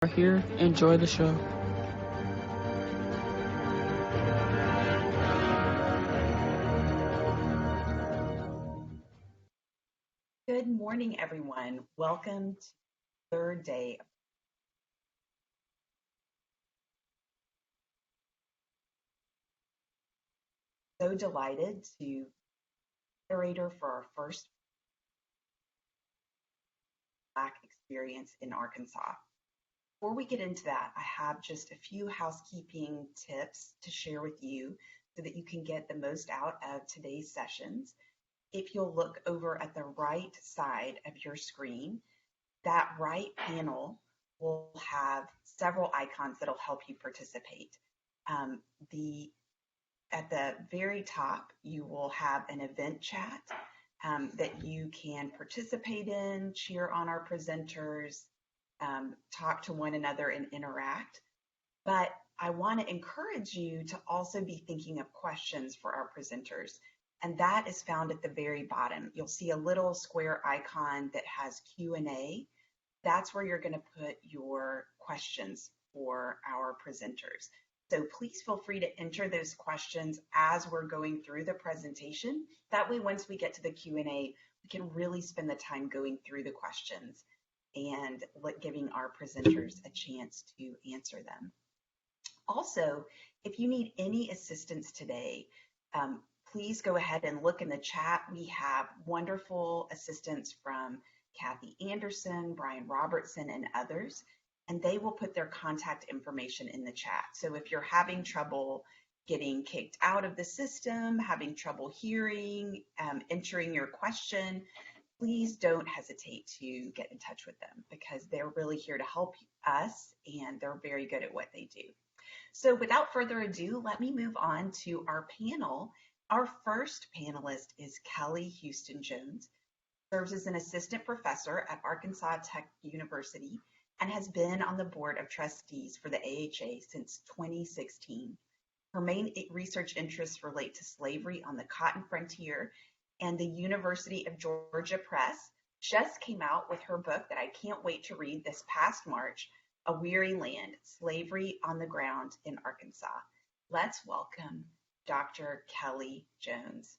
are here. Enjoy the show. Good morning, everyone. Welcome to the third day. So delighted to be the moderator for our first Black experience in Arkansas. Before we get into that, I have just a few housekeeping tips to share with you so that you can get the most out of today's sessions. If you'll look over at the right side of your screen, that right panel will have several icons that'll help you participate. At the very top, you will have an event chat that you can participate in, cheer on our presenters, talk to one another and interact. But I want to encourage you to also be thinking of questions for our presenters. And that is found at the very bottom. You'll see a little square icon that has Q&A. That's where you're going to put your questions for our presenters. So please feel free to enter those questions as we're going through the presentation. That way, once we get to the Q&A, we can really spend the time going through the questions and giving our presenters a chance to answer them. Also, if you need any assistance today, please go ahead and look in the chat. We have wonderful assistance from Kathy Anderson, Brian Robertson, and others, and they will put their contact information in the chat. So if you're having trouble getting kicked out of the system, having trouble hearing, entering your question, please don't hesitate to get in touch with them because they're really here to help us and they're very good at what they do. So without further ado, let me move on to our panel. Our first panelist is Kelly Houston Jones, serves as an assistant professor at Arkansas Tech University and has been on the board of trustees for the AHA since 2016. Her main research interests relate to slavery on the cotton frontier, and the University of Georgia Press just came out with her book that I can't wait to read this past March, A Weary Land, Slavery on the Ground in Arkansas. Let's welcome Dr. Kelly Jones.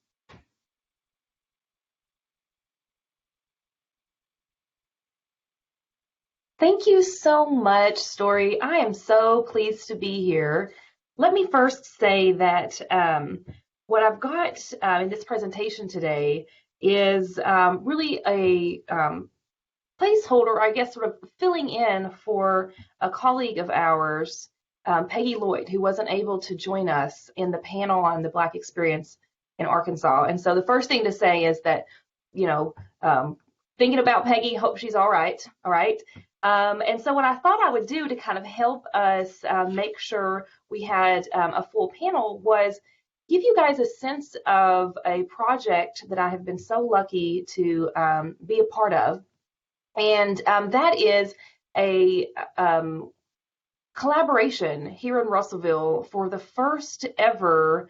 Thank you so much, Story. I am so pleased to be here. Let me first say that what I've got in this presentation today is really a placeholder, I guess, sort of filling in for a colleague of ours, Peggy Lloyd, who wasn't able to join us in the panel on the Black experience in Arkansas. And so the first thing to say is that, thinking about Peggy, hope she's all right. And so what I thought I would do to kind of help us make sure we had a full panel was give you guys a sense of a project that I have been so lucky to be a part of. And that is a collaboration here in Russellville for the first ever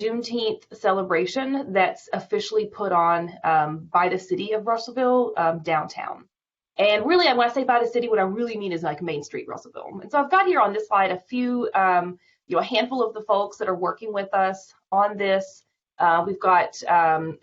Juneteenth celebration that's officially put on by the city of Russellville downtown. And really, when I say by the city, what I really mean is like Main Street, Russellville. And so I've got here on this slide a few, a handful of the folks that are working with us on this. We've got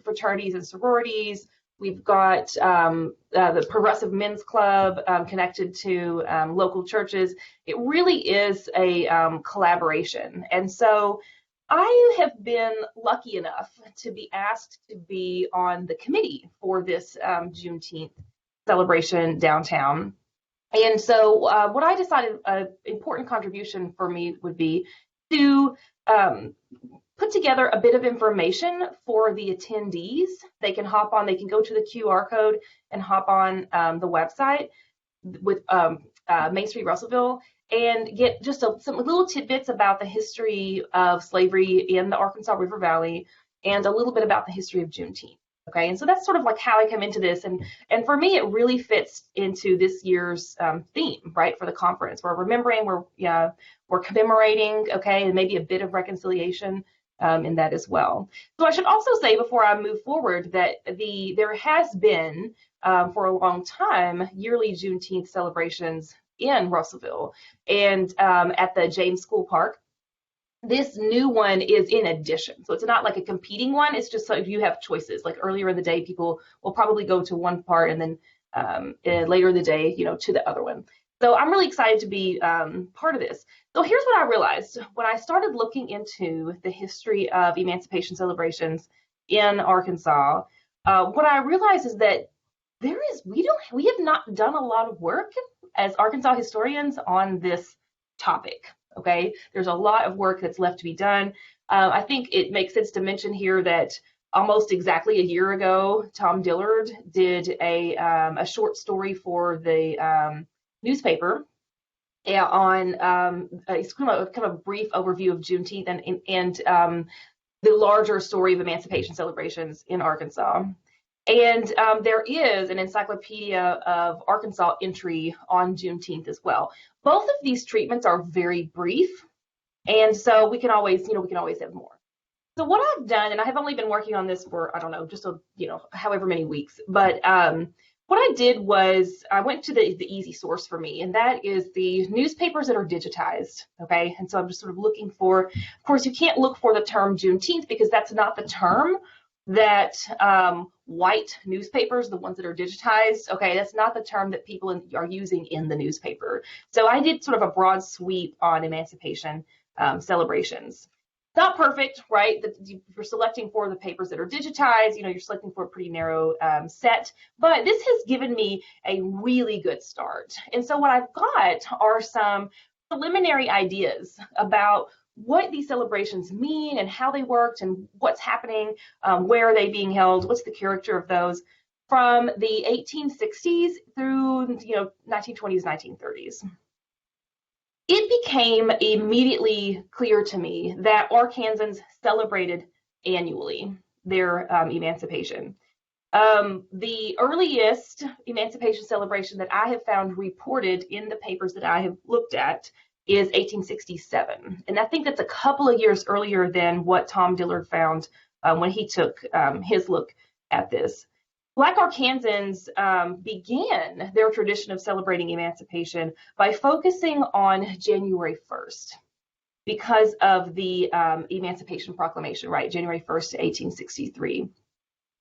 fraternities and sororities. We've got the Progressive Men's Club connected to local churches. It really is a collaboration. And so I have been lucky enough to be asked to be on the committee for this Juneteenth celebration downtown. And so what I decided an important contribution for me would be to put together a bit of information for the attendees. They can hop on, they can go to the QR code and hop on the website with Main Street Russellville and get just some little tidbits about the history of slavery in the Arkansas River Valley and a little bit about the history of Juneteenth. Okay, and so that's sort of like how I come into this, and for me it really fits into this year's theme, right, for the conference. We're remembering, we're commemorating, okay, and maybe a bit of reconciliation in that as well. So I should also say before I move forward that there has been for a long time yearly Juneteenth celebrations in Russellville and at the James School Park. This new one is in addition. So it's not like a competing one. It's just like you have choices. Like earlier in the day, people will probably go to one part and then later in the day, to the other one. So I'm really excited to be part of this. So here's what I realized when I started looking into the history of emancipation celebrations in Arkansas. What I realized is that we have not done a lot of work as Arkansas historians on this topic. Okay, there's a lot of work that's left to be done. I think it makes sense to mention here that almost exactly a year ago, Tom Dillard did a short story for the newspaper on it's kind of a brief overview of Juneteenth and the larger story of emancipation celebrations in Arkansas. And there is an Encyclopedia of Arkansas entry on Juneteenth as well. Both of these treatments are very brief, and so we can always have more. So what I've done, and I have only been working on this for, I don't know, just however many weeks, but what I did was I went to the easy source for me, and that is the newspapers that are digitized, okay? And so I'm just sort of looking for, of course, you can't look for the term Juneteenth because that's not the term that white newspapers, the ones that are digitized, okay, that's not the term that people are using in the newspaper. So I did sort of a broad sweep on emancipation celebrations. Not perfect, right? You're selecting for the papers that are digitized, you're selecting for a pretty narrow set, but this has given me a really good start. And so what I've got are some preliminary ideas about what these celebrations mean and how they worked and what's happening, where are they being held, what's the character of those from the 1860s through 1920s, 1930s. It became immediately clear to me that Arkansans celebrated annually their emancipation. The earliest emancipation celebration that I have found reported in the papers that I have looked at is 1867. And I think that's a couple of years earlier than what Tom Dillard found when he took his look at this. Black Arkansans began their tradition of celebrating emancipation by focusing on January 1st because of the Emancipation Proclamation, right? January 1st, 1863.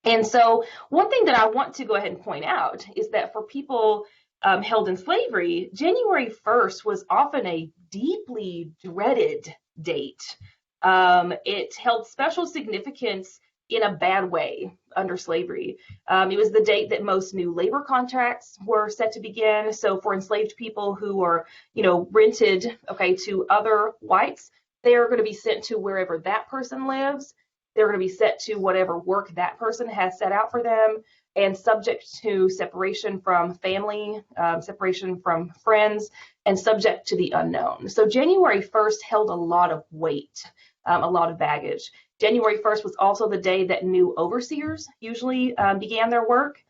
And so one thing that I want to go ahead and point out is that for people held in slavery, January 1st was often a deeply dreaded date. It held special significance in a bad way under slavery. It was the date that most new labor contracts were set to begin. So for enslaved people who were, rented, to other whites, they are going to be sent to wherever that person lives. They're going to be set to whatever work that person has set out for them, and subject to separation from family, separation from friends, and subject to the unknown. So January 1st held a lot of weight, a lot of baggage. January 1st was also the day that new overseers usually began their work.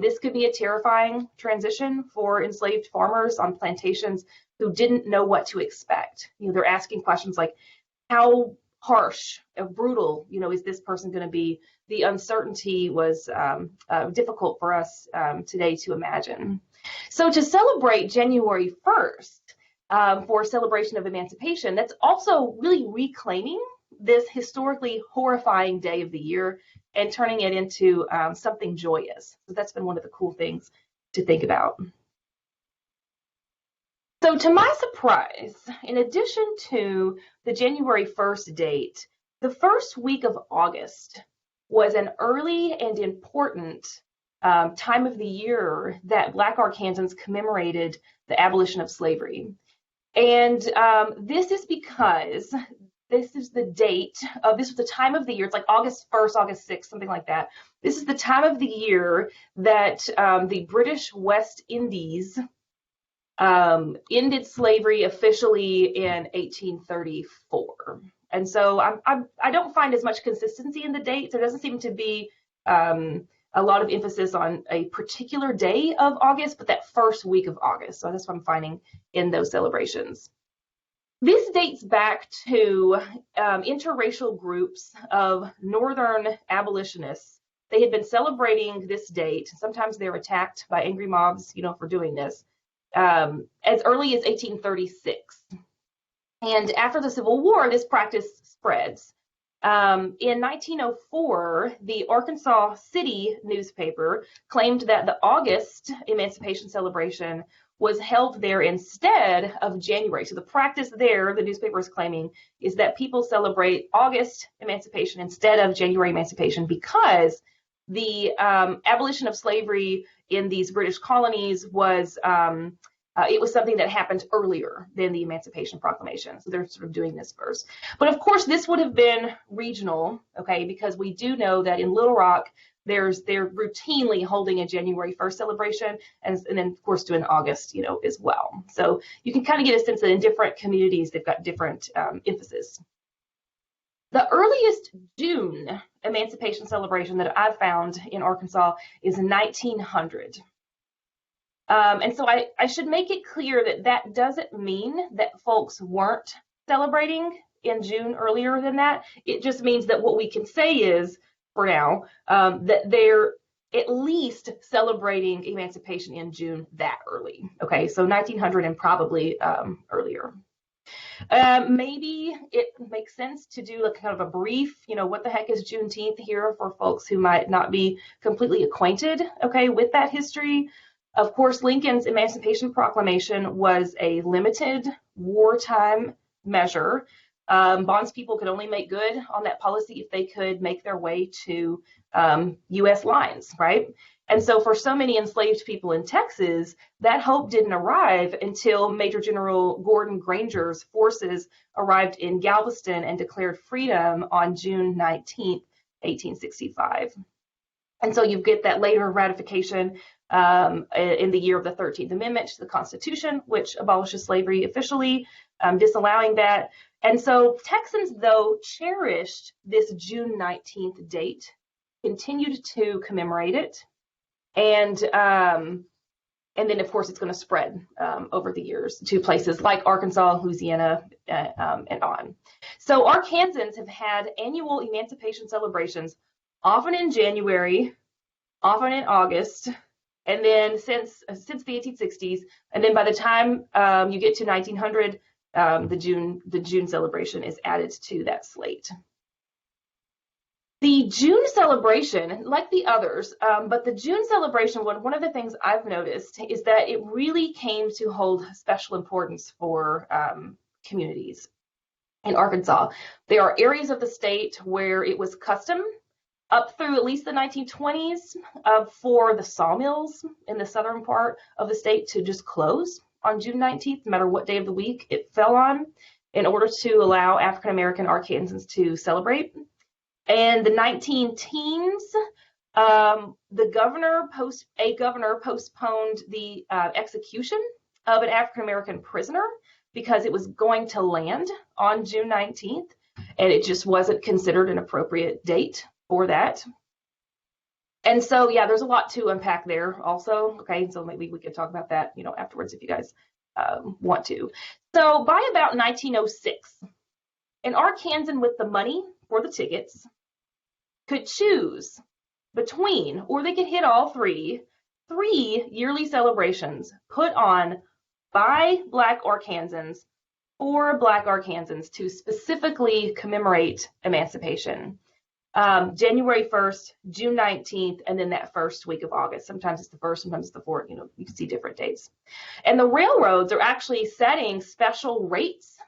This could be a terrifying transition for enslaved farmers on plantations who didn't know what to expect. They're asking questions like, how harsh, brutal, is this person going to be? The uncertainty was difficult for us today to imagine. So to celebrate January 1st for celebration of emancipation, that's also really reclaiming this historically horrifying day of the year and turning it into something joyous. So that's been one of the cool things to think about. So to my surprise, in addition to the January 1st date, the first week of August was an early and important time of the year that Black Arkansans commemorated the abolition of slavery. And this is because this is the date of, this was the time of the year, it's like August 1st, August 6th, something like that. This is the time of the year that the British West Indies ended slavery officially in 1834. And so I don't find as much consistency in the dates. There doesn't seem to be a lot of emphasis on a particular day of August, but that first week of August. So that's what I'm finding in those celebrations. This dates back to interracial groups of Northern abolitionists. They had been celebrating this date. Sometimes they're attacked by angry mobs, for doing this. as early as 1836. And after the Civil War, this practice spreads. In 1904, the Arkansas City newspaper claimed that the August Emancipation Celebration was held there instead of January. So the practice there, the newspaper is claiming, is that people celebrate August Emancipation instead of January Emancipation because the abolition of slavery in these British colonies was it was something that happened earlier than the Emancipation Proclamation. So they're sort of doing this first. But of course, this would have been regional, okay, because we do know that in Little Rock, they're routinely holding a January 1st celebration, and then of course doing August, as well. So you can kind of get a sense that in different communities, they've got different emphasis. The earliest June Emancipation celebration that I've found in Arkansas is 1900. And so I should make it clear that that doesn't mean that folks weren't celebrating in June earlier than that. It just means that what we can say is, for now, that they're at least celebrating emancipation in June that early. Okay, so 1900 and probably earlier. Maybe it makes sense to do kind of a brief, what the heck is Juneteenth here for folks who might not be completely acquainted, okay, with that history. Of course, Lincoln's Emancipation Proclamation was a limited wartime measure. Bondspeople could only make good on that policy if they could make their way to U.S. lines, right? And so for so many enslaved people in Texas, that hope didn't arrive until Major General Gordon Granger's forces arrived in Galveston and declared freedom on June 19th, 1865. And so you get that later ratification in the year of the 13th Amendment to the Constitution, which abolishes slavery officially, disallowing that. And so Texans, though, cherished this June 19th date, continued to commemorate it. And then, of course, it's going to spread over the years to places like Arkansas, Louisiana, and on. So Arkansans have had annual emancipation celebrations, often in January, often in August, and then since the 1860s. And then by the time you get to 1900, the June celebration is added to that slate. The June celebration, like the others, but the June celebration, one of the things I've noticed is that it really came to hold special importance for communities in Arkansas. There are areas of the state where it was custom up through at least the 1920s for the sawmills in the southern part of the state to just close on June 19th, no matter what day of the week it fell on, in order to allow African American Arkansans to celebrate. And the 19-teens, a governor postponed the execution of an African American prisoner because it was going to land on June 19th, and it just wasn't considered an appropriate date for that. And so, yeah, there's a lot to unpack there also. Okay, so maybe we could talk about that, afterwards if you guys want to. So by about 1906, an Arkansan with the money for the tickets could choose between, or they could hit all three yearly celebrations put on by Black Arkansans for Black Arkansans to specifically commemorate emancipation. January 1st, June 19th, and then that first week of August. Sometimes it's the first, sometimes it's the fourth, you can see different dates. And the railroads are actually setting special rates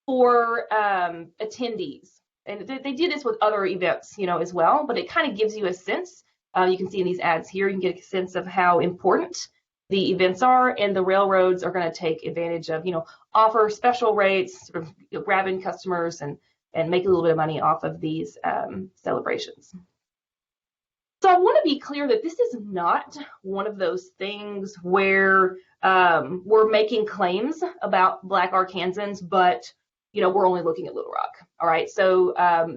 for attendees. And they do this with other events, as well, but it kind of gives you a sense. You can see in these ads here, you can get a sense of how important the events are, and the railroads are going to take advantage of, offer special rates, sort of grabbing customers and make a little bit of money off of these celebrations. So I want to be clear that this is not one of those things where we're making claims about Black Arkansans, but we're only looking at Little Rock. All right. So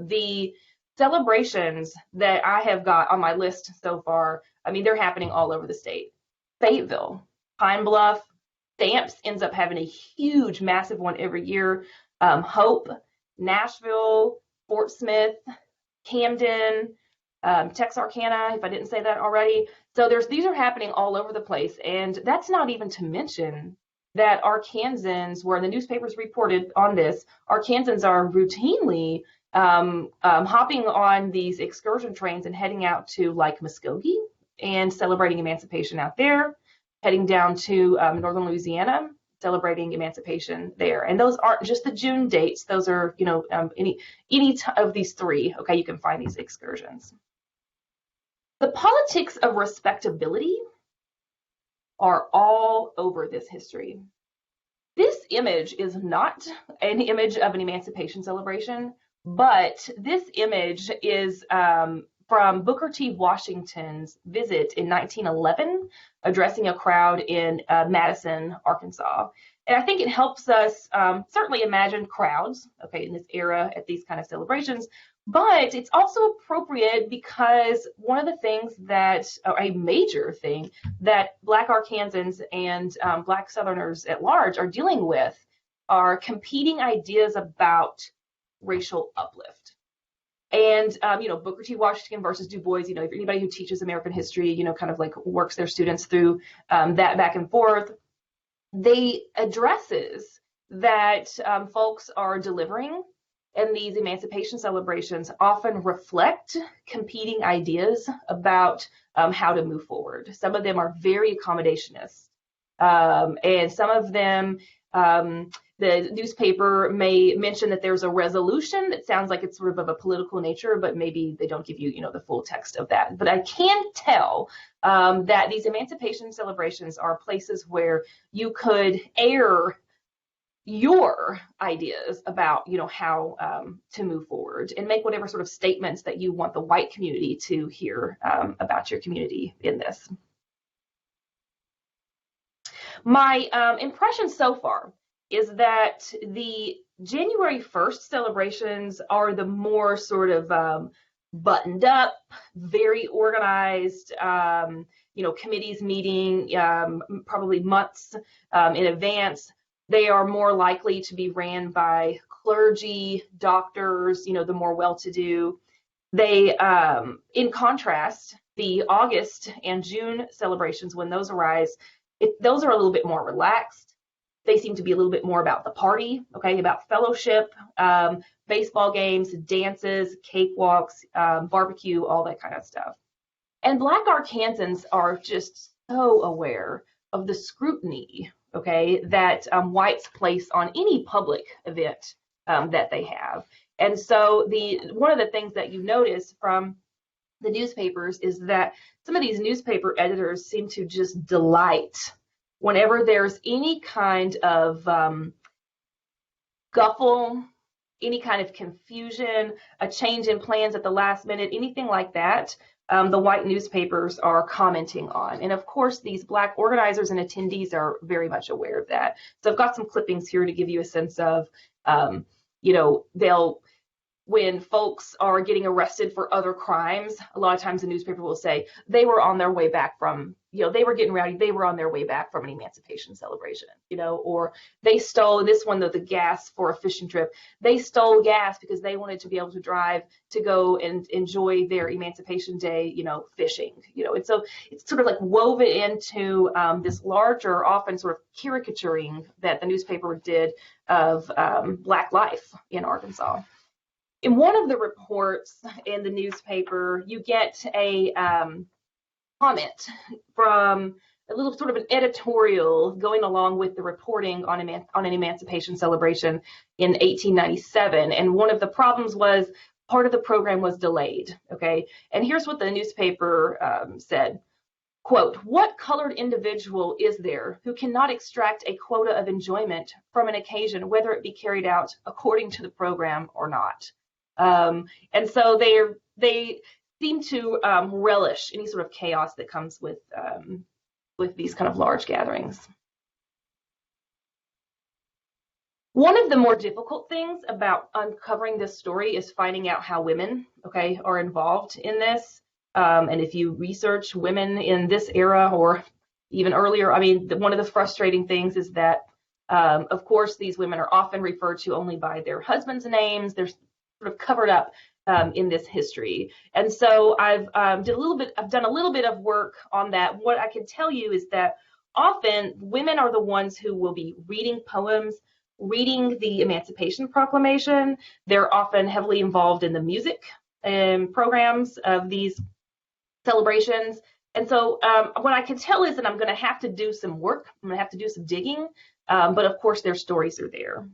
the celebrations that I have got on my list so far, they're happening all over the state. Fayetteville, Pine Bluff, Stamps ends up having a huge, massive one every year. Hope, Nashville, Fort Smith, Camden, Texarkana, if I didn't say that already. So these are happening all over the place. And that's not even to mention that Arkansans, where the newspapers reported on this, Arkansans are routinely hopping on these excursion trains and heading out to like Muskogee and celebrating emancipation out there, heading down to northern Louisiana, celebrating emancipation there. And those aren't just the June dates. Those are, any of these three, okay, you can find these excursions. The politics of respectability are all over this history. This image is not an image of an emancipation celebration, but this image is from Booker T. Washington's visit in 1911, addressing a crowd in Madison, Arkansas. And I think it helps us certainly imagine crowds, okay, in this era at these kind of celebrations, but it's also appropriate because one of the things that, or a major thing that Black Arkansans and Black Southerners at large are dealing with are competing ideas about racial uplift. And, Booker T. Washington versus Du Bois, if anybody who teaches American history, kind of like works their students through that back and forth, they addresses that folks are delivering, and these emancipation celebrations often reflect competing ideas about how to move forward. Some of them are very accommodationist, and some of them, the newspaper may mention that there's a resolution that sounds like it's sort of a political nature, but maybe they don't give you, the full text of that. But I can tell that these emancipation celebrations are places where you could air your ideas about, how to move forward and make whatever sort of statements that you want the white community to hear about your community in this. My impression so far is that the January 1st celebrations are the more sort of buttoned up, very organized, committees meeting probably months in advance. They are more likely to be ran by clergy, doctors, the more well-to-do. They, in contrast, the August and June celebrations, when those arise, those are a little bit more relaxed. They seem to be a little bit more about the party, okay, about fellowship, baseball games, dances, cakewalks, barbecue, all that kind of stuff. And Black Arkansans are just so aware of the scrutiny, okay, that whites place on any public event that they have. And so one of the things that you notice from the newspapers is that some of these newspaper editors seem to just delight whenever there's any kind of scuffle, any kind of confusion, a change in plans at the last minute, anything like that, the white newspapers are commenting on. And of course, these Black organizers and attendees are very much aware of that. So I've got some clippings here to give you a sense of, when folks are getting arrested for other crimes, a lot of times the newspaper will say they were on their way back from, they were getting rowdy, they were on their way back from an emancipation celebration, or they stole this one, the gas for a fishing trip. They stole gas because they wanted to be able to drive to go and enjoy their Emancipation Day, fishing, and so it's sort of like woven into this larger, often sort of caricaturing that the newspaper did of Black life in Arkansas. In one of the reports in the newspaper, you get a comment from a little sort of an editorial going along with the reporting on an emancipation celebration in 1897. And one of the problems was part of the program was delayed, okay? And here's what the newspaper said. Quote, "What colored individual is there who cannot extract a quota of enjoyment from an occasion, whether it be carried out according to the program or not?" And so they seem to relish any sort of chaos that comes with these kind of large gatherings. One of the more difficult things about uncovering this story is finding out how women, okay, are involved in this. And if you research women in this era or even earlier, one of the frustrating things is that, of course, these women are often referred to only by their husbands' names. sort of covered up in this history. And so I've done a little bit of work on that. What I can tell you is that often women are the ones who will be reading poems, reading the Emancipation Proclamation. They're often heavily involved in the music programs of these celebrations. And so what I can tell is that I'm going to have to do some work. I'm going to have to do some digging. But of course, their stories are there.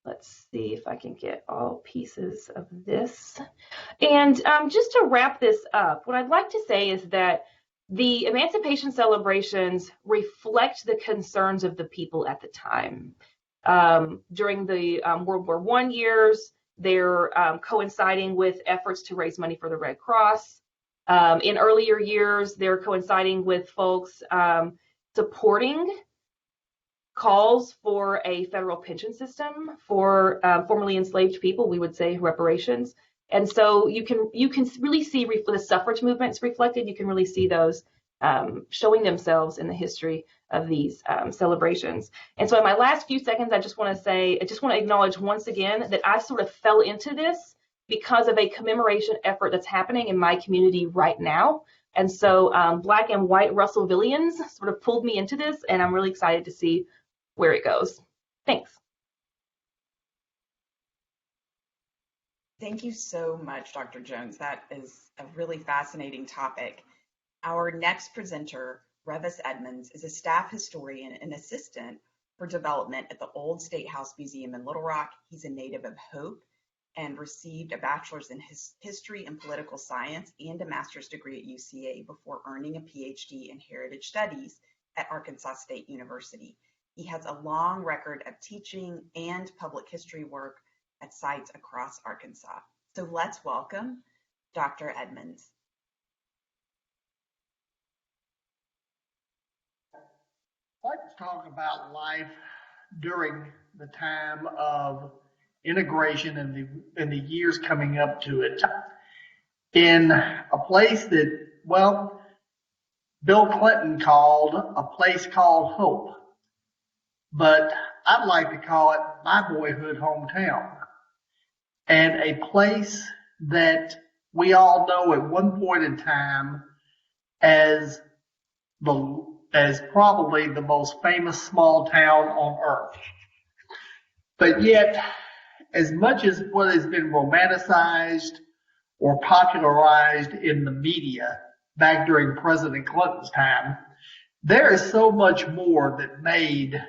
Let's see if I can get all pieces of this. And just to wrap this up, what I'd like to say is that the Emancipation celebrations reflect the concerns of the people at the time. During the World War I years, they're coinciding with efforts to raise money for the Red Cross. In earlier years, they're coinciding with folks supporting calls for a federal pension system for formerly enslaved people, we would say reparations. And so you can really see the suffrage movements reflected. You can really see those showing themselves in the history of these celebrations. And so in my last few seconds, I just want to acknowledge once again that I sort of fell into this because of a commemoration effort that's happening in my community right now. And so Black and white Russellvillians sort of pulled me into this, and I'm really excited to see where it goes. Thanks. Thank you so much, Dr. Jones. That is a really fascinating topic. Our next presenter, Revis Edmonds, is a staff historian and assistant for development at the Old State House Museum in Little Rock. He's a native of Hope and received a bachelor's in history and political science and a master's degree at UCA before earning a PhD in heritage studies at Arkansas State University. He has a long record of teaching and public history work at sites across Arkansas. So let's welcome Dr. Edmonds. I'd like to talk about life during the time of integration and the years coming up to it in a place that, well, Bill Clinton called a place called Hope. But I'd like to call it my boyhood hometown, and a place that we all know at one point in time as probably the most famous small town on earth. But yet, as much as what has been romanticized or popularized in the media back during President Clinton's time, there is so much more that made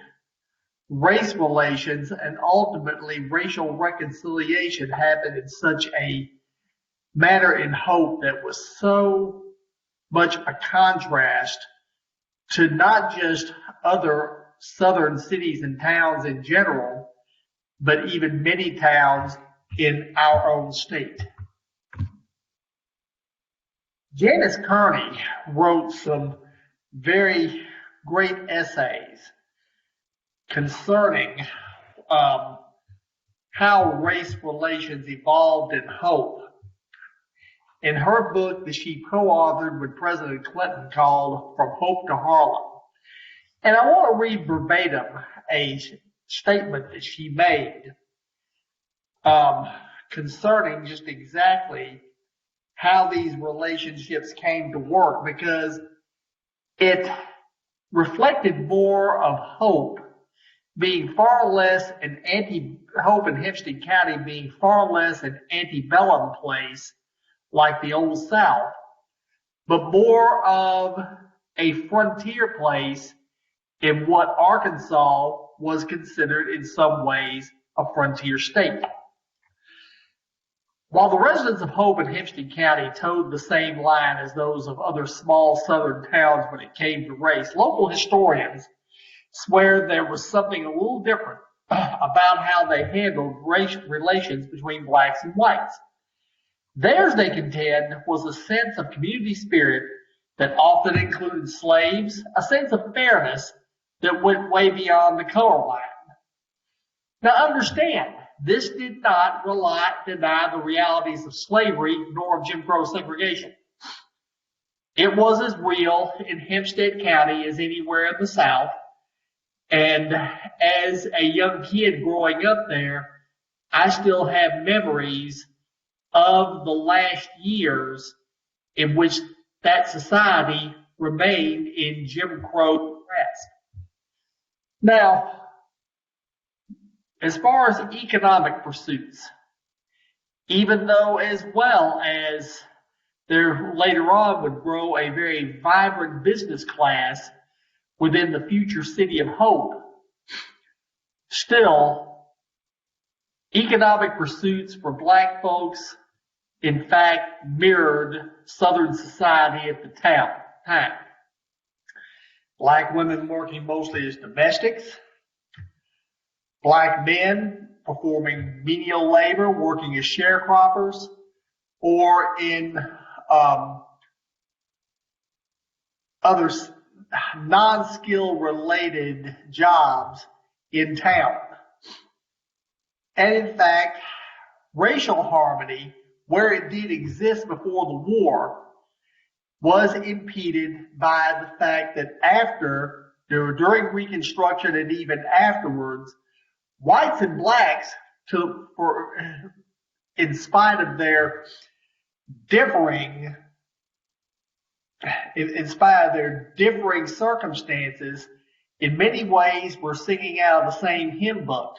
race relations and ultimately racial reconciliation happen in such a manner in Hope that was so much a contrast to not just other southern cities and towns in general, but even many towns in our own state. Janice Kearney wrote some very great essays concerning how race relations evolved in Hope in her book that she co-authored with President Clinton called From Hope to Harlem. And I want to read verbatim a statement that she made concerning just exactly how these relationships came to work, because it reflected more of Hope being far less Hope and Hempstead County being far less an antebellum place like the Old South, but more of a frontier place in what Arkansas was considered in some ways a frontier state. While the residents of Hope and Hempstead County towed the same line as those of other small southern towns when it came to race, local historians swear there was something a little different about how they handled race relations between blacks and whites. Theirs, they contend, was a sense of community spirit that often included slaves, a sense of fairness that went way beyond the color line. Now understand, this did not deny the realities of slavery nor of Jim Crow segregation. It was as real in Hempstead County as anywhere in the South, And as a young kid growing up there, I still have memories of the last years in which that society remained in Jim Crow grasp. Now, as far as economic pursuits, even though as well as there later on would grow a very vibrant business class within the future city of Hope, still, economic pursuits for black folks, in fact, mirrored Southern society at the time. Black women working mostly as domestics, black men performing menial labor, working as sharecroppers, or in other non-skill related jobs in town. And in fact, racial harmony, where it did exist before the war, was impeded by the fact that during Reconstruction and even afterwards, whites and blacks, in spite of their differing circumstances, in many ways were singing out of the same hymn book.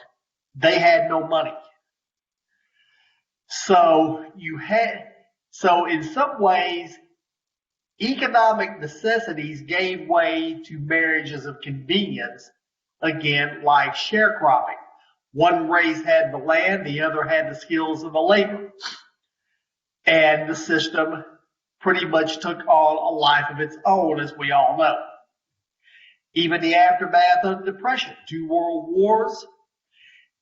They had no money. So in some ways, economic necessities gave way to marriages of convenience, again, like sharecropping. One race had the land, the other had the skills of the labor. And the system pretty much took on a life of its own, as we all know. Even the aftermath of the Depression, 2 world wars,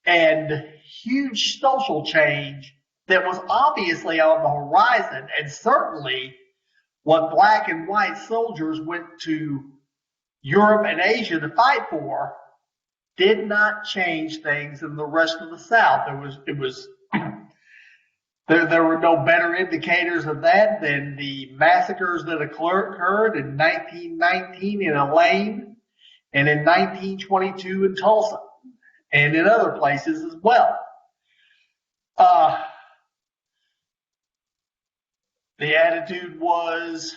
and huge social change that was obviously on the horizon, and certainly what black and white soldiers went to Europe and Asia to fight for did not change things in the rest of the South. There were no better indicators of that than the massacres that occurred in 1919 in Elaine and in 1922 in Tulsa and in other places as well. The attitude was,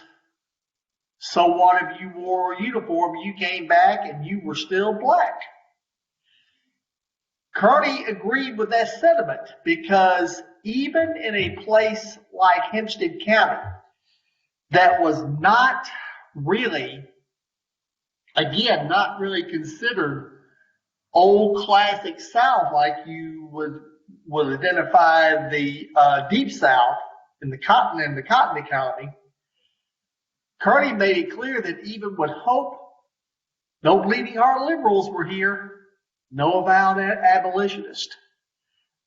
so what if you wore a uniform, you came back and you were still black? Kearney agreed with that sentiment because even in a place like Hempstead County that was not really considered old classic South like you would identify the Deep South in the cotton economy, Kearney made it clear that even with Hope, no bleeding heart liberals were here, no avowed abolitionists.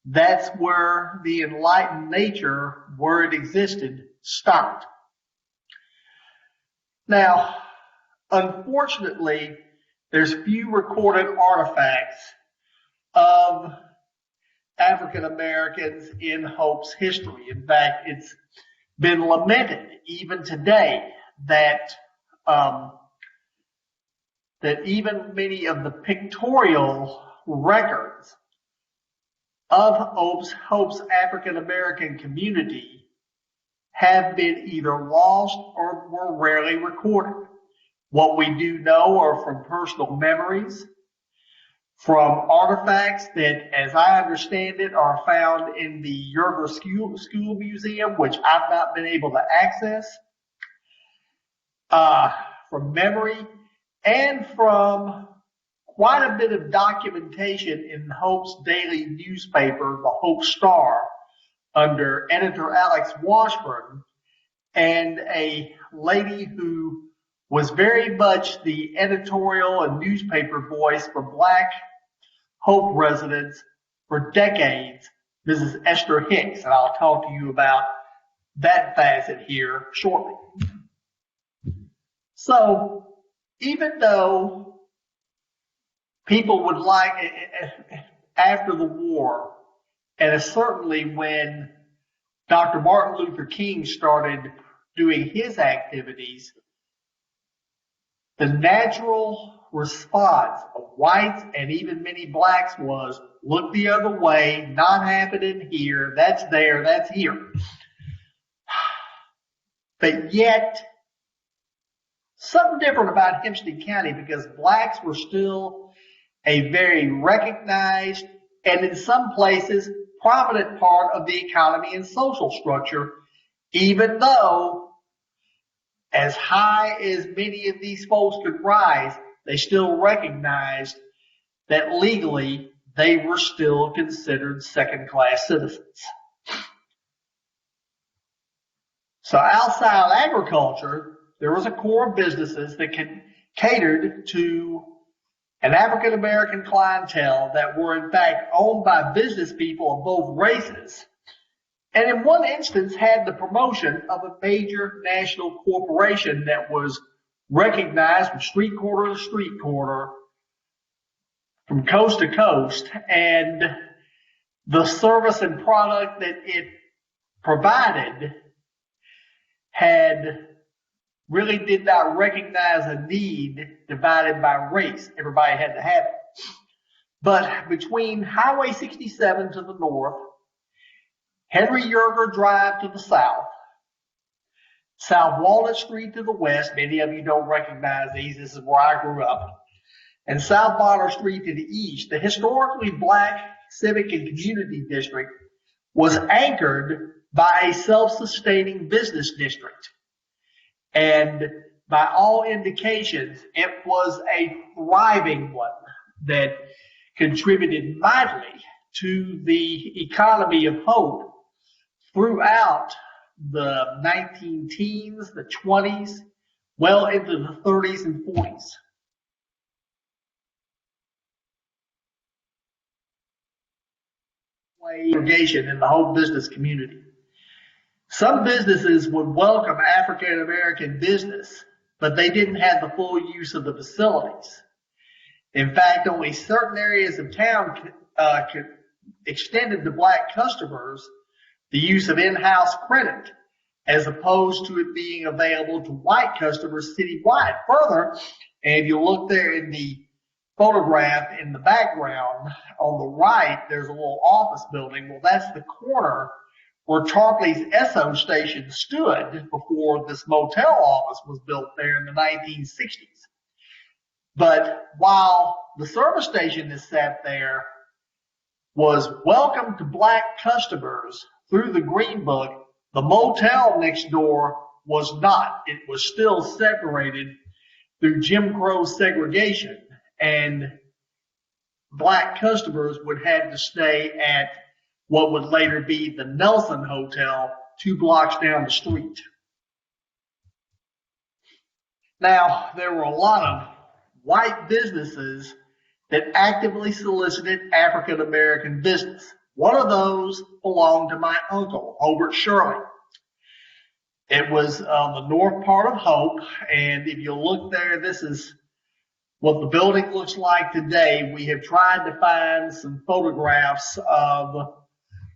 That's where the enlightened nature, where it existed, stopped. Now, unfortunately, there's few recorded artifacts of African Americans in Hope's history. In fact, it's been lamented even today that even many of the pictorial records of Hope's African American community have been either lost or were rarely recorded. What we do know are from personal memories, from artifacts that, as I understand it, are found in the Yerger School Museum, which I've not been able to access, from memory, and from quite a bit of documentation in Hope's daily newspaper, the Hope Star, under editor Alex Washburn, and a lady who was very much the editorial and newspaper voice for black Hope residents for decades, Mrs. Esther Hicks, and I'll talk to you about that facet here shortly. So, even though people would like, after the war, and certainly when Dr. Martin Luther King started doing his activities, the natural response of whites and even many blacks was, look the other way, not happening here, that's there, that's here. But yet, something different about Hempstead County, because blacks were still a very recognized and in some places prominent part of the economy and social structure, even though as high as many of these folks could rise, they still recognized that legally they were still considered second-class citizens. So outside of agriculture, there was a core of businesses that catered to an African-American clientele that were in fact owned by business people of both races, and in one instance had the promotion of a major national corporation that was recognized from street corner to street corner, from coast to coast, and the service and product that it provided really did not recognize a need divided by race. Everybody had to have it. But between Highway 67 to the north, Henry Yerger Drive to the south, South Walnut Street to the west, many of you don't recognize these, this is where I grew up, and South Bonner Street to the east, the historically black civic and community district was anchored by a self-sustaining business district. And by all indications, it was a thriving one that contributed mightily to the economy of Hope throughout the 19 teens, the 20s, well into the 30s and 40s. Segregation in the whole business community. Some businesses would welcome African American business, but they didn't have the full use of the facilities. In fact, only certain areas of town extended to black customers the use of in-house credit, as opposed to it being available to white customers citywide. Further, and if you look there in the photograph in the background on the right, there's a little office building. Well, that's the corner where Tarpley's Esso station stood before this motel office was built there in the 1960s. But while the service station that sat there was welcome to black customers through the Green Book, the motel next door was not. It was still separated through Jim Crow segregation, and black customers would have to stay at what would later be the Nelson Hotel 2 blocks down the street. Now, there were a lot of white businesses that actively solicited African American business. One of those belonged to my uncle, Hobart Shirley. It was on the north part of Hope, and if you look there, this is what the building looks like today. We have tried to find some photographs of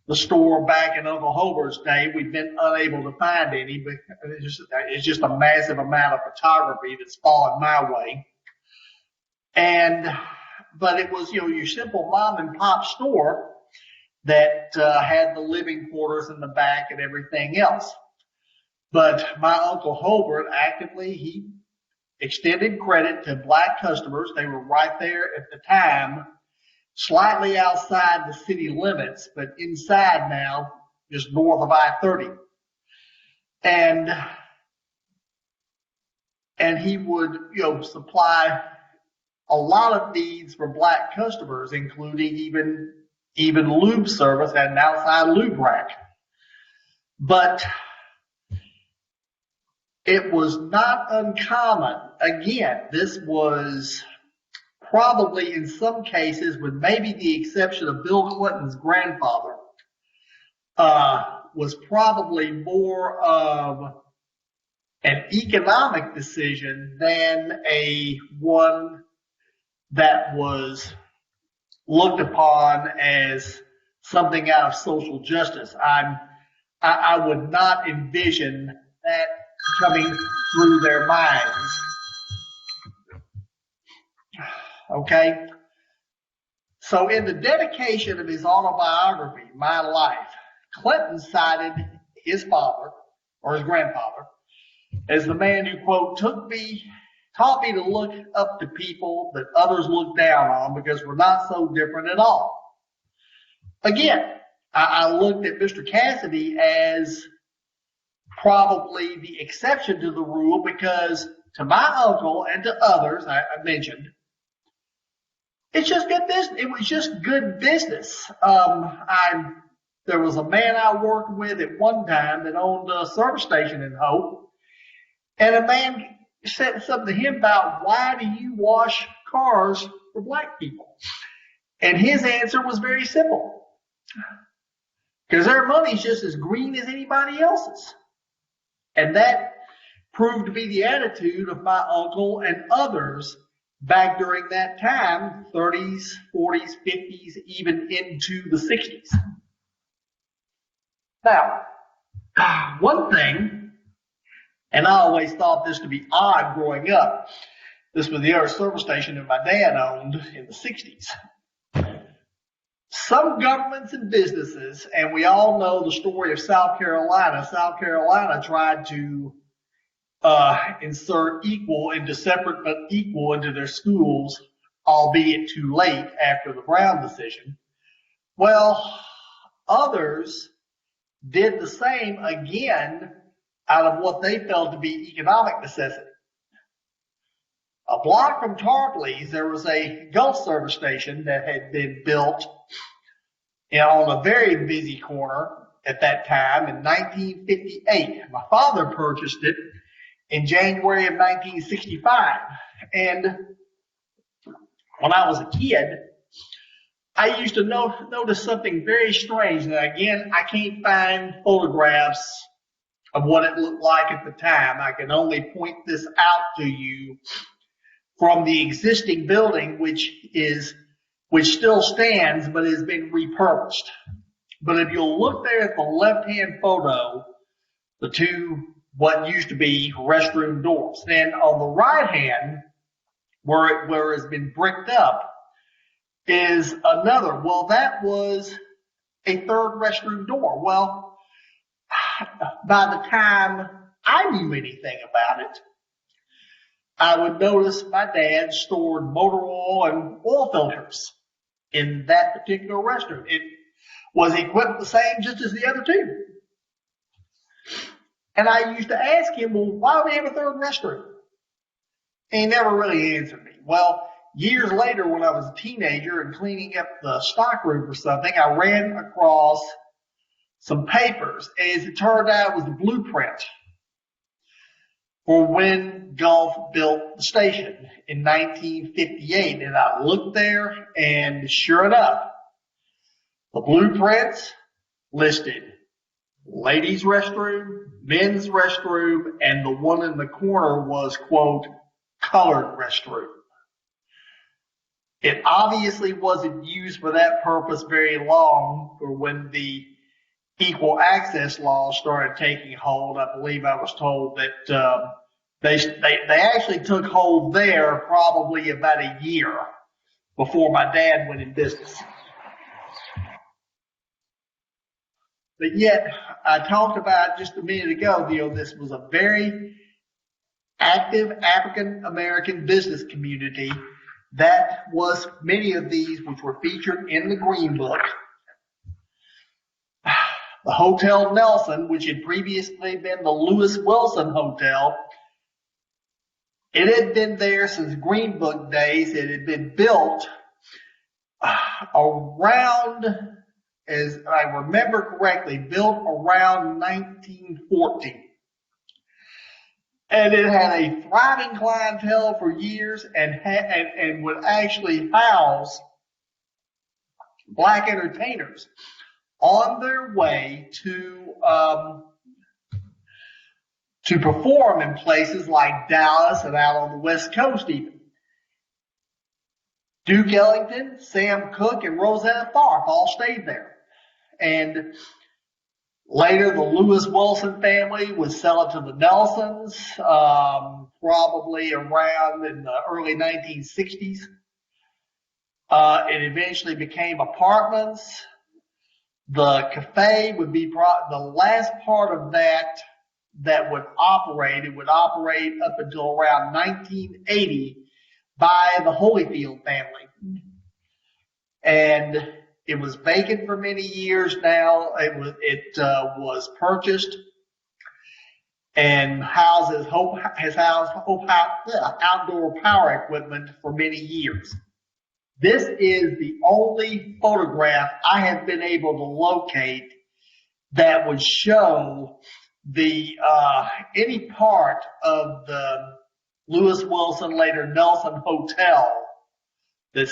the store back in Uncle Hobart's day. We've been unable to find any, but it's just a massive amount of photography that's fallen my way. But it was, your simple mom and pop store that had the living quarters in the back and everything else. But my Uncle Hobart he extended credit to black customers. They were right there at the time, slightly outside the city limits, but inside now, just north of I-30. And he would, supply a lot of needs for black customers, including even lube service and an outside lube rack. But it was not uncommon. Again, this was probably in some cases, with maybe the exception of Bill Clinton's grandfather, was probably more of an economic decision than one that was looked upon as something out of social justice. I would not envision that coming through their minds. Okay? So in the dedication of his autobiography, My Life, Clinton cited his father, or his grandfather, as the man who, quote, taught me to look up to people that others look down on because we're not so different at all. Again, I looked at Mr. Cassidy as probably the exception to the rule because to my uncle and to others I mentioned, it's just good business. It was just good business. There was a man I worked with at one time that owned a service station in Hope, and a man said something to him about, why do you wash cars for black people? And his answer was very simple. Because their money's just as green as anybody else's. And that proved to be the attitude of my uncle and others back during that time, 30s, 40s, 50s, even into the 60s. Now, one thing, and I always thought this to be odd growing up, this was the other service station that my dad owned in the 60s. Some governments and businesses, and we all know the story of South Carolina. South Carolina tried to insert equal into separate but equal into their schools, albeit too late after the Brown decision. Well, others did the same again out of what they felt to be economic necessity. A block from Tarpley's, there was a Gulf service station that had been built on a very busy corner at that time in 1958. My father purchased it in January of 1965. And when I was a kid, I used to notice something very strange. And again, I can't find photographs of what it looked like at the time. I can only point this out to you from the existing building, which still stands but has been repurposed. But if you'll look there at the left-hand photo, the two what used to be restroom doors. Then on the right hand, where it's been bricked up, is another. Well, that was a third restroom door. Well, by the time I knew anything about it, I would notice my dad stored motor oil and oil filters in that particular restroom. It was equipped the same just as the other two. And I used to ask him, well, why do we have a third restroom? And he never really answered me. Well, years later, when I was a teenager and cleaning up the stockroom or something, I ran across some papers. As it turned out, it was the blueprint for when Gulf built the station in 1958. And I looked there, and sure enough, the blueprints listed ladies' restroom, men's restroom, and the one in the corner was, quote, colored restroom. It obviously wasn't used for that purpose very long, for when the equal access laws started taking hold. I believe I was told that they actually took hold there probably about a year before my dad went in business. But yet, I talked about just a minute ago, this was a very active African American business community. That was many of these which were featured in the Green Book. The Hotel Nelson, which had previously been the Lewis Wilson Hotel, it had been there since Green Book days. It had been built around, as I remember correctly, built around 1914. And it had a thriving clientele for years and would actually house black entertainers on their way to perform in places like Dallas and out on the West Coast even. Duke Ellington, Sam Cooke, and Rosetta Tharpe all stayed there. And later, the Lewis Wilson family would sell it to the Nelsons, probably around in the early 1960s. It eventually became apartments. The cafe would be the last part of that would operate. It would operate up until around 1980 by the Holyfield family. And it was vacant for many years now. It was purchased and has housed outdoor power equipment for many years. This is the only photograph I have been able to locate that would show the any part of the Lewis Wilson, later Nelson Hotel that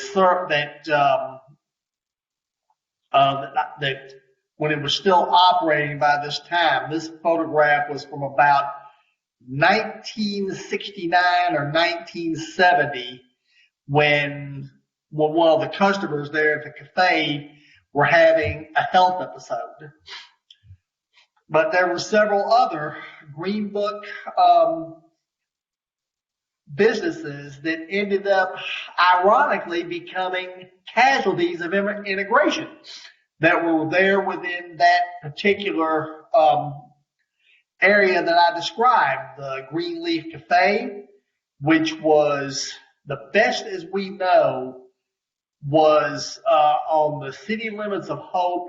when it was still operating by this time. This photograph was from about 1969 or 1970 when one of the customers there at the cafe were having a health episode. But there were several other Green Book businesses that ended up ironically becoming casualties of integration that were there within that particular area that I described. The Greenleaf Cafe, which was the best as we know, was on the city limits of Hope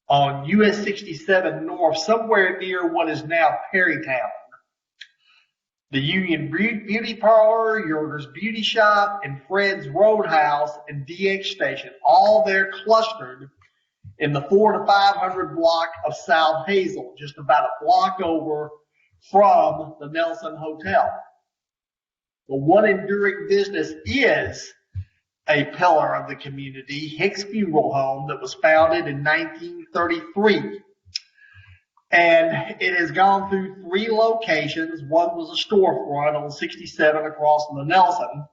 on US 67 North, somewhere near what is now Perrytown. The Union Beauty Parlor, Yoder's Beauty Shop, and Fred's Roadhouse and DX Station, all there clustered in the 400 to 500 block of South Hazel, just about a block over from the Nelson Hotel. The one enduring business is a pillar of the community, Hicks Funeral Home, that was founded in 1933. And it has gone through 3 locations. One was a storefront on 67 across from the Nelson,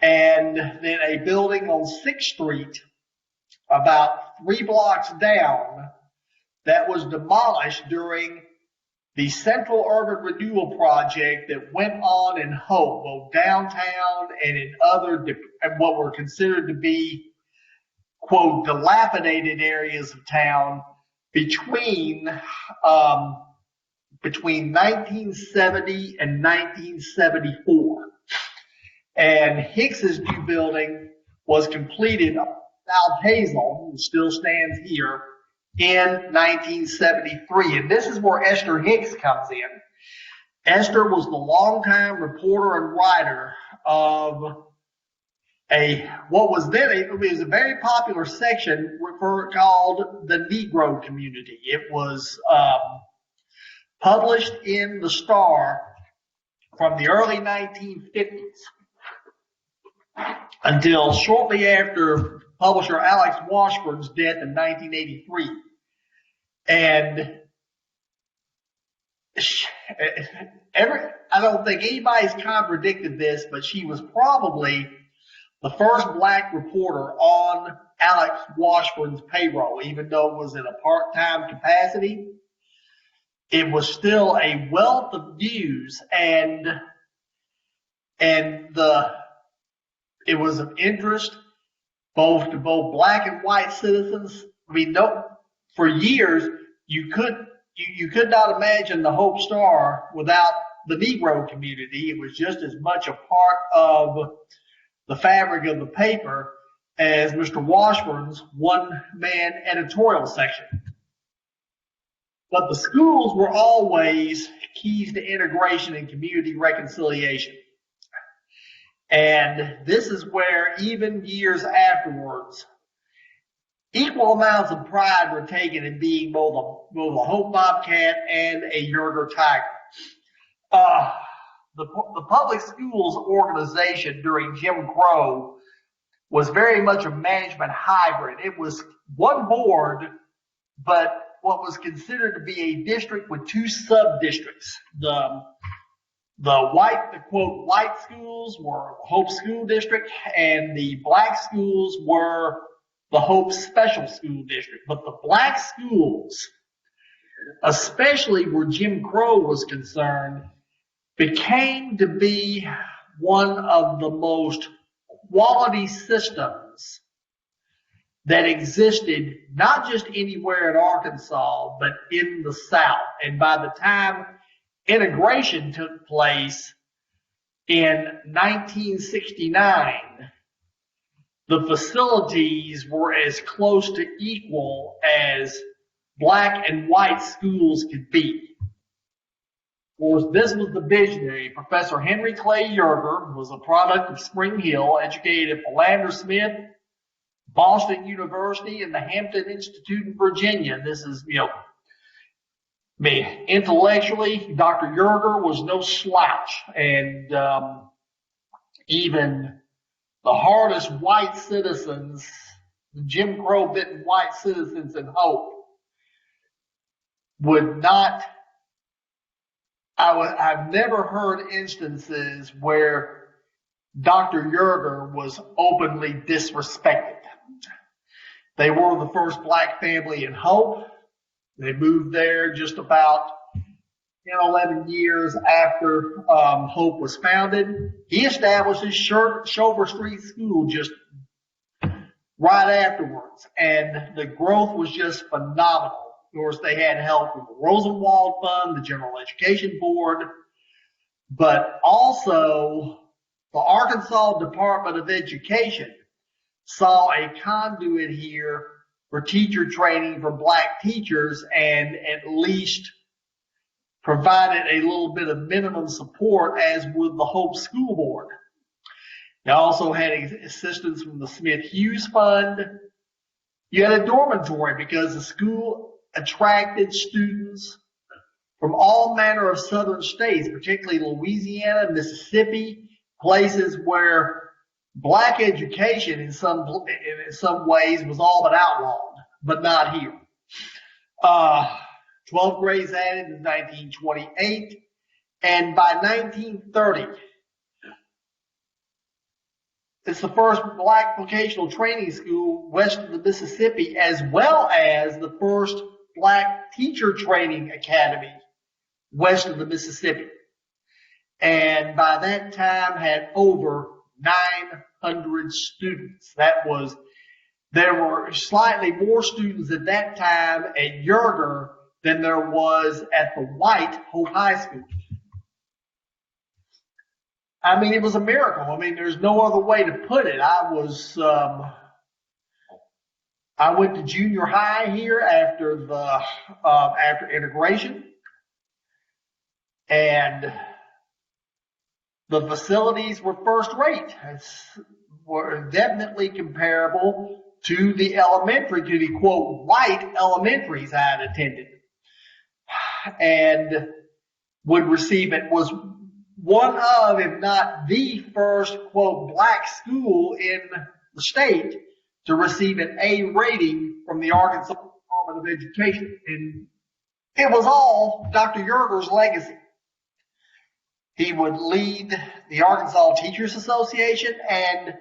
and then a building on 6th Street about 3 blocks down that was demolished during the Central Urban Renewal Project that went on in Hope, both downtown and in other what were considered to be, quote, dilapidated areas of town between 1970 and 1974. And Hicks's new building was completed on South Hazel, and still stands here, in 1973. And this is where Esther Hicks comes in. Esther was the longtime reporter and writer of what was then it was a very popular section called the Negro Community. It was published in the Star from the early 1950s until shortly after publisher Alex Washburn's death in 1983. And I don't think anybody's contradicted this, but she was probably the first black reporter on Alex Washburn's payroll. Even though it was in a part-time capacity, it was still a wealth of news, and it was of interest to both black and white citizens. I mean, for years you could not imagine the Hope Star without the Negro community. It was just as much a part of the fabric of the paper as Mr. Washburn's one-man editorial section. But the schools were always keys to integration and community reconciliation. And this is where, even years afterwards, equal amounts of pride were taken in being both a Hope Bobcat and a Yoder Tiger. The public schools organization during Jim Crow was very much a management hybrid. It was one board, but what was considered to be a district with 2 sub-districts. The quote white schools were Hope School District, and the black schools were the Hope Special School District. But the black schools, especially where Jim Crow was concerned, became to be one of the most quality systems that existed not just anywhere in Arkansas, but in the South. And by the time integration took place in 1969, the facilities were as close to equal as black and white schools could be. Of course, this was the visionary. Professor Henry Clay Yerger was a product of Spring Hill, educated at Philander Smith, Boston University, and the Hampton Institute in Virginia. This is, intellectually, Dr. Yerger was no slouch. And even the hardest white citizens, the Jim Crow-bitten white citizens in Hope, would not. I've never heard instances where Dr. Yerger was openly disrespected. They were the first black family in Hope. They moved there just about 11 years after Hope was founded. He established his Shover Street School just right afterwards, and the growth was just phenomenal. Of course, they had help from the Rosenwald Fund, the General Education Board, but also the Arkansas Department of Education saw a conduit here for teacher training for black teachers and at least provided a little bit of minimum support, as would the Hope School Board. They also had assistance from the Smith Hughes Fund. You had a dormitory because the school attracted students from all manner of southern states, particularly Louisiana, Mississippi, places where black education in some ways was all but outlawed, but not here. 12 grades added in 1928, and by 1930, it's the first black vocational training school west of the Mississippi, as well as the first black teacher training academy west of the Mississippi. And by that time had over 900 students. There were slightly more students at that time at Yerger than there was at the white Hope High School. It was a miracle. There's no other way to put it. I went to junior high here after integration, and the facilities were first rate. Were definitely comparable to the quote white elementaries I had attended, and would receive it. Was one of, if not the first, quote, black school in the state to receive an A rating from the Arkansas Department of Education. And it was all Dr. Yerger's legacy. He would lead the Arkansas Teachers Association, and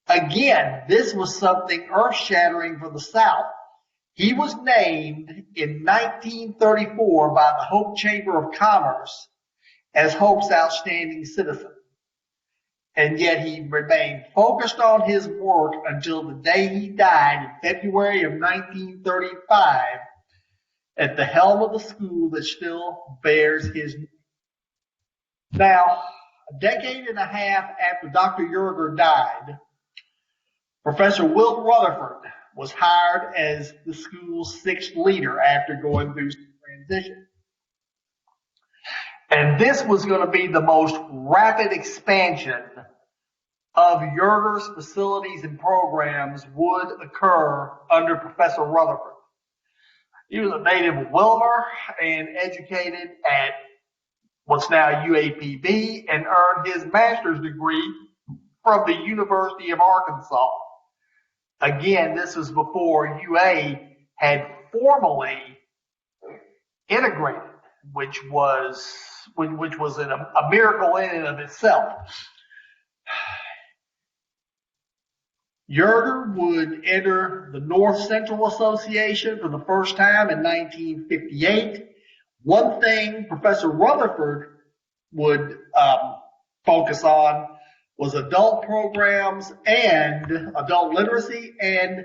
again, this was something earth-shattering for the South. He was named in 1934 by the Hope Chamber of Commerce as Hope's outstanding citizen. And yet he remained focused on his work until the day he died in February of 1935 at the helm of the school that still bears his name. Now, a decade and a half after Dr. Yerger died, Professor Wilt Rutherford was hired as the school's sixth leader after going through some transition. And this was going to be the most rapid expansion of Yerger's facilities and programs would occur under Professor Rutherford. He was a native of Wilmer and educated at what's now UAPB and earned his master's degree from the University of Arkansas. Again, this was before UA had formally integrated, which was a miracle in and of itself. Yerger would enter the North Central Association for the first time in 1958. One thing Professor Rutherford would focus on was adult programs and adult literacy and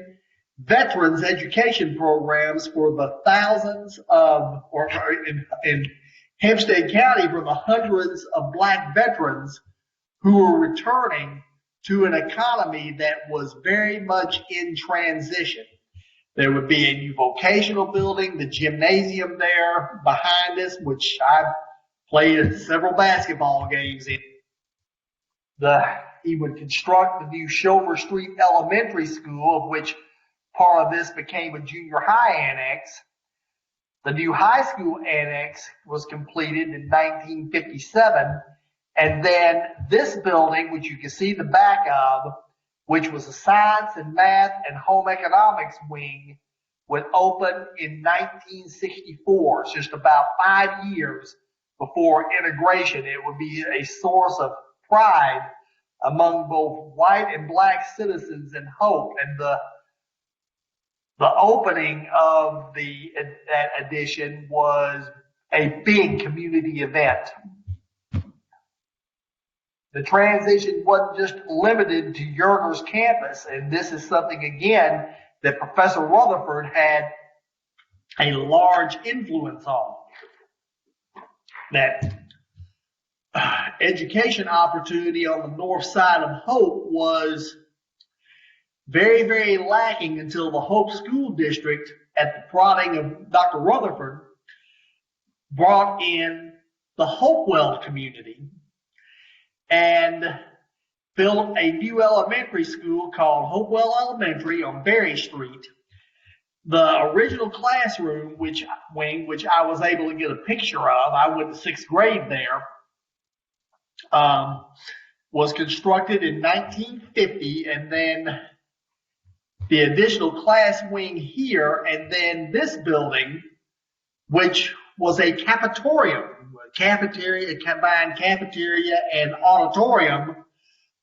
veterans education programs for the thousands of, or in Hempstead County, for the hundreds of black veterans who were returning to an economy that was very much in transition. There would be a new vocational building, the gymnasium there behind us, which I've played several basketball games in. He would construct the new Shover Street Elementary School, of which part of this became a junior high annex. The new high school annex was completed in 1957. And then this building, which you can see the back of, which was a science and math and home economics wing, would open in 1964. It's just about 5 years before integration. It would be a source of pride among both white and black citizens in Hope. And the opening of that addition was a big community event. The transition wasn't just limited to Yerger's campus, and this is something, again, that Professor Rutherford had a large influence on. That education opportunity on the north side of Hope was very, very lacking until the Hope School District, at the prodding of Dr. Rutherford, brought in the Hopewell community and built a new elementary school called Hopewell Elementary on Berry Street. The original classroom, which I was able to get a picture of, I went to 6th grade there, was constructed in 1950, and then the additional class wing here, and then this building, which was a cafetorium, a combined cafeteria and auditorium,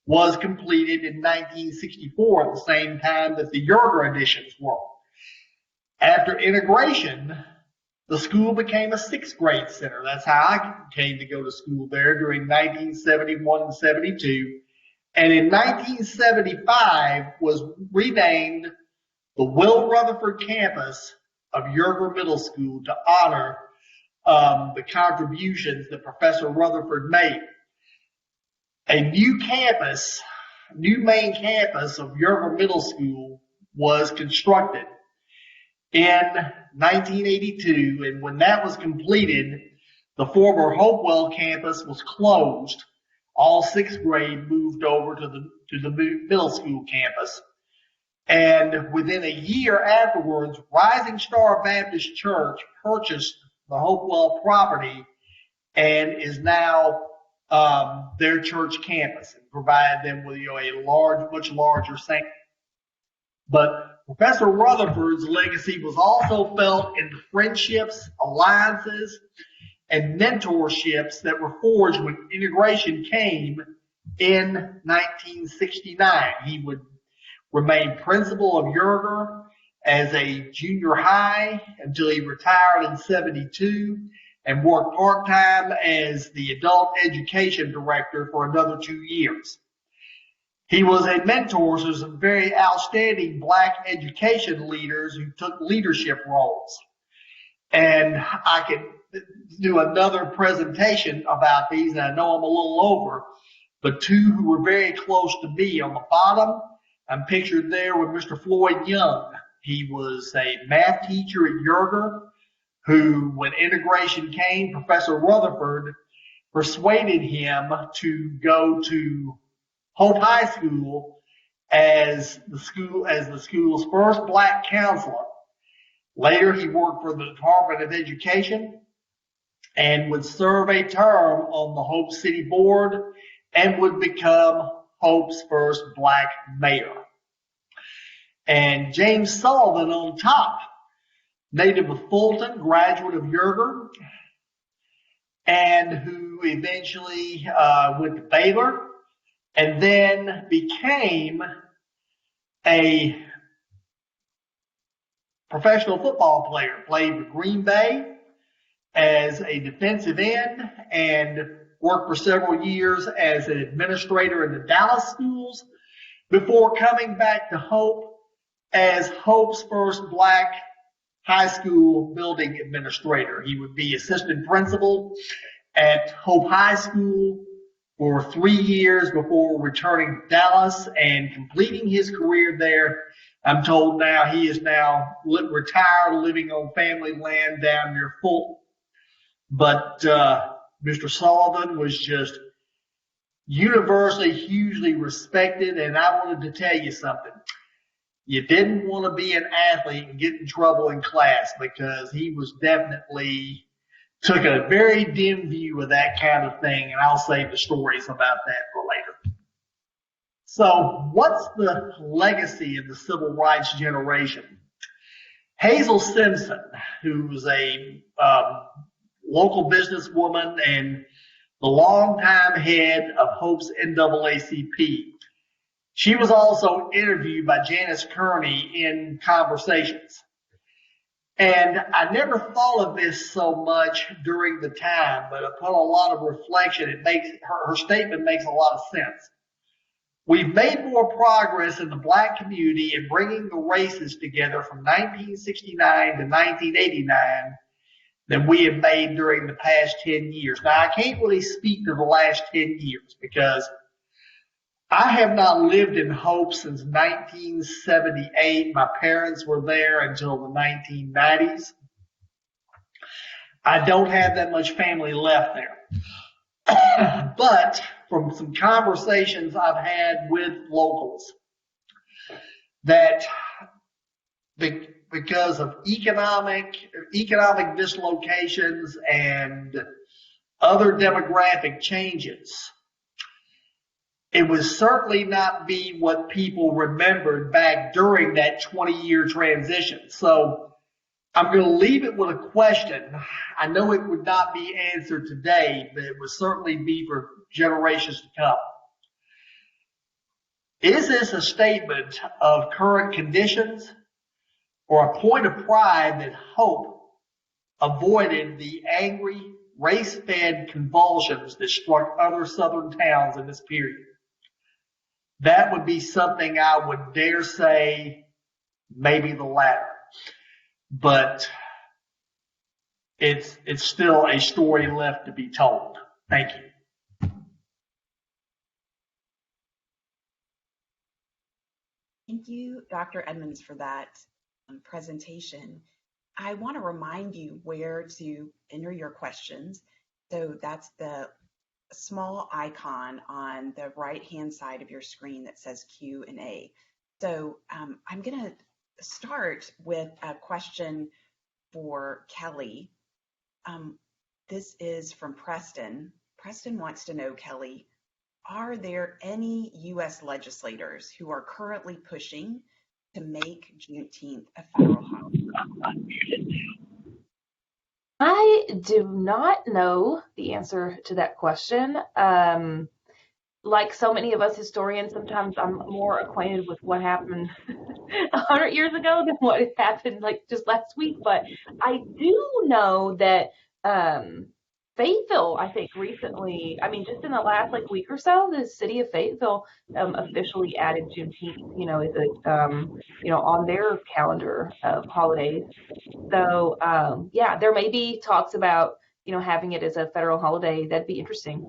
was completed in 1964 at the same time that the Yerger additions were. After integration, the school became a 6th grade center. That's how I came to go to school there during 1971 and 72. And in 1975 was renamed the Will Rutherford campus of Yerger Middle School to honor the contributions that Professor Rutherford made. A new main campus of Yerger Middle School was constructed in 1982, and when that was completed, the former Hopewell campus was closed. All 6th grade moved over to the middle school campus. And within a year afterwards, Rising Star Baptist Church purchased the Hopewell property and is now their church campus, and provided them with a much larger sanctuary. But Professor Rutherford's legacy was also felt in the friendships, alliances, and mentorships that were forged when integration came in 1969. He would remain principal of Yerger as a junior high until he retired in 72 and worked part-time as the adult education director for another 2 years. He was a mentor to some very outstanding black education leaders who took leadership roles. And I could do another presentation about these, and I know I'm a little over, but two who were very close to me. On the bottom, I'm pictured there with Mr. Floyd Young. He was a math teacher at Yerger who, when integration came, Professor Rutherford persuaded him to go to Hope High School as the school's first black counselor. Later, he worked for the Department of Education and would serve a term on the Hope City Board and would become Hope's first black mayor. And James Sullivan on top, native of Fulton, graduate of Yerger, and who eventually went to Baylor, and then became a professional football player, played for Green Bay as a defensive end and worked for several years as an administrator in the Dallas schools before coming back to Hope as Hope's first black high school building administrator. He would be assistant principal at Hope High School for 3 years before returning to Dallas and completing his career there. I'm told now he is now retired, living on family land down near Fulton. But Mr. Sullivan was just universally hugely respected, and I wanted to tell you something. You didn't want to be an athlete and get in trouble in class, because he was definitely took a very dim view of that kind of thing, and I'll save the stories about that for later. So what's the legacy of the civil rights generation? Hazel Simpson, who was a local businesswoman and the longtime head of Hope's NAACP. She was also interviewed by Janice Kearney in Conversations. And I never thought of this so much during the time, but upon a lot of reflection, it makes her statement makes a lot of sense. We've made more progress in the black community in bringing the races together from 1969 to 1989 than we have made during the past 10 years. Now, I can't really speak to the last 10 years because I have not lived in Hope since 1978. My parents were there until the 1990s. I don't have that much family left there. But from some conversations I've had with locals, that because of economic dislocations and other demographic changes, it would certainly not be what people remembered back during that 20-year transition. So I'm going to leave it with a question. I know it would not be answered today, but it would certainly be for generations to come. Is this a statement of current conditions or a point of pride that Hope avoided the angry, race-fed convulsions that struck other southern towns in this period? That would be something I would dare say maybe the latter. But it's still a story left to be told. Thank you. Thank you, Dr. Edmonds, for that presentation. I want to remind you where to enter your questions. So that's the small icon on the right-hand side of your screen that says Q&A. So I'm going to start with a question for Kelly. This is from Preston. Preston wants to know, Kelly, are there any U.S. legislators who are currently pushing to make Juneteenth a federal holiday? I do not know the answer to that question. Like so many of us historians, sometimes I'm more acquainted with what happened 100 years ago than what happened like just last week. But I do know that Fayetteville, I think recently, I mean, just in the last like week or so, the city of Fayetteville officially added Juneteenth, as a, on their calendar of holidays. So, yeah, there may be talks about, having it as a federal holiday. That'd be interesting.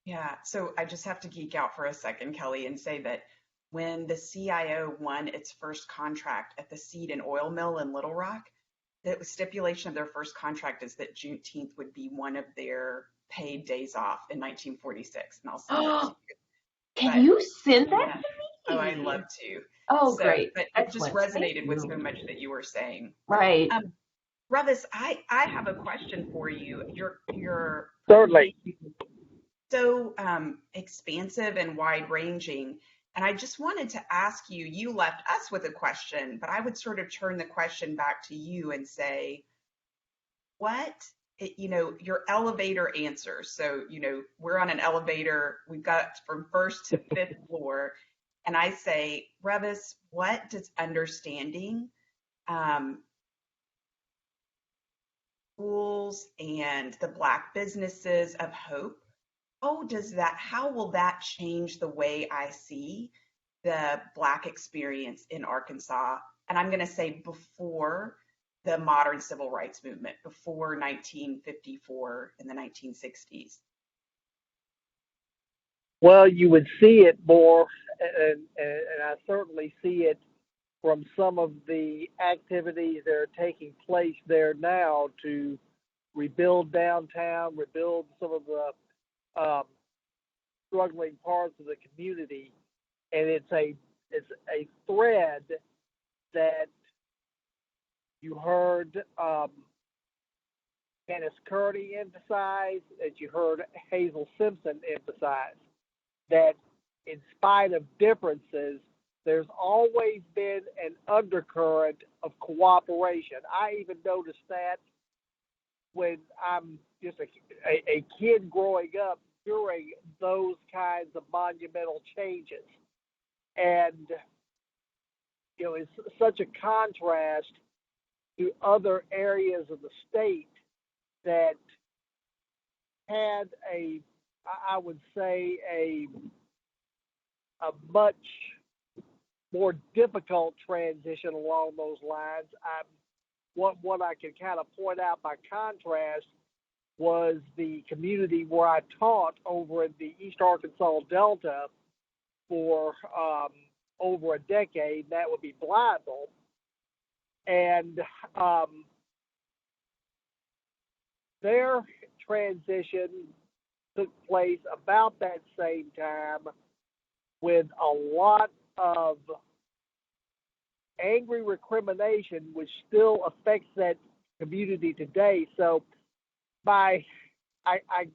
Yeah, so I just have to geek out for a second, Kelly, and say that when the CIO won its first contract at the Seed and Oil Mill in Little Rock, the stipulation of their first contract is that Juneteenth would be one of their paid days off in 1946. And I'll send that to you. Can you send that to me? Oh, I'd love to. Oh, great. But it just resonated with so much that you were saying. Right. Revis, I have a question for you. You're Certainly. So expansive and wide ranging. And I just wanted to ask you, you left us with a question, but I would sort of turn the question back to you and say, your elevator answer. So, we're on an elevator, we've got from first to fifth floor. And I say, Revis, what does understanding schools and the Black businesses of Hope, how will that change the way I see the Black experience in Arkansas, and I'm going to say before the modern civil rights movement, before 1954 in the 1960s? Well, you would see it more, and I certainly see it from some of the activities that are taking place there now to rebuild downtown, rebuild some of the struggling parts of the community, and it's a thread that you heard Candace Curdy emphasize, that you heard Hazel Simpson emphasize, that in spite of differences, there's always been an undercurrent of cooperation. I even noticed that when I'm just a kid growing up during those kinds of monumental changes. And, you know, it's such a contrast to other areas of the state that had I would say, a much more difficult transition along those lines. What I can kind of point out by contrast was the community where I taught over in the East Arkansas Delta for over a decade. That would be Blytheville. And their transition took place about that same time, with a lot of angry recrimination, which still affects that community today. So I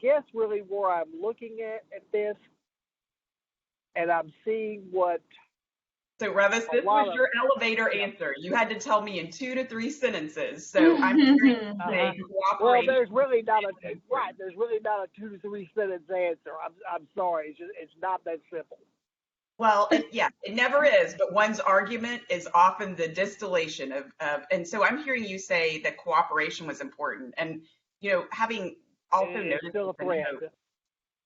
guess really where I'm looking at this, and I'm seeing what. So Revis, this was your elevator answer. You had to tell me in 2 to 3 sentences. So I'm hearing you say cooperation. Well, there's really not a 2 to 3 sentence answer. I'm sorry. It's not that simple. Well, yeah, it never is, but one's argument is often the distillation of, and so I'm hearing you say that cooperation was important. And, you know, having also noticed, still a thread.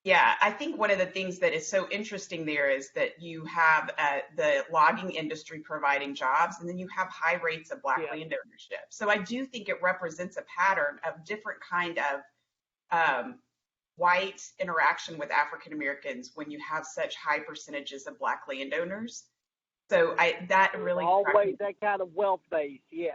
Yeah, I think one of the things that is so interesting there is that you have the logging industry providing jobs, and then you have high rates of Black land ownership. So I do think it represents a pattern of different kind of white interaction with African Americans when you have such high percentages of Black landowners. So that really always that kind of wealth base, yes.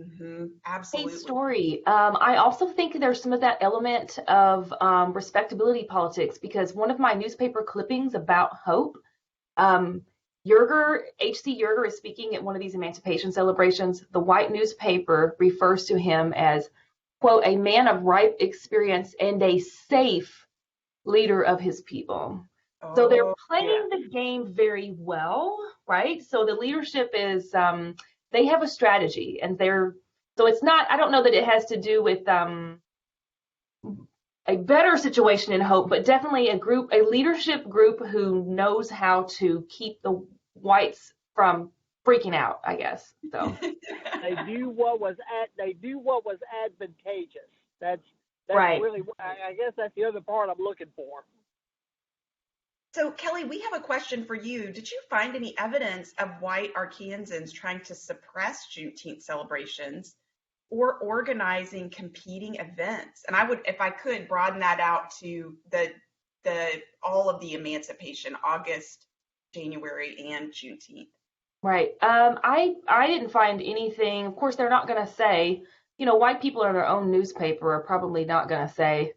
Mm-hmm, absolutely. Hey, Story. I also think there's some of that element of respectability politics, because one of my newspaper clippings about Hope, H.C. Yerger is speaking at one of these emancipation celebrations. The white newspaper refers to him as, quote, a man of ripe experience and a safe leader of his people. So they're playing the game very well, right? So the leadership is, they have a strategy, and so it's not, I don't know that it has to do with a better situation in Hope, but definitely a leadership group who knows how to keep the whites from freaking out, I guess. So they do what was advantageous. That's right. Really, I guess that's the other part I'm looking for. So Kelly, we have a question for you. Did you find any evidence of white Arkansans trying to suppress Juneteenth celebrations or organizing competing events? And I would, if I could, broaden that out to the all of the emancipation, August, January, and Juneteenth. Right. I didn't find anything. Of course, they're not going to say, you know, white people in their own newspaper are probably not going to say,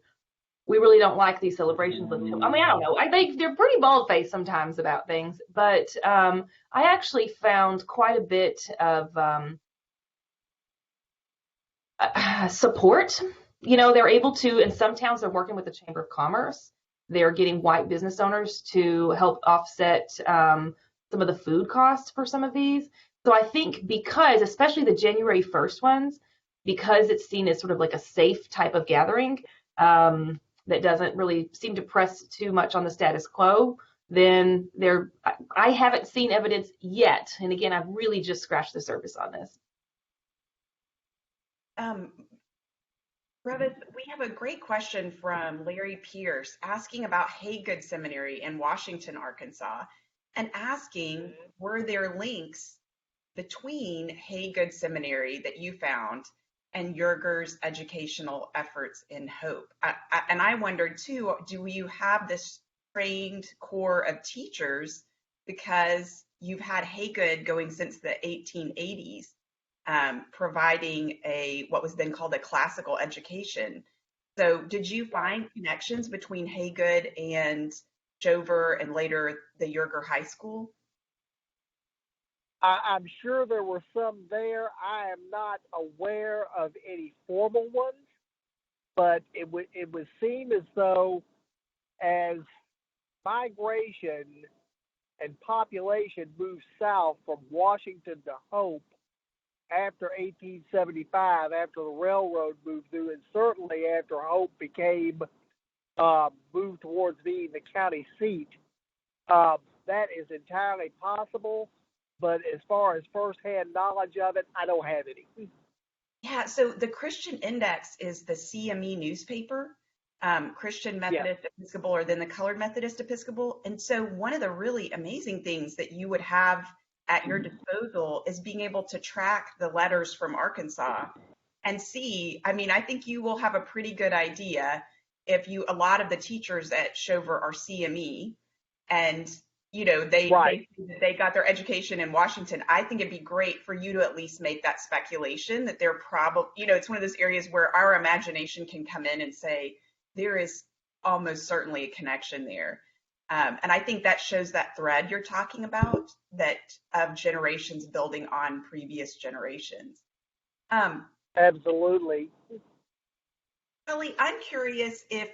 we really don't like these celebrations. I mean, I don't know. I think they're pretty bald-faced sometimes about things, but I actually found quite a bit of support. You know, they're able to, in some towns, they're working with the Chamber of Commerce. They're getting white business owners to help offset some of the food costs for some of these. So I think because, especially the January 1st ones, because it's seen as sort of like a safe type of gathering, that doesn't really seem to press too much on the status quo, then I haven't seen evidence yet. And again, I've really just scratched the surface on this. Revis, we have a great question from Larry Pierce asking about Haygood Seminary in Washington, Arkansas. and asking, were there links between Haygood Seminary that you found and Yerger's educational efforts in Hope? And I wondered too, do you have this trained core of teachers, because you've had Haygood going since the 1880s, providing what was then called a classical education. So did you find connections between Haygood and Jover and later the Yerger High School? I'm sure there were some there. I am not aware of any formal ones, but it would seem as though as migration and population moved south from Washington to Hope after 1875, after the railroad moved through, and certainly after Hope became moved towards being the county seat, that is entirely possible. But as far as firsthand knowledge of it, I don't have any. Yeah, so the Christian Index is the CME newspaper, Christian Methodist Episcopal, or then the Colored Methodist Episcopal. And so one of the really amazing things that you would have at your disposal is being able to track the letters from Arkansas and see. I mean, I think you will have a pretty good idea if a lot of the teachers at Jover are CME, and they got their education in Washington. I think it'd be great for you to at least make that speculation that they're probably, it's one of those areas where our imagination can come in and say, there is almost certainly a connection there. And I think that shows that thread you're talking about, that of generations building on previous generations. Absolutely. Kelly, I'm curious if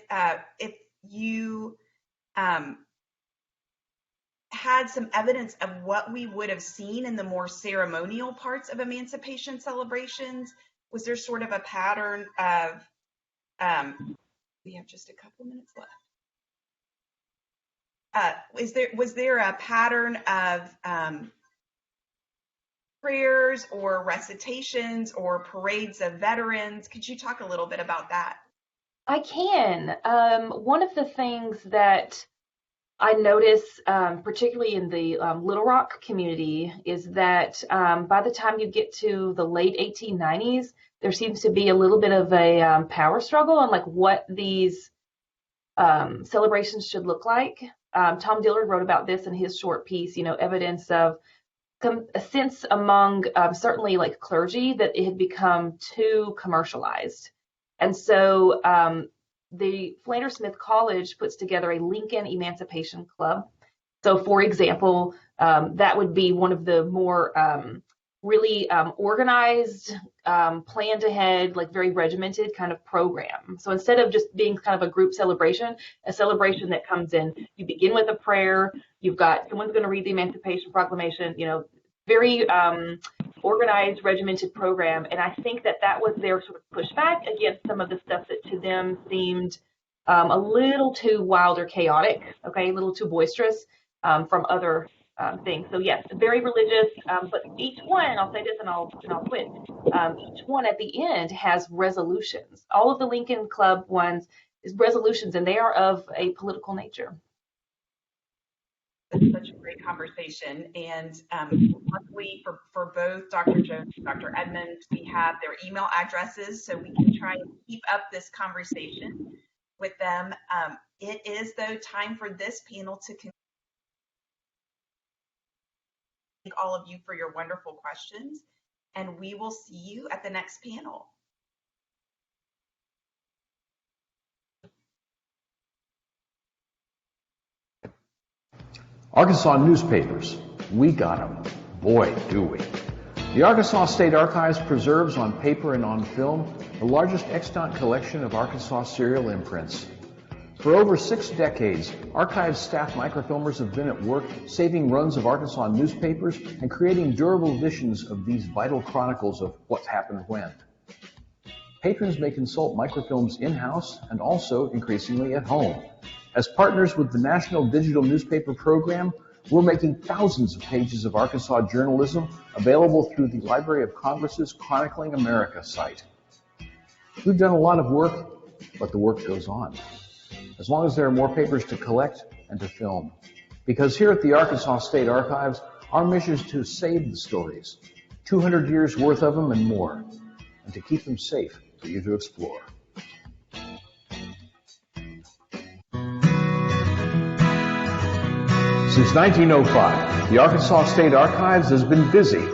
you had some evidence of what we would have seen in the more ceremonial parts of emancipation celebrations. Was there sort of a pattern of, we have just a couple minutes left. Was there a pattern of prayers or recitations or parades of veterans? Could you talk a little bit about that? I can. One of the things that I notice, particularly in the Little Rock community, is that by the time you get to the late 1890s, there seems to be a little bit of a power struggle on like what these celebrations should look like. Tom Dillard wrote about this in his short piece, evidence of a sense among certainly like clergy that it had become too commercialized. And so the Flanners Smith College puts together a Lincoln Emancipation Club. So, for example, that would be one of the more really organized, planned ahead, like very regimented kind of program. So instead of just being kind of a group celebration, a celebration that comes in, you begin with a prayer, you've got someone's going to read the Emancipation Proclamation, very organized, regimented program. And I think that was their sort of pushback against some of the stuff that to them seemed a little too wild or chaotic, a little too boisterous from other things. So yes, very religious, but each one, I'll say this and I'll quit, each one at the end has resolutions. All of the Lincoln Club ones is resolutions, and they are of a political nature. It's such a great conversation, and luckily for both Dr. Jones and Dr. Edmonds, we have their email addresses, so we can try and keep up this conversation with them. It is, though, time for this panel to conclude. Thank all of you for your wonderful questions, and we will see you at the next panel. Arkansas newspapers, we got them. Boy, do we. The Arkansas State Archives preserves on paper and on film the largest extant collection of Arkansas serial imprints. For over 6 decades, Archives staff microfilmers have been at work saving runs of Arkansas newspapers and creating durable editions of these vital chronicles of what's happened when. Patrons may consult microfilms in-house and also increasingly at home. As partners with the National Digital Newspaper Program, we're making thousands of pages of Arkansas journalism available through the Library of Congress's Chronicling America site. We've done a lot of work, but the work goes on, as long as there are more papers to collect and to film. Because here at the Arkansas State Archives, our mission is to save the stories, 200 years worth of them and more, and to keep them safe for you to explore. Since 1905, the Arkansas State Archives has been busy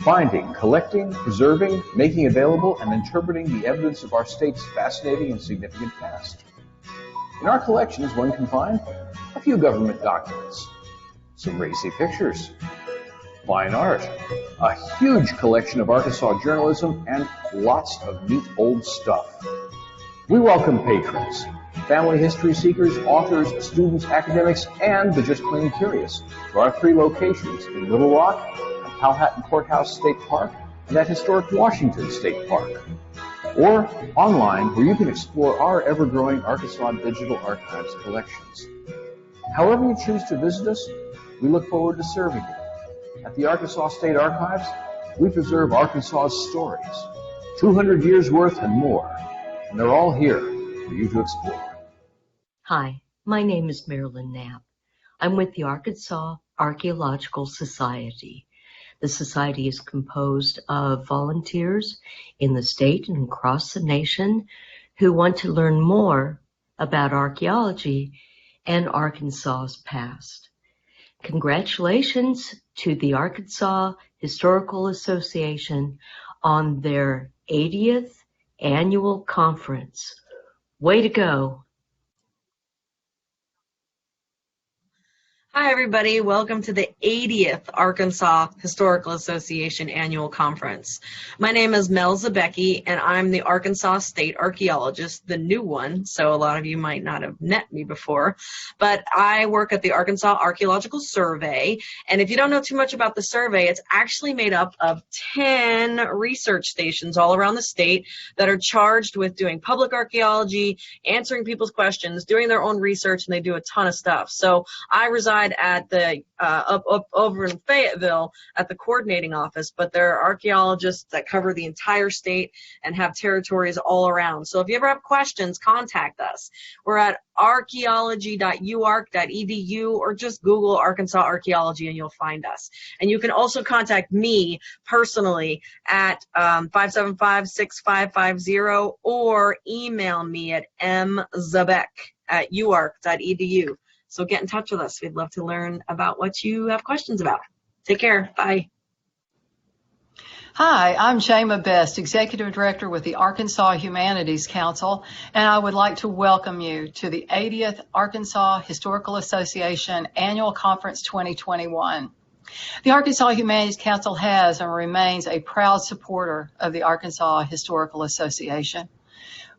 finding, collecting, preserving, making available, and interpreting the evidence of our state's fascinating and significant past. In our collections, one can find a few government documents, some racy pictures, fine art, a huge collection of Arkansas journalism, and lots of neat old stuff. We welcome patrons, family history seekers, authors, students, academics, and the just plain curious to our 3 locations in Little Rock, at Powhatan Courthouse State Park, and at historic Washington State Park. Or online, where you can explore our ever-growing Arkansas Digital Archives collections. However you choose to visit us, we look forward to serving you. At the Arkansas State Archives, we preserve Arkansas's stories, 200 years worth and more, and they're all here for you to explore. Hi, my name is Marilyn Knapp. I'm with the Arkansas Archaeological Society. The society is composed of volunteers in the state and across the nation who want to learn more about archaeology and Arkansas's past. Congratulations to the Arkansas Historical Association on their 80th annual conference. Way to go. Hi, everybody. Welcome to the 80th Arkansas Historical Association Annual Conference. My name is Mel Zabecki, and I'm the Arkansas State Archaeologist, the new one, so a lot of you might not have met me before. But I work at the Arkansas Archaeological Survey, and if you don't know too much about the survey, it's actually made up of 10 research stations all around the state that are charged with doing public archaeology, answering people's questions, doing their own research, and they do a ton of stuff. So I reside at the up over in Fayetteville at the coordinating office, but there are archaeologists that cover the entire state and have territories all around. So if you ever have questions, contact us. We're at archaeology.uark.edu or just Google Arkansas Archaeology and you'll find us. And you can also contact me personally at 575-6550 or email me at mzabeck@uark.edu. So get in touch with us. We'd love to learn about what you have questions about. Take care. Bye. Hi, I'm Shama Best, Executive Director with the Arkansas Humanities Council, and I would like to welcome you to the 80th Arkansas Historical Association Annual Conference 2021. The Arkansas Humanities Council has and remains a proud supporter of the Arkansas Historical Association.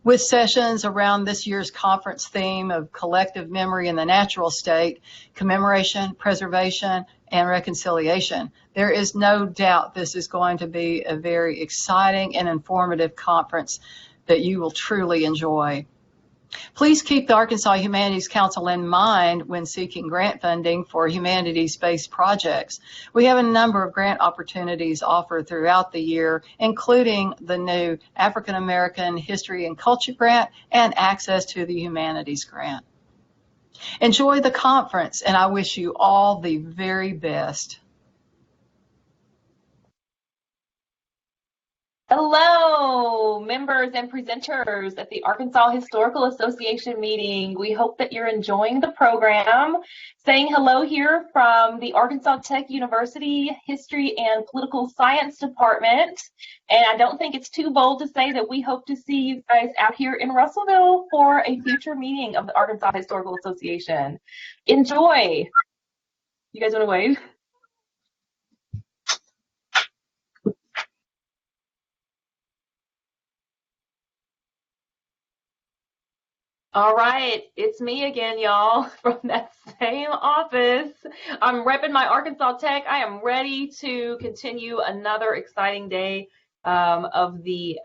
With sessions around this year's conference theme of collective memory in the natural state, commemoration, preservation, and reconciliation, there is no doubt this is going to be a very exciting and informative conference that you will truly enjoy. Please keep the Arkansas Humanities Council in mind when seeking grant funding for humanities-based projects. We have a number of grant opportunities offered throughout the year, including the new African American History and Culture Grant and access to the Humanities Grant. Enjoy the conference, and I wish you all the very best. Hello, members and presenters at the Arkansas Historical Association meeting. We hope that you're enjoying the program. Saying hello here from the Arkansas Tech University History and Political Science Department. And I don't think it's too bold to say that we hope to see you guys out here in Russellville for a future meeting of the Arkansas Historical Association. Enjoy. You guys want to wave? All right, it's me again, y'all, from that same office. I'm repping my Arkansas Tech. I am ready to continue another exciting day of the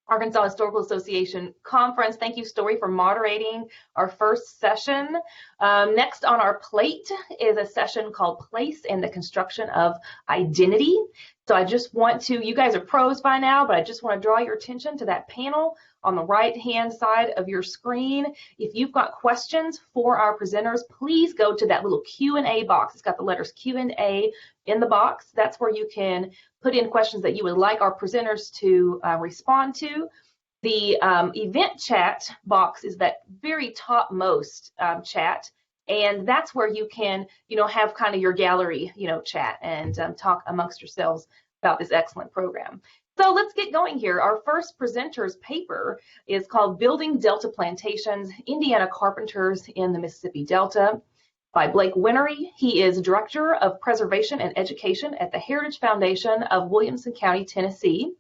Arkansas Historical Association Conference. Thank you, Story, for moderating our first session. Next on our plate is a session called Place and the Construction of Identity. So I just want to, you guys are pros by now, but I just want to draw your attention to that panel on the right-hand side of your screen. If you've got questions for our presenters, please go to that little Q&A box. It's got the letters Q&A in the box. That's where you can put in questions that you would like our presenters to respond to. The event chat box is that very topmost chat, and that's where you can, have kind of your gallery, chat and talk amongst yourselves about this excellent program. So let's get going here. Our first presenter's paper is called Building Delta Plantations, Indiana Carpenters in the Mississippi Delta by Blake Winery. He is Director of Preservation and Education at the Heritage Foundation of Williamson County, Tennessee.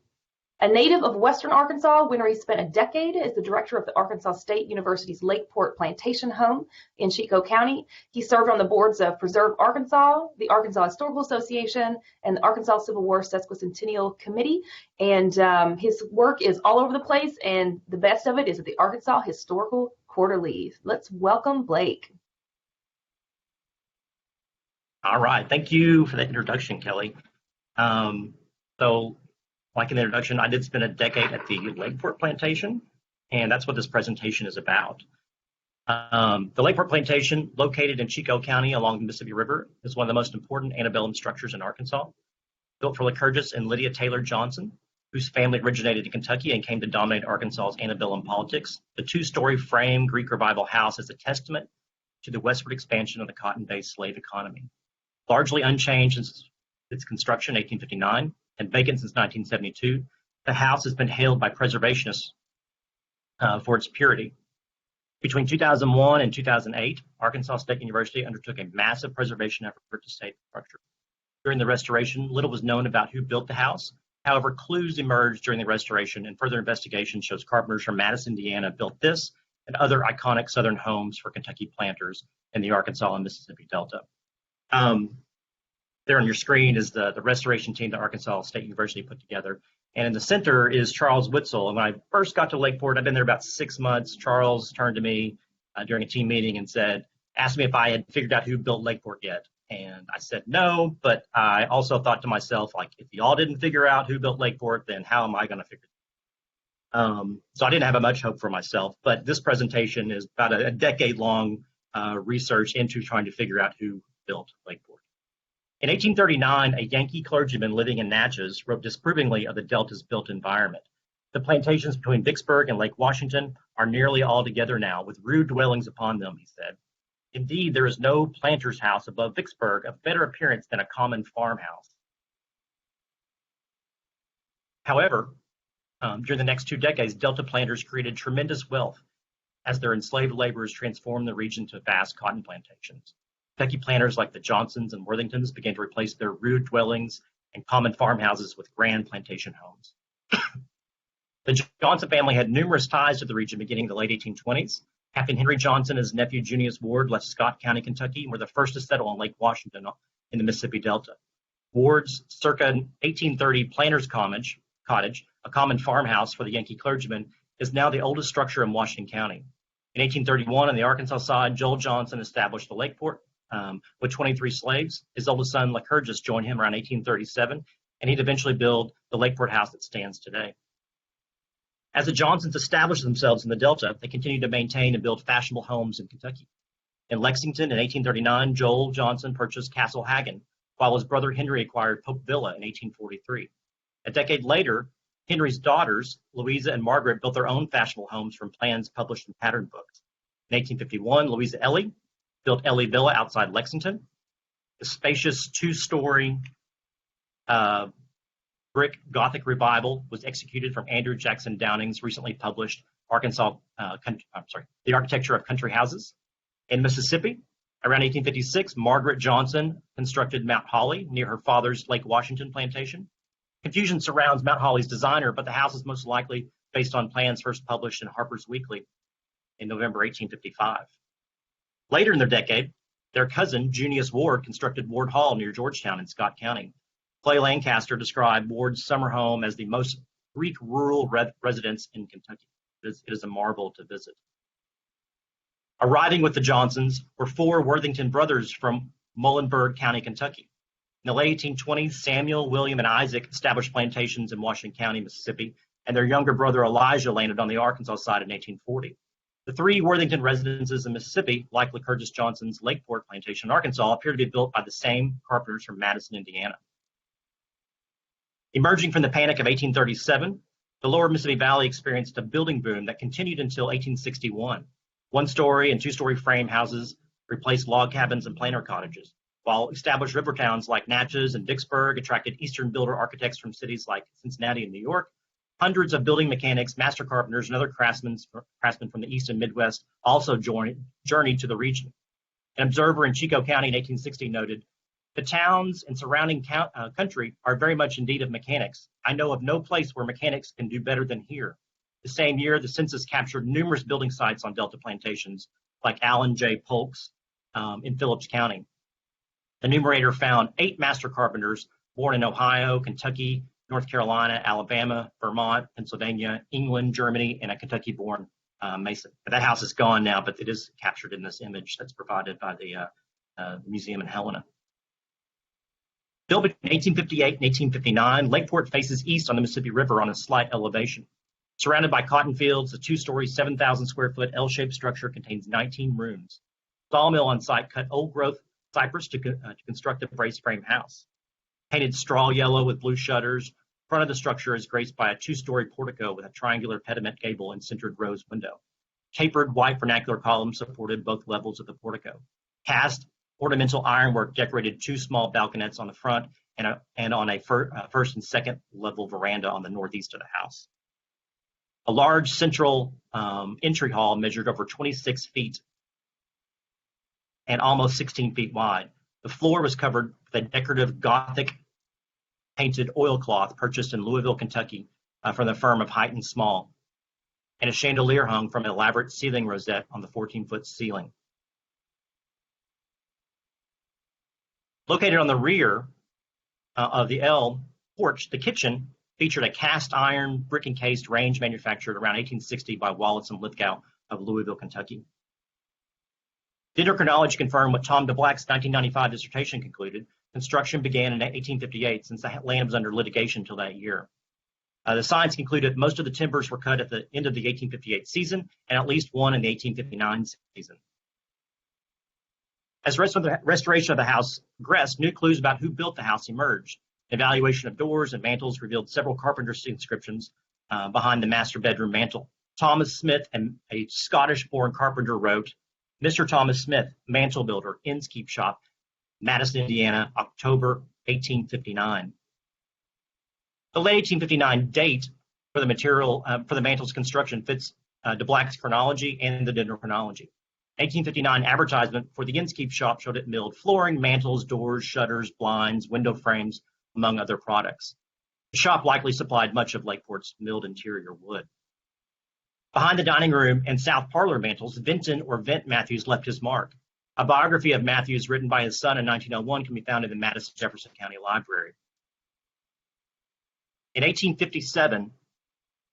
A native of Western Arkansas, Winery spent a decade as the director of the Arkansas State University's Lakeport Plantation Home in Chico County. He served on the boards of Preserve Arkansas, the Arkansas Historical Association, and the Arkansas Civil War Sesquicentennial Committee. And his work is all over the place, and the best of it is at the Arkansas Historical Quarterly. Let's welcome Blake. All right, thank you for that introduction, Kelly. Like in the introduction, I did spend a decade at the Lakeport Plantation, and that's what this presentation is about. The Lakeport Plantation, located in Chico County along the Mississippi River, is one of the most important antebellum structures in Arkansas. Built for Lycurgus and Lydia Taylor Johnson, whose family originated in Kentucky and came to dominate Arkansas's antebellum politics. The two-story frame Greek Revival house is a testament to the westward expansion of the cotton-based slave economy. Largely unchanged since its construction in 1859, and vacant since 1972, the house has been hailed by preservationists for its purity. Between 2001 and 2008, Arkansas State University undertook a massive preservation effort to save the structure. During the restoration, little was known about who built the house. However, clues emerged during the restoration, and further investigation shows carpenters from Madison, Indiana built this and other iconic Southern homes for Kentucky planters in the Arkansas and Mississippi Delta. There on your screen is the restoration team that Arkansas State University put together. And in the center is Charles Witzel. And when I first got to Lakeport, I've been there about 6 months. Charles turned to me during a team meeting and asked me if I had figured out who built Lakeport yet. And I said no, but I also thought to myself, like, if y'all didn't figure out who built Lakeport, then how am I going to figure it out? So I didn't have much hope for myself. But this presentation is about a decade-long research into trying to figure out who built Lakeport. In 1839, a Yankee clergyman living in Natchez wrote disapprovingly of the Delta's built environment. The plantations between Vicksburg and Lake Washington are nearly all together now, with rude dwellings upon them, he said. Indeed, there is no planter's house above Vicksburg of better appearance than a common farmhouse. However, during the next 2 decades, Delta planters created tremendous wealth as their enslaved laborers transformed the region to vast cotton plantations. Kentucky planters like the Johnsons and Worthingtons began to replace their rude dwellings and common farmhouses with grand plantation homes. The Johnson family had numerous ties to the region beginning in the late 1820s. Captain Henry Johnson and his nephew Junius Ward left Scott County, Kentucky, and were the first to settle on Lake Washington in the Mississippi Delta. Ward's circa 1830 Planter's Cottage, a common farmhouse for the Yankee clergyman, is now the oldest structure in Washington County. In 1831, on the Arkansas side, Joel Johnson established the Lakeport with 23 slaves. His oldest son, Lycurgus, joined him around 1837, and he'd eventually build the Lakeport house that stands today. As the Johnsons established themselves in the Delta, they continued to maintain and build fashionable homes in Kentucky. In Lexington in 1839, Joel Johnson purchased Castle Hagen, while his brother Henry acquired Pope Villa in 1843. A decade later, Henry's daughters, Louisa and Margaret, built their own fashionable homes from plans published in pattern books. In 1851, Louisa Ellie built Ellie Villa outside Lexington. The spacious 2-story brick Gothic revival was executed from Andrew Jackson Downing's recently published The Architecture of Country Houses. In Mississippi, around 1856, Margaret Johnson constructed Mount Holly near her father's Lake Washington plantation. Confusion surrounds Mount Holly's designer, but the house is most likely based on plans first published in Harper's Weekly in November 1855. Later in their decade, their cousin, Junius Ward, constructed Ward Hall near Georgetown in Scott County. Clay Lancaster described Ward's summer home as the most Greek rural residence in Kentucky. It is a marvel to visit. Arriving with the Johnsons were 4 Worthington brothers from Muhlenberg County, Kentucky. In the late 1820s, Samuel, William, and Isaac established plantations in Washington County, Mississippi, and their younger brother Elijah landed on the Arkansas side in 1840. The three Worthington residences in Mississippi, like Lycurgus Johnson's Lakeport Plantation in Arkansas, appear to be built by the same carpenters from Madison, Indiana. Emerging from the Panic of 1837, the lower Mississippi Valley experienced a building boom that continued until 1861. One-story and two-story frame houses replaced log cabins and planter cottages, while established river towns like Natchez and Vicksburg attracted Eastern builder architects from cities like Cincinnati and New York. Hundreds of building mechanics, master carpenters, and other craftsmen from the East and Midwest also journeyed to the region. An observer in Chico County in 1860 noted, "The towns and surrounding country are very much in need of mechanics. I know of no place where mechanics can do better than here." The same year, the census captured numerous building sites on Delta plantations, like Allen J. Polk's in Phillips County. The numerator found 8 master carpenters born in Ohio, Kentucky, North Carolina, Alabama, Vermont, Pennsylvania, England, Germany, and a Kentucky-born mason. That house is gone now, but it is captured in this image that's provided by the museum in Helena. Built between 1858 and 1859, Lakeport faces east on the Mississippi River on a slight elevation. Surrounded by cotton fields, the two-story, 7,000 square foot L-shaped structure contains 19 rooms. Sawmill on site cut old-growth cypress to construct a brace frame house. Painted straw yellow with blue shutters, front of the structure is graced by a two-story portico with a triangular pediment gable and centered rose window. Tapered white vernacular columns supported both levels of the portico. Cast ornamental ironwork decorated 2 small balconets on the front and on a first and second level veranda on the northeast of the house. A large central entry hall measured over 26 feet and almost 16 feet wide. The floor was covered with a decorative Gothic painted oilcloth purchased in Louisville, Kentucky from the firm of Height and Small, and a chandelier hung from an elaborate ceiling rosette on the 14-foot ceiling. Located on the rear of the L porch, the kitchen featured a cast iron brick encased range manufactured around 1860 by Wallace and Lithgow of Louisville, Kentucky. Dendrochronology confirmed what Tom DeBlack's 1995 dissertation concluded. Construction began in 1858 since the land was under litigation until that year. The science concluded most of the timbers were cut at the end of the 1858 season and at least one in the 1859 season. As the restoration of the house progressed, new clues about who built the house emerged. Evaluation of doors and mantles revealed several carpenter's inscriptions behind the master bedroom mantle. Thomas Smith, a Scottish-born carpenter, wrote, "Mr. Thomas Smith, mantle builder, Innskeep Shop, Madison, Indiana, October 1859." The late 1859 date for the material for the mantle's construction fits DeBlack's chronology and the dendrochronology. 1859 advertisement for the Innskeep Shop showed it milled flooring, mantles, doors, shutters, blinds, window frames, among other products. The shop likely supplied much of Lakeport's milled interior wood. Behind the dining room and south parlor mantles, Vinton or Vint Matthews left his mark. A biography of Matthews written by his son in 1901 can be found in the Madison Jefferson County Library. In 1857,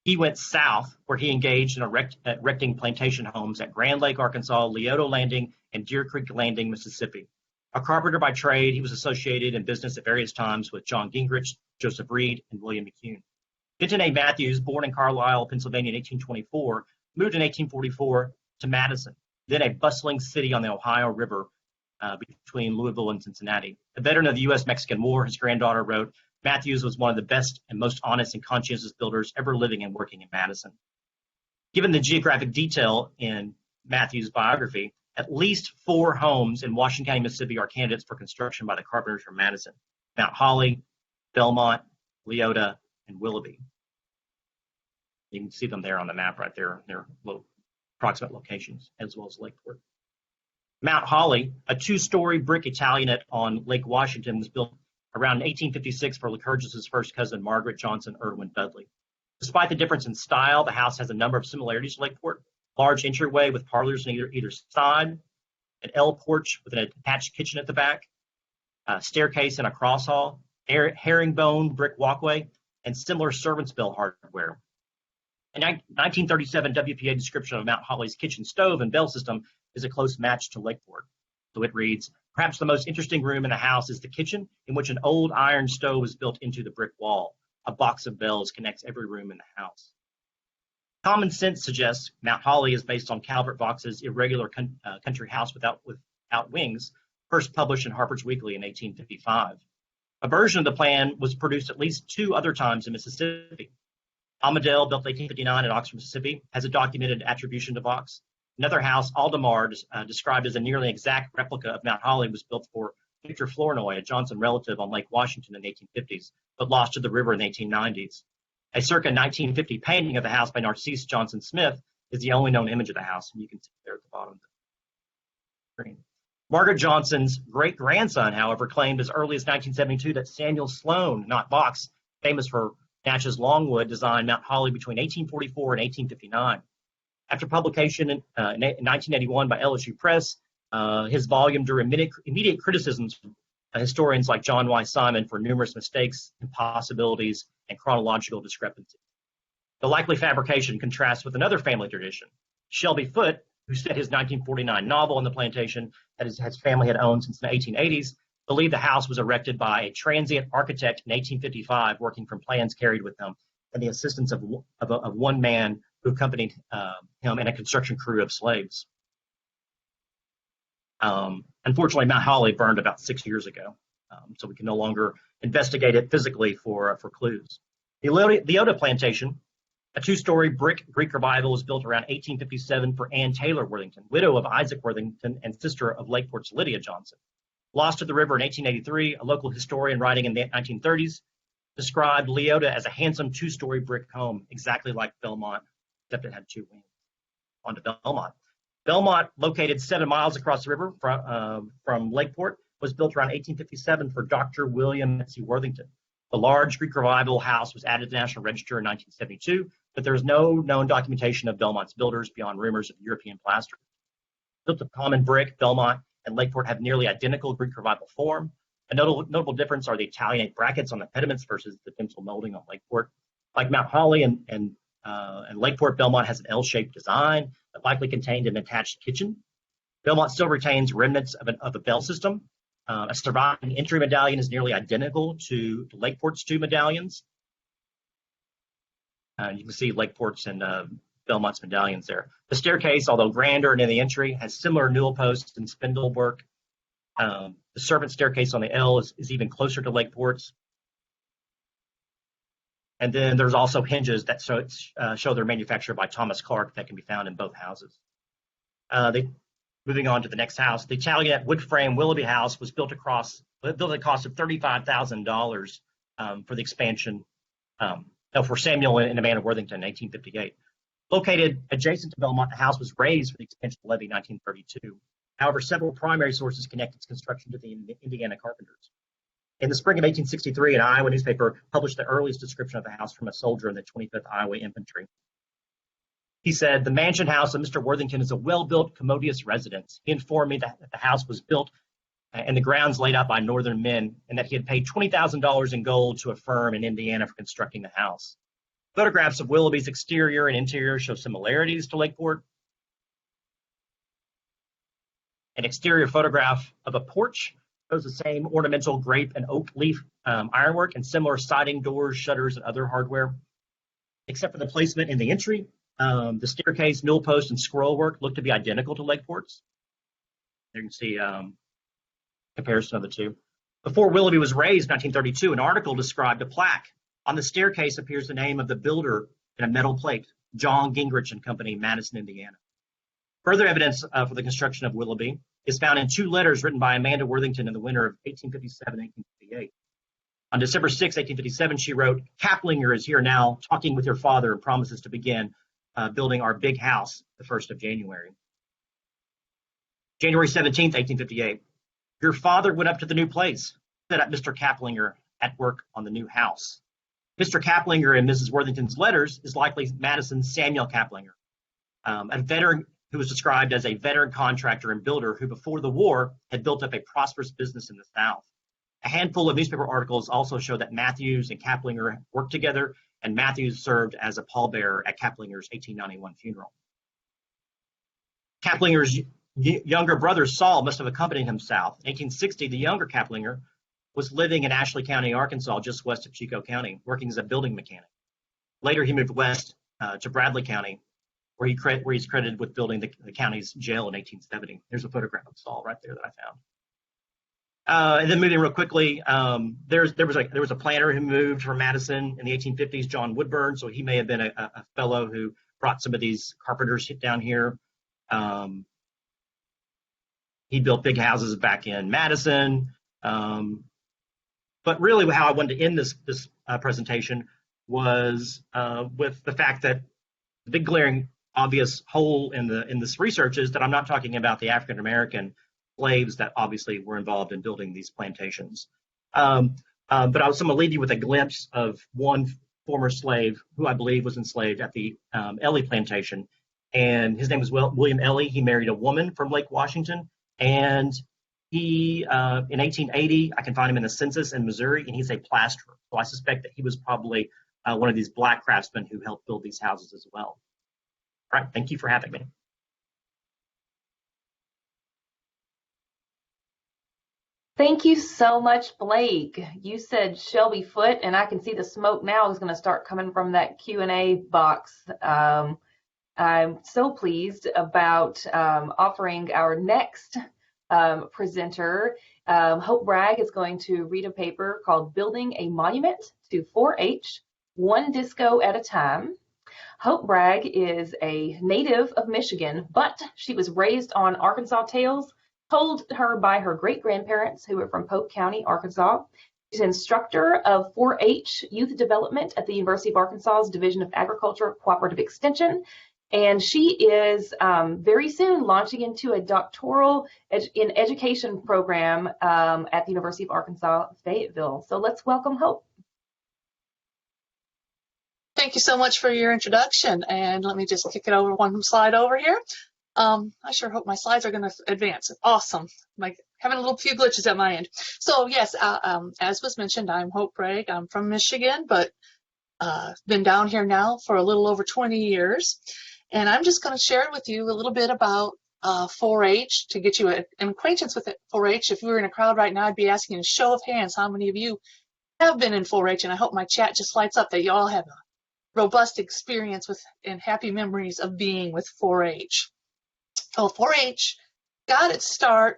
he went south, where he engaged in erecting plantation homes at Grand Lake, Arkansas, Leoto Landing, and Deer Creek Landing, Mississippi. A carpenter by trade, he was associated in business at various times with John Gingrich, Joseph Reed, and William McCune. Vinton A. Matthews, born in Carlisle, Pennsylvania in 1824, moved in 1844 to Madison, then a bustling city on the Ohio River between Louisville and Cincinnati. A veteran of the U.S.-Mexican War, his granddaughter wrote, "Matthews was one of the best and most honest and conscientious builders ever living and working in Madison." Given the geographic detail in Matthews' biography, at least 4 homes in Washington County, Mississippi are candidates for construction by the carpenters from Madison: Mount Holly, Belmont, Leota, and Willoughby. You can see them there on the map right there, their approximate locations, as well as Lakeport. Mount Holly, a 2-story brick Italianate on Lake Washington, was built around 1856 for Lycurgus' first cousin, Margaret Johnson Irwin Dudley. Despite the difference in style, the house has a number of similarities to Lakeport. Large entryway with parlors on either side, an L porch with an attached kitchen at the back, a staircase and a cross hall, herringbone brick walkway, and similar servant's bell hardware. A 1937 WPA description of Mount Holly's kitchen stove and bell system is a close match to Lakeport. So it reads, "Perhaps the most interesting room in the house is the kitchen, in which an old iron stove is built into the brick wall. a box of bells connects every room in the house. Common sense suggests Mount Holly is based on Calvert Vaux's irregular country house without wings, first published in Harper's Weekly in 1855. A version of the plan was produced at least 2 other times in Mississippi. Amadale, built in 1859 in Oxford, Mississippi, has a documented attribution to Vaux. Another house, Aldemar, described as a nearly exact replica of Mount Holly, was built for Victor Flournoy, a Johnson relative on Lake Washington in the 1850s, but lost to the river in the 1890s. A circa 1950 painting of the house by Narcisse Johnson Smith is the only known image of the house, and you can see there at the bottom of the screen. Margaret Johnson's great-grandson, however, claimed as early as 1972 that Samuel Sloan, not Vaux, famous for Natchez Longwood, designed Mount Holly between 1844 and 1859. After publication in 1981 by LSU Press, his volume drew immediate criticisms from historians like John Y. Simon for numerous mistakes, impossibilities, and chronological discrepancies. The likely fabrication contrasts with another family tradition. Shelby Foote, who set his 1949 novel on the plantation that his family had owned since the 1880s, believed the house was erected by a transient architect in 1855 working from plans carried with him and the assistance of one man who accompanied him and a construction crew of slaves. Unfortunately, Mount Holly burned about 6 years ago, so we can no longer investigate it physically for clues. The Leota Plantation, a 2-story brick Greek revival, was built around 1857 for Ann Taylor Worthington, widow of Isaac Worthington and sister of Lakeport's Lydia Johnson. Lost to the river in 1883, a local historian writing in the 1930s described Leota as a handsome 2-story brick home, exactly like Belmont, except it had 2 wings onto Belmont. Belmont, located 7 miles across the river from Lakeport, was built around 1857 for Dr. William C. Worthington. The large Greek Revival house was added to the National Register in 1972, but there is no known documentation of Belmont's builders beyond rumors of European plaster. Built of common brick, Belmont and Lakeport have nearly identical Greek Revival form. A notable difference are the Italianate brackets on the pediments versus the tinsel molding on Lakeport. Like Mount Holly and Lakeport, Belmont has an L-shaped design that likely contained an attached kitchen. Belmont still retains remnants of a bell system. A surviving entry medallion is nearly identical to Lakeport's 2 medallions. You can see Lakeport's and Belmont's medallions there. The staircase, although grander near the entry, has similar newel posts and spindle work. The servant staircase on the L is even closer to Lakeport's. And then there's also hinges that show they're manufactured by Thomas Clark that can be found in both houses. Moving on to the next house, the Italianate wood frame Willoughby House was built at a cost of $35,000 for the expansion for Samuel and Amanda Worthington in 1858. Located adjacent to Belmont, the house was raised for the expansion levy in 1932. However, several primary sources connect its construction to the Indiana carpenters. In the spring of 1863, an Iowa newspaper published the earliest description of the house from a soldier in the 25th Iowa Infantry. He said, "The mansion house of Mr. Worthington is a well-built, commodious residence. He informed me that the house was built and the grounds laid out by Northern men, and that he had paid $20,000 in gold to a firm in Indiana for constructing the house." Photographs of Willoughby's exterior and interior show similarities to Lakeport. An exterior photograph of a porch shows the same ornamental grape and oak leaf ironwork and similar siding, doors, shutters, and other hardware. Except for the placement in the entry, the staircase, newel post, and scroll work look to be identical to Lakeport's. You can see comparison of the two. Before Willoughby was raised in 1932, an article described a plaque. On the staircase appears the name of the builder in a metal plate, John Gingrich and Company, Madison, Indiana. Further evidence for the construction of Willoughby is found in 2 letters written by Amanda Worthington in the winter of 1857-1858. On December 6, 1857, she wrote, "Kaplinger is here now, talking with your father, and promises to begin building our big house the 1st of January. January 17, 1858. Your father went up to the new place, set up Mr. Kaplinger at work on the new house." Mr. Kaplinger in Mrs. Worthington's letters is likely Madison's Samuel Kaplinger, a veteran who was described as a veteran contractor and builder who before the war had built up a prosperous business in the South. A handful of newspaper articles also show that Matthews and Kaplinger worked together, and Matthews served as a pallbearer at Kaplinger's 1891 funeral. Kaplinger's younger brother Saul must have accompanied him south. In 1860, the younger Kaplinger was living in Ashley County, Arkansas, just west of Chico County, working as a building mechanic. Later, he moved west to Bradley County, where he's credited with building the county's jail in 1870. There's a photograph of Saul right there that I found. And then moving real quickly, there was a planter who moved from Madison in the 1850s, John Woodburn. So he may have been a fellow who brought some of these carpenters down here. He built big houses back in Madison. But really, how I wanted to end this presentation was with the fact that the big glaring obvious hole in this research is that I'm not talking about the African American slaves that obviously were involved in building these plantations. But I'm going to leave you with a glimpse of one former slave who I believe was enslaved at the Ely plantation, and his name was William Ely. He married a woman from Lake Washington, and he in 1880 I can find him in the census in Missouri, and he's a plasterer. So I suspect that he was probably one of these black craftsmen who helped build these houses as well. All right, thank you for having me. Thank you so much, Blake. You said Shelby Foote, and I can see the smoke now is going to start coming from that Q&A box. I'm so pleased about offering our next presenter. Hope Bragg is going to read a paper called Building a Monument to 4-H, One Disco at a Time. Hope Bragg is a native of Michigan, but she was raised on Arkansas tales told her by her great-grandparents who were from Polk County, Arkansas. She's an instructor of 4-H youth development at the University of Arkansas's Division of Agriculture Cooperative Extension. And she is very soon launching into a doctoral in education program at the University of Arkansas, Fayetteville. So let's welcome Hope. Thank you so much for your introduction. And let me just kick it over one slide over here. I sure hope my slides are going to advance. Awesome. I'm having a little few glitches at my end. So yes, as was mentioned, I'm Hope Bragg. I'm from Michigan, but been down here now for a little over 20 years. And I'm just going to share with you a little bit about 4-H to get you an acquaintance with 4-H. If we were in a crowd right now, I'd be asking a show of hands how many of you have been in 4-H, and I hope my chat just lights up that you all have a robust experience with and happy memories of being with 4-H. Well, 4-H got its start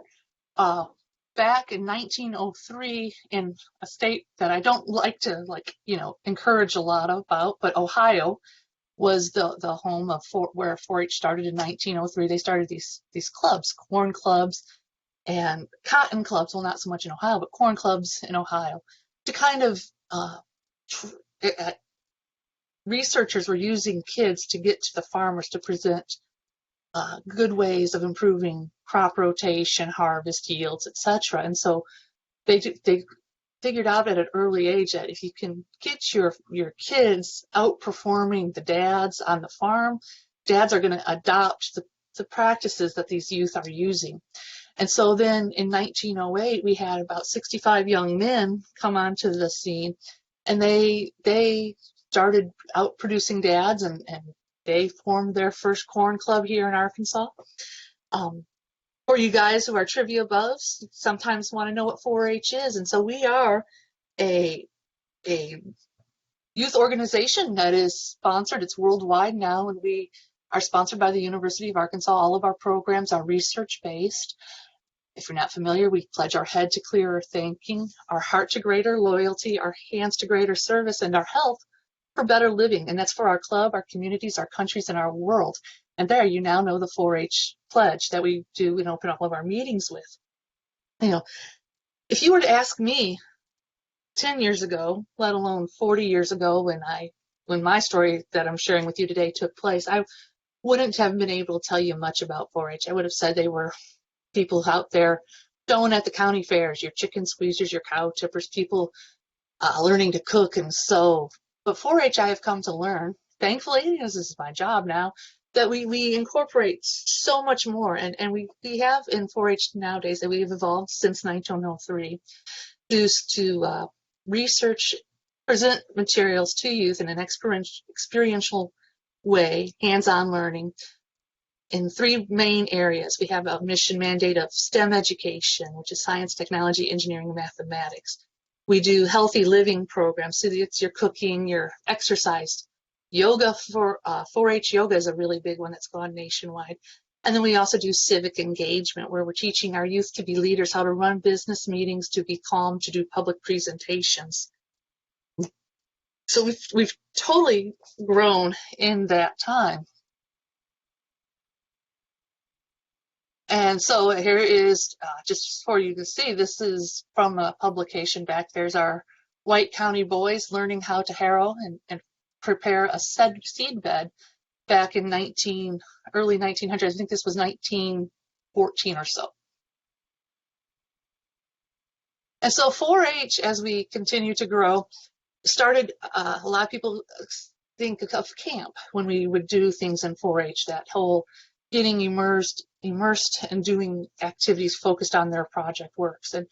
back in 1903 in a state that I don't like to encourage a lot about, but Ohio was the home of where 4-H started in 1903. They started these clubs, corn clubs and cotton clubs. Well, not so much in Ohio, but corn clubs in Ohio, to kind of researchers were using kids to get to the farmers to present good ways of improving crop rotation, harvest yields, etc. And so they figured out at an early age that if you can get your kids outperforming the dads on the farm, dads are going to adopt the practices that these youth are using. And so then in 1908, we had about 65 young men come onto the scene, and they started out producing dads, and they formed their first corn club here in Arkansas. For you guys who are trivia buffs, sometimes want to know what 4-H is. And so we are a youth organization that is sponsored. It's worldwide now, and we are sponsored by the University of Arkansas. All of our programs are research-based. If you're not familiar, we pledge our head to clearer thinking, our heart to greater loyalty, our hands to greater service, and our health for better living. And that's for our club, our communities, our countries, and our world. And there you now know the 4-H pledge that we do and open all of our meetings with. If you were to ask me 10 years ago, let alone 40 years ago, when my story that I'm sharing with you today took place, I wouldn't have been able to tell you much about 4-H. I would have said they were people out there showing at the county fairs, your chicken squeezers, your cow tippers, people learning to cook and sew. But 4-H, I have come to learn, thankfully, because this is my job now, that we incorporate so much more. And we have in 4-H nowadays that we have evolved since 1903 to research, present materials to youth in an experiential way, hands-on learning, in 3 main areas. We have a mission mandate of STEM education, which is science, technology, engineering, and mathematics. We do healthy living programs. So it's your cooking, your exercise. Yoga for 4-H yoga is a really big one that's gone nationwide. And then we also do civic engagement, where we're teaching our youth to be leaders, how to run business meetings, to be calm, to do public presentations. So we've totally grown in that time. And so here is, just for you to see, this is from a publication back. There's our White County boys learning how to harrow and prepare a seed bed back in early 1900s. I think this was 1914 or so. And so 4-H, as we continue to grow, started, a lot of people think of camp when we would do things in 4-H, that whole getting immersed and doing activities focused on their project works. And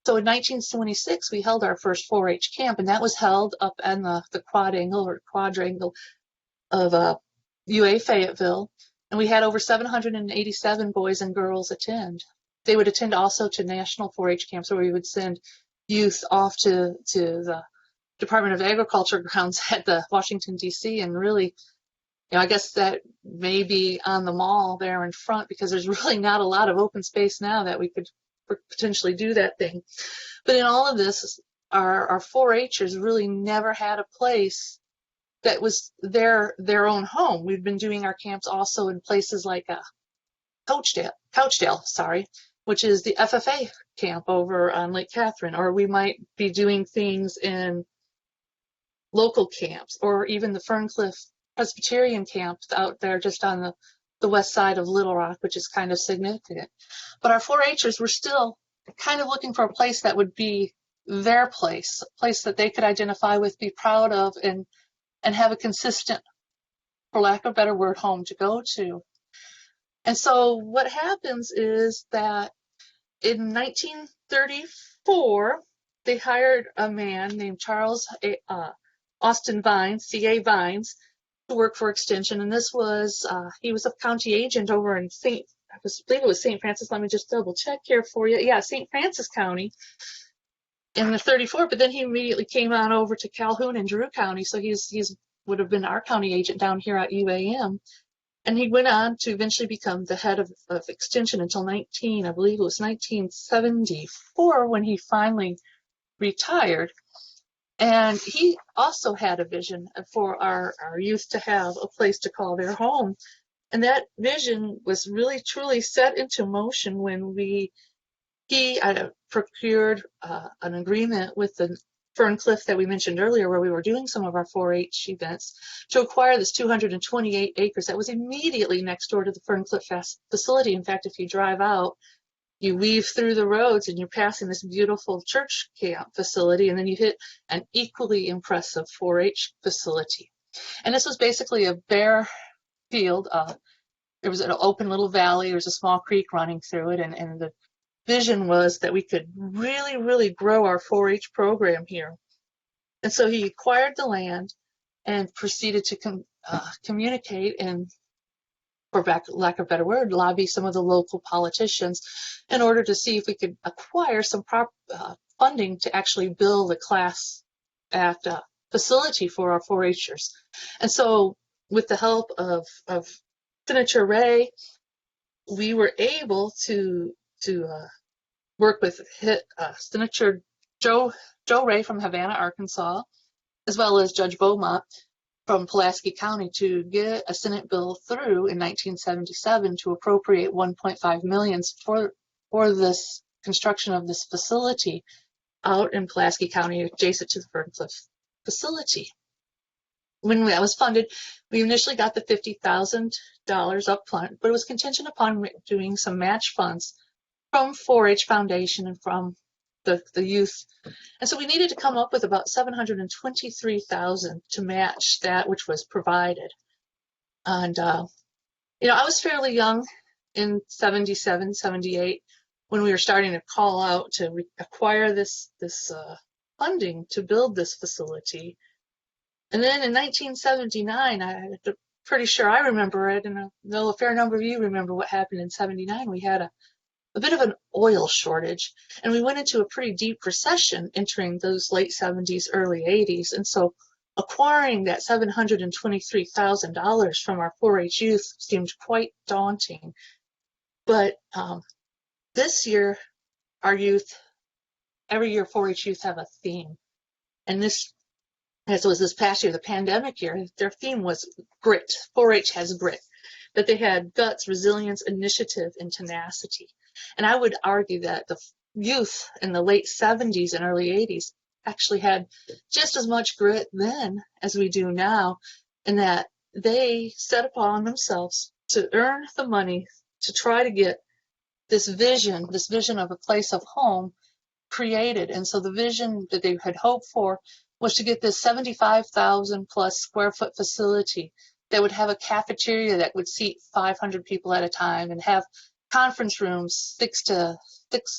so in 1926, we held our first 4-H camp, and that was held up in the quadrangle of UA Fayetteville. And we had over 787 boys and girls attend. They would attend also to national 4-H camps, where we would send youth off to the Department of Agriculture grounds at the Washington, D.C. and really, I guess that may be on the mall there in front, because there's really not a lot of open space now that we could potentially do that thing. But in all of this, our 4-Hers really never had a place that was their own home. We've been doing our camps also in places like Couchdale, which is the FFA camp over on Lake Catherine, or we might be doing things in local camps, or even the Ferncliff Presbyterian camp out there just on the west side of Little Rock, which is kind of significant. But our 4-Hers were still kind of looking for a place that would be their place, a place that they could identify with, be proud of, and have a consistent, for lack of a better word, home to go to. And so what happens is that in 1934, they hired a man named Charles Austin Vines, C.A. Vines, to work for Extension. And this was, he was a county agent over in I believe it was St. Francis. Let me just double check here for you. Yeah, St. Francis County in the 34, but then he immediately came on over to Calhoun and Drew County. So he's would have been our county agent down here at UAM. And he went on to eventually become the head of Extension until I believe it was 1974, when he finally retired. And he also had a vision for our youth to have a place to call their home. And that vision was really, truly set into motion when he procured an agreement with the Ferncliff that we mentioned earlier, where we were doing some of our 4-H events, to acquire this 228 acres that was immediately next door to the Ferncliff facility. In fact, if you drive out, you weave through the roads and you're passing this beautiful church camp facility, and then you hit an equally impressive 4-H facility. And this was basically a bare field. There was an open little valley. There was a small creek running through it, and the vision was that we could really, really grow our 4-H program here. And so he acquired the land and proceeded to communicate and, for lack of a better word, lobby some of the local politicians in order to see if we could acquire some funding to actually build a Class Act facility for our 4-Hers. And so with the help of Senator Ray, we were able to work with Senator Joe Ray from Havana, Arkansas, as well as Judge Beaumont from Pulaski County, to get a Senate bill through in 1977 to appropriate $1.5 million for this construction of this facility out in Pulaski County, adjacent to the Ferncliff facility. When that was funded, we initially got the $50,000 up front, but it was contingent upon doing some match funds from 4-H Foundation and from the youth. And so we needed to come up with about $723,000 to match that which was provided. And, I was fairly young in 77, 78, when we were starting to call out to acquire this funding to build this facility. And then in 1979, I'm pretty sure I remember it, and I know a fair number of you remember what happened in 79. We had a bit of an oil shortage, and we went into a pretty deep recession entering those late 70s, early 80s. And so acquiring that $723,000 from our 4-H youth seemed quite daunting. But this year, our youth, every year 4-H youth have a theme. And this, as was this past year, the pandemic year, their theme was grit. 4-H has grit. That they had guts, resilience, initiative, and tenacity. And I would argue that the youth in the late 70s and early 80s actually had just as much grit then as we do now, and that they set upon themselves to earn the money to try to get this vision of a place of home created. And so the vision that they had hoped for was to get this 75,000 plus square foot facility that would have a cafeteria that would seat 500 people at a time and have conference rooms, six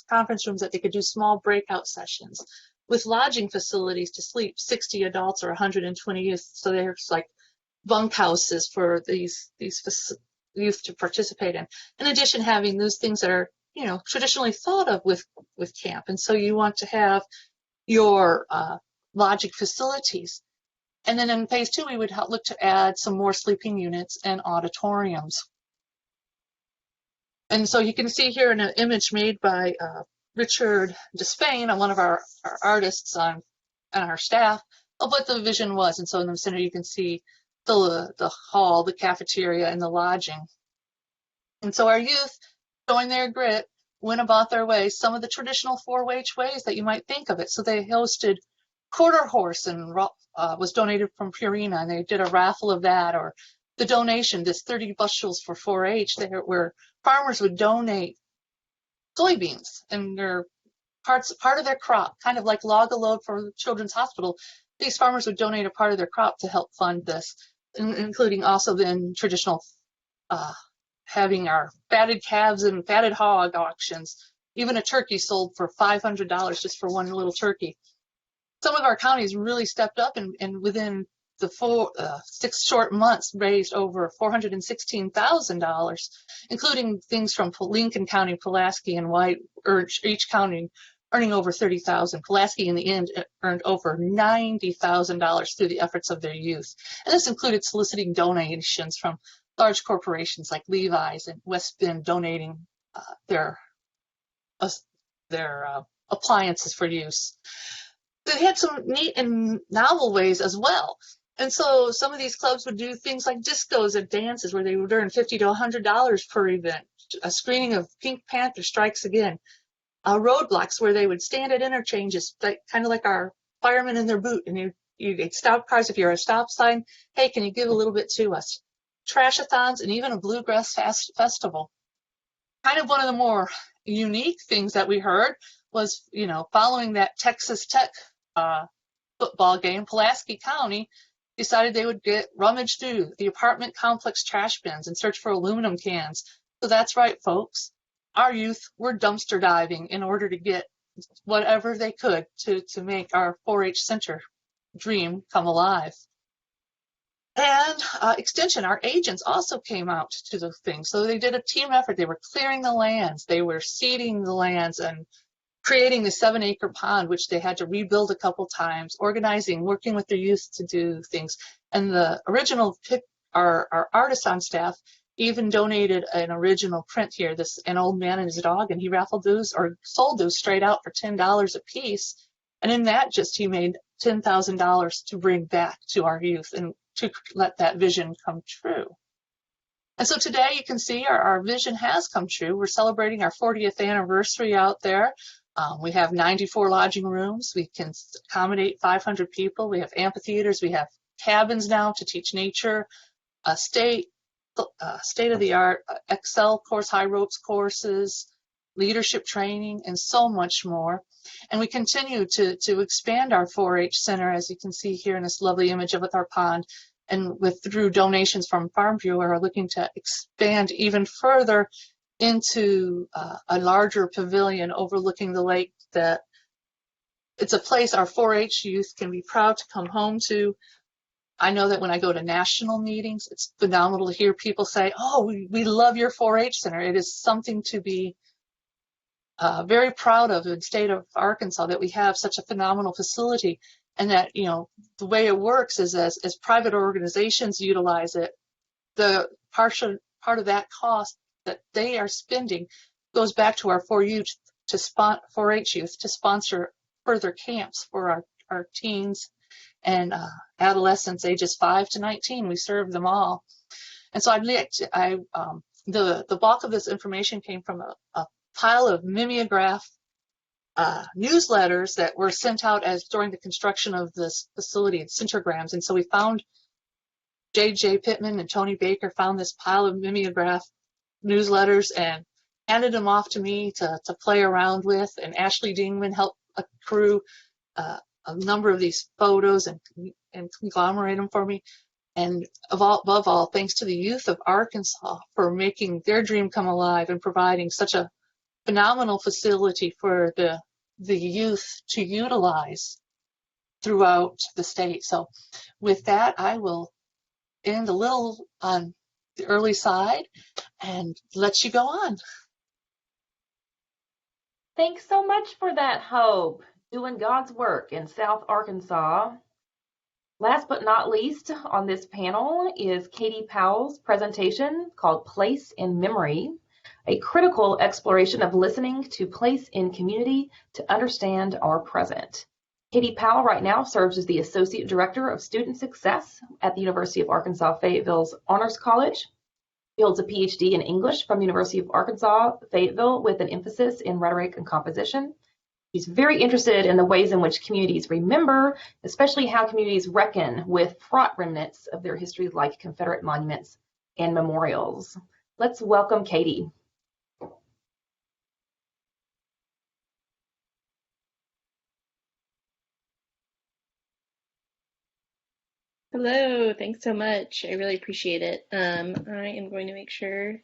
conference rooms that they could do small breakout sessions, with lodging facilities to sleep 60 adults or 120 youth. So there's like bunkhouses for these youth to participate in. In addition, having those things that are, you know, traditionally thought of with camp. And so you want to have your lodging facilities. And then in phase 2, we would look to add some more sleeping units and auditoriums. And so you can see here in an image made by Richard Despain, one of our artists on our staff, of what the vision was. And so in the center, you can see the hall, the cafeteria, and the lodging. And so our youth, showing their grit, went about their way some of the traditional 4-H ways that you might think of it. So they hosted quarter horse and was donated from Purina, and they did a raffle of that, or the donation, this 30 bushels for 4-H, where farmers would donate soybeans and their part of their crop, kind of like Log a Load for the Children's Hospital. These farmers would donate a part of their crop to help fund this, including also then traditional having our fatted calves and fatted hog auctions, even a turkey sold for $500 just for one little turkey. Some of our counties really stepped up and within the 6 short months raised over $416,000, including things from Lincoln County, Pulaski, and White, each county earning over $30,000. Pulaski in the end earned over $90,000 through the efforts of their youth. And this included soliciting donations from large corporations like Levi's and West Bend donating their appliances for use. They had some neat and novel ways as well. And so some of these clubs would do things like discos and dances where they would earn $50 to $100 per event, a screening of Pink Panther Strikes Again, roadblocks where they would stand at interchanges, kind of like our firemen in their boot, and you'd stop cars if you're at a stop sign. Hey, can you give a little bit to us? Trash-a-thons, and even a bluegrass festival. Kind of one of the more unique things that we heard was, you know, following that Texas Tech football game, Pulaski County decided they would rummage through the apartment complex trash bins and search for aluminum cans. So that's right, folks. Our youth were dumpster diving in order to get whatever they could to make our 4-H center dream come alive. And Extension, our agents also came out to the thing. So they did a team effort. They were clearing the lands. They were seeding the lands and creating the 7-acre pond, which they had to rebuild a couple times, organizing, working with their youth to do things. And the original our artist on staff even donated an original print here, an old man and his dog, and he raffled those or sold those straight out for $10 a piece. And in that, he made $10,000 to bring back to our youth and to let that vision come true. And so today you can see our vision has come true. We're celebrating our 40th anniversary out there. We have 94 lodging rooms. We can accommodate 500 people. We have amphitheaters. We have cabins now to teach nature, a state-of-the-art Excel course, high ropes courses, leadership training, and so much more. And we continue to expand our 4-H center, as you can see here in this lovely image with our pond. And through donations from Farm Bureau, we're looking to expand even further into a larger pavilion overlooking the lake. That it's a place our 4-H youth can be proud to come home to. I know that when I go to national meetings, it's phenomenal to hear people say, "Oh, we love your 4-H center." It is something to be very proud of in the state of Arkansas that we have such a phenomenal facility, and that, you know, the way it works is as private organizations utilize it, the part of that cost that they are spending goes back to our 4-H youth to sponsor further camps for our teens and adolescents ages 5 to 19. We serve them all. And so the bulk of this information came from a pile of mimeograph newsletters that were sent out as during the construction of this facility, centrograms. And so we found J.J. Pittman and Tony Baker found this pile of mimeograph newsletters and handed them off to me to play around with. And Ashley Dingman helped accrue a number of these photos and conglomerate them for me. And above all, thanks to the youth of Arkansas for making their dream come alive and providing such a phenomenal facility for the youth to utilize throughout the state. So with that, I will end a little on the early side and let you go on. Thanks so much for that, Hope. Doing God's work in South Arkansas. Last but not least on this panel is Katie Powell's presentation called Place in Memory, a critical exploration of listening to place in community to understand our present. Katie Powell right now serves as the Associate Director of Student Success at the University of Arkansas Fayetteville's Honors College. She holds a PhD in English from University of Arkansas Fayetteville with an emphasis in rhetoric and composition. She's very interested in the ways in which communities remember, especially how communities reckon with fraught remnants of their history like Confederate monuments and memorials. Let's welcome Katie. Hello, thanks so much. I really appreciate it. I am going to make sure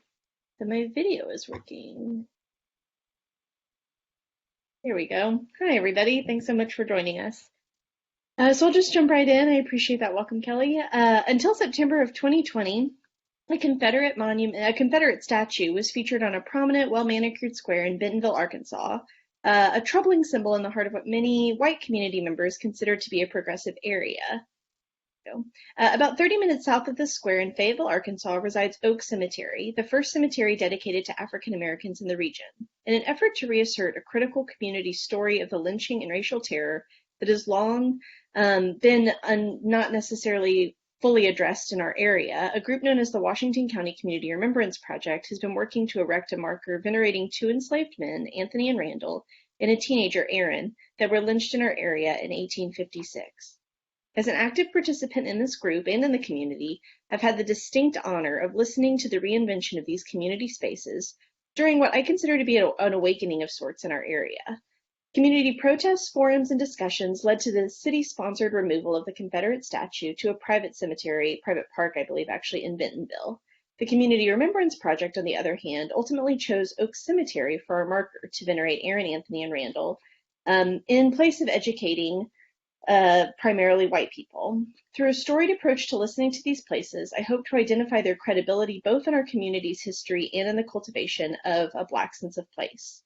that my video is working. Here we go. Hi, everybody. Thanks so much for joining us. So I'll just jump right in. I appreciate that welcome, Kelly. Until September of 2020, a Confederate statue was featured on a prominent, well-manicured square in Bentonville, Arkansas, a troubling symbol in the heart of what many white community members consider to be a progressive area. About 30 minutes south of the square in Fayetteville, Arkansas, resides Oak Cemetery, the first cemetery dedicated to African Americans in the region. In an effort to reassert a critical community story of the lynching and racial terror that has long been not necessarily fully addressed in our area, a group known as the Washington County Community Remembrance Project has been working to erect a marker venerating 2 enslaved men, Anthony and Randall, and a teenager, Aaron, that were lynched in our area in 1856. As an active participant in this group and in the community, I've had the distinct honor of listening to the reinvention of these community spaces during what I consider to be an awakening of sorts in our area. Community protests, forums, and discussions led to the city-sponsored removal of the Confederate statue to a private park, I believe, actually, in Bentonville. The Community Remembrance Project, on the other hand, ultimately chose Oak Cemetery for our marker to venerate Aaron, Anthony, and Randall in place of educating primarily white people. Through a storied approach to listening to these places, I hope to identify their credibility both in our community's history and in the cultivation of a Black sense of place.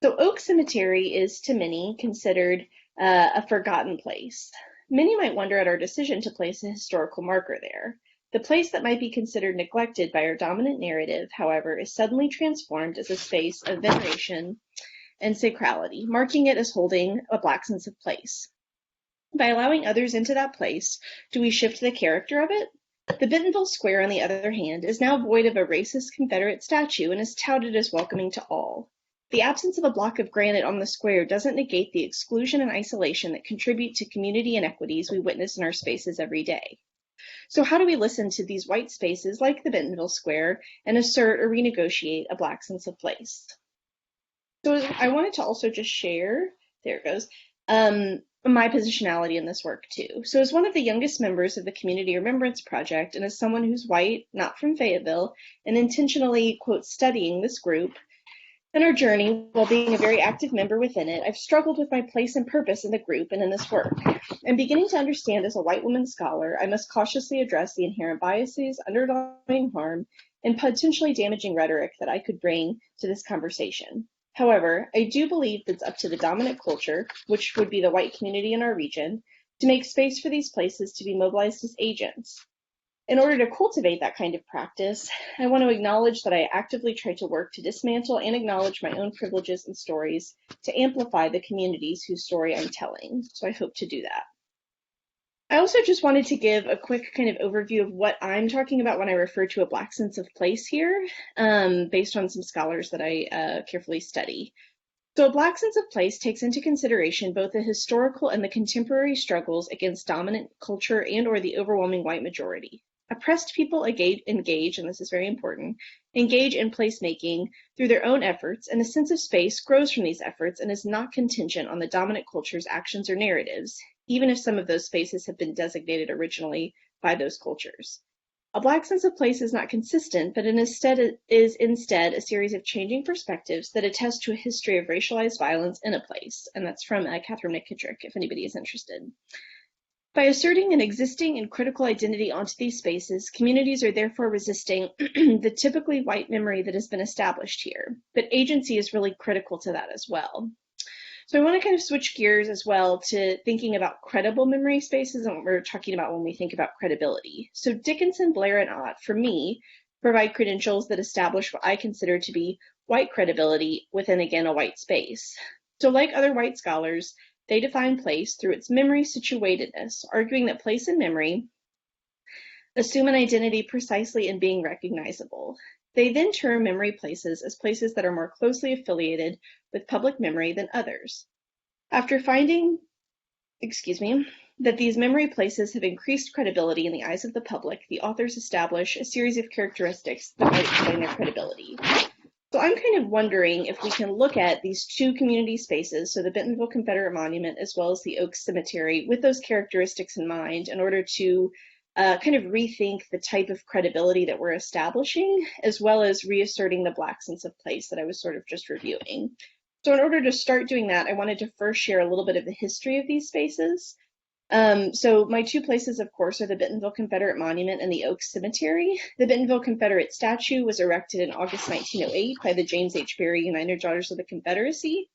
So Oak Cemetery is to many considered a forgotten place. Many might wonder at our decision to place a historical marker there. The place that might be considered neglected by our dominant narrative, however, is suddenly transformed as a space of veneration and sacrality, marking it as holding a Black sense of place. By allowing others into that place, do we shift the character of it? The Bentonville Square, on the other hand, is now void of a racist Confederate statue and is touted as welcoming to all. The absence of a block of granite on the square doesn't negate the exclusion and isolation that contribute to community inequities we witness in our spaces every day. So how do we listen to these white spaces like the Bentonville Square and assert or renegotiate a Black sense of place? So I wanted to also just share, there it goes, my positionality in this work too. So as one of the youngest members of the Community Remembrance Project, and as someone who's white, not from Fayetteville, and intentionally, quote, studying this group in our journey while being a very active member within it, I've struggled with my place and purpose in the group and in this work. And beginning to understand as a white woman scholar, I must cautiously address the inherent biases, underlying harm, and potentially damaging rhetoric that I could bring to this conversation. However, I do believe that it's up to the dominant culture, which would be the white community in our region, to make space for these places to be mobilized as agents. In order to cultivate that kind of practice, I want to acknowledge that I actively try to work to dismantle and acknowledge my own privileges and stories to amplify the communities whose story I'm telling. So I hope to do that. I also just wanted to give a quick kind of overview of what I'm talking about when I refer to a Black sense of place here, based on some scholars that I carefully study. So a Black sense of place takes into consideration both the historical and the contemporary struggles against dominant culture and or the overwhelming white majority. Oppressed people engage, and this is very important, engage in placemaking through their own efforts, and a sense of space grows from these efforts and is not contingent on the dominant culture's actions or narratives, even if some of those spaces have been designated originally by those cultures. A Black sense of place is not consistent, but is instead a series of changing perspectives that attest to a history of racialized violence in a place, and that's from Catherine McKittrick, if anybody is interested. By asserting an existing and critical identity onto these spaces, communities are therefore resisting the typically white memory that has been established here, but agency is really critical to that as well. So I want to kind of switch gears as well to thinking about credible memory spaces and what we're talking about when we think about credibility. So Dickinson, Blair, and Ott, for me, provide credentials that establish what I consider to be white credibility within, again, a white space. So like other white scholars, they define place through its memory situatedness, arguing that place and memory assume an identity precisely in being recognizable. They then term memory places as places that are more closely affiliated with public memory than others. After finding, that these memory places have increased credibility in the eyes of the public, the authors establish a series of characteristics that might explain their credibility. So I'm kind of wondering if we can look at these two community spaces, so the Bentonville Confederate Monument as well as the Oaks Cemetery, with those characteristics in mind in order to kind of rethink the type of credibility that we're establishing, as well as reasserting the Black sense of place that I was sort of just reviewing. So in order to start doing that, I wanted to first share a little bit of the history of these spaces. So my two places, of course, are the Bentonville Confederate Monument and the Oaks Cemetery. The Bentonville Confederate statue was erected in August 1908 by the James H. Berry United Daughters of the Confederacy.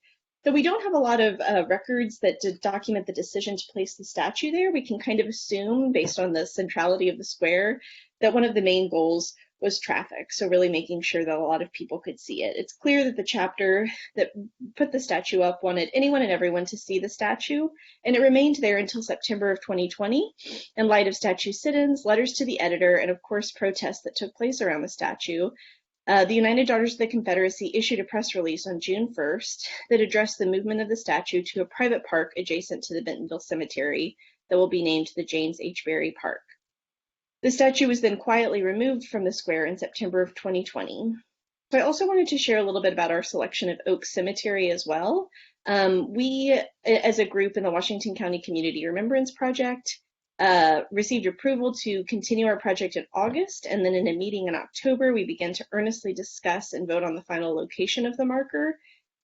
Though we don't have a lot of records that document the decision to place the statue there, we can kind of assume, based on the centrality of the square, that one of the main goals was traffic, so really making sure that a lot of people could see it. It's clear that the chapter that put the statue up wanted anyone and everyone to see the statue, and it remained there until September of 2020, in light of statue sit-ins, letters to the editor, and of course protests that took place around the statue. The United Daughters of the Confederacy issued a press release on June 1st that addressed the movement of the statue to a private park adjacent to the Bentonville Cemetery that will be named the James H. Berry Park. The statue was then quietly removed from the square in September of 2020. So I also wanted to share a little bit about our selection of Oaks Cemetery as well. We, as a group in the Washington County Community Remembrance Project, received approval to continue our project in August, and then in a meeting in October, we began to earnestly discuss and vote on the final location of the marker.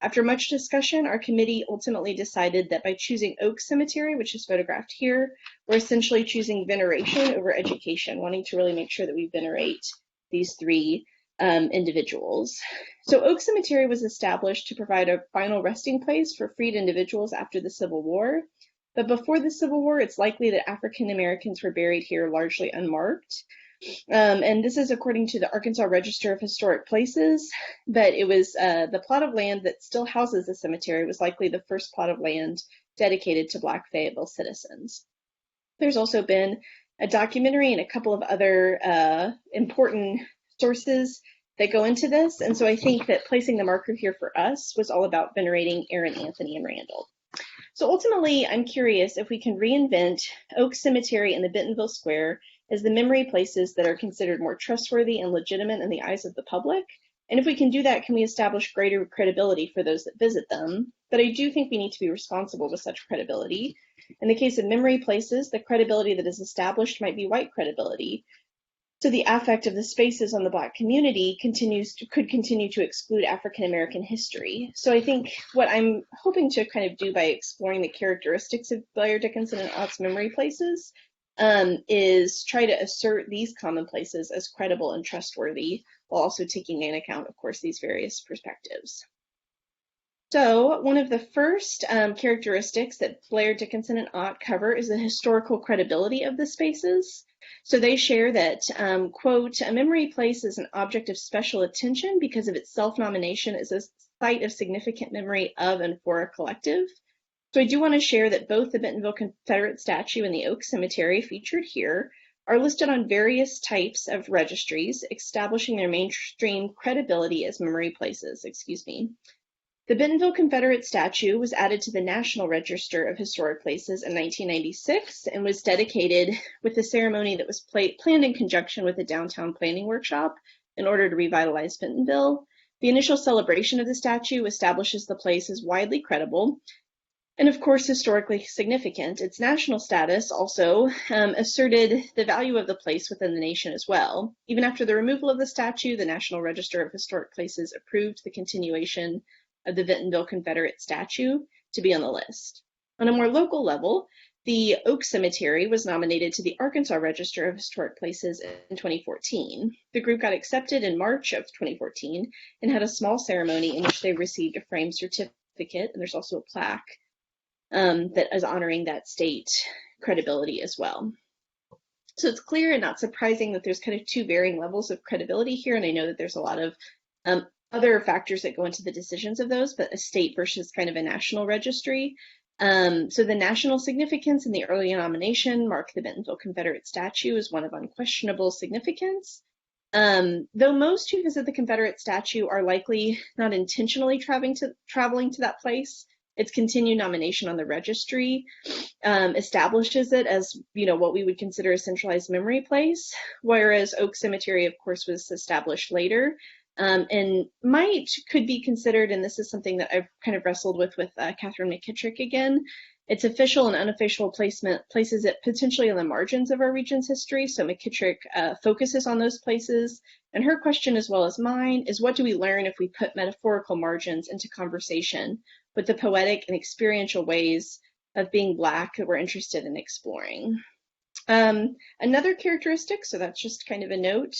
After much discussion, our committee ultimately decided that by choosing Oaks Cemetery, which is photographed here, we're essentially choosing veneration over education, wanting to really make sure that we venerate these three individuals. So Oaks Cemetery was established to provide a final resting place for freed individuals after the Civil War. But before the Civil War, it's likely that African Americans were buried here largely unmarked. And this is according to the Arkansas Register of Historic Places, but it was the plot of land that still houses the cemetery was likely the first plot of land dedicated to Black Fayetteville citizens. There's also been a documentary and a couple of other important sources that go into this, and so I think that placing the marker here for us was all about venerating Aaron, Anthony, and Randall. So ultimately, I'm curious if we can reinvent Oak Cemetery and the Bentonville Square as the memory places that are considered more trustworthy and legitimate in the eyes of the public. And if we can do that, can we establish greater credibility for those that visit them? But I do think we need to be responsible with such credibility. In the case of memory places, the credibility that is established might be white credibility. So the affect of the spaces on the Black community could continue to exclude African American history. So I think what I'm hoping to kind of do by exploring the characteristics of Blair, Dickinson, and Ott's memory places is try to assert these common places as credible and trustworthy, while also taking into account, of course, these various perspectives. So one of the first characteristics that Blair, Dickinson, and Ott cover is the historical credibility of the spaces. So they share that, quote, a memory place is an object of special attention because of its self-nomination as a site of significant memory of and for a collective. So I do want to share that both the Bentonville Confederate statue and the Oak Cemetery featured here are listed on various types of registries, establishing their mainstream credibility as memory places, The Bentonville Confederate statue was added to the National Register of Historic Places in 1996 and was dedicated with a ceremony that was planned in conjunction with a downtown planning workshop in order to revitalize Bentonville. The initial celebration of the statue establishes the place as widely credible and, of course, historically significant. Its national status also asserted the value of the place within the nation as well. Even after the removal of the statue, the National Register of Historic Places approved the continuation of the Bentonville Confederate statue to be on the list. On a more local level, the Oak Cemetery was nominated to the Arkansas Register of Historic Places in 2014. The group got accepted in March of 2014 and had a small ceremony in which they received a framed certificate, and there's also a plaque that is honoring that state credibility as well. So it's clear and not surprising that there's kind of two varying levels of credibility here, and I know that there's a lot of other factors that go into the decisions of those, but a state versus kind of a national registry. So the national significance in the early nomination marked the Bentonville Confederate statue as one of unquestionable significance. Though most who visit the Confederate statue are likely not intentionally traveling to that place, its continued nomination on the registry establishes it as, what we would consider a centralized memory place, whereas Oak Cemetery, of course, was established later. And could be considered, and this is something that I've kind of wrestled with Catherine McKittrick again, its official and unofficial placement places it potentially on the margins of our region's history. So McKittrick focuses on those places, and her question as well as mine is, what do we learn if we put metaphorical margins into conversation with the poetic and experiential ways of being Black that we're interested in exploring? Another characteristic, so that's just kind of a note,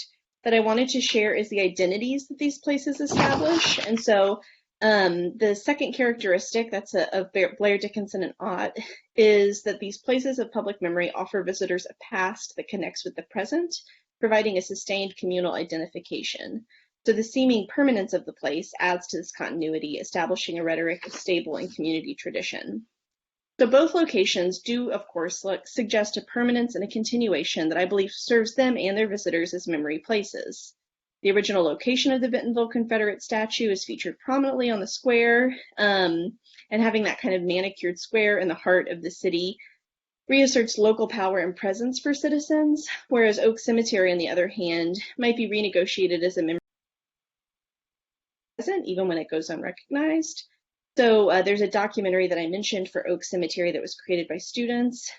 that I wanted to share is the identities that these places establish. And so the second characteristic that's of Blair, Dickinson, and Ott is that these places of public memory offer visitors a past that connects with the present, providing a sustained communal identification. So the seeming permanence of the place adds to this continuity, establishing a rhetoric of stable and community tradition. So both locations do, of course, suggest a permanence and a continuation that I believe serves them and their visitors as memory places. The original location of the Bentonville Confederate statue is featured prominently on the square, and having that kind of manicured square in the heart of the city reasserts local power and presence for citizens, whereas Oak Cemetery, on the other hand, might be renegotiated as a memory present even when it goes unrecognized. So there's a documentary that I mentioned for Oak Cemetery that was created by students.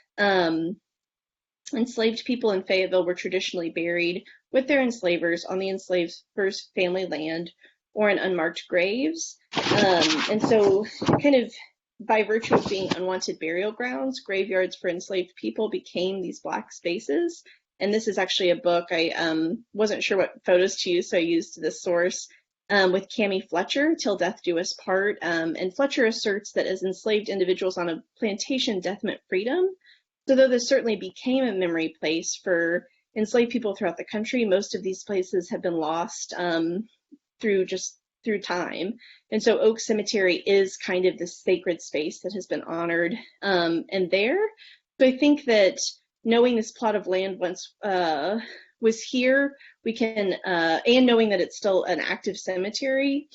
Enslaved people in Fayetteville were traditionally buried with their enslavers on the enslaver's family land or in unmarked graves. And so kind of by virtue of being unwanted burial grounds, graveyards for enslaved people became these Black spaces. And this is actually a book. I wasn't sure what photos to use, so I used this source. With Cami Fletcher, Till Death Do Us Part. And Fletcher asserts that as enslaved individuals on a plantation, death meant freedom. So though this certainly became a memory place for enslaved people throughout the country, most of these places have been lost through time. And so Oak Cemetery is kind of this sacred space that has been honored and there. So I think that knowing this plot of land once was here, we can, and knowing that it's still an active cemetery,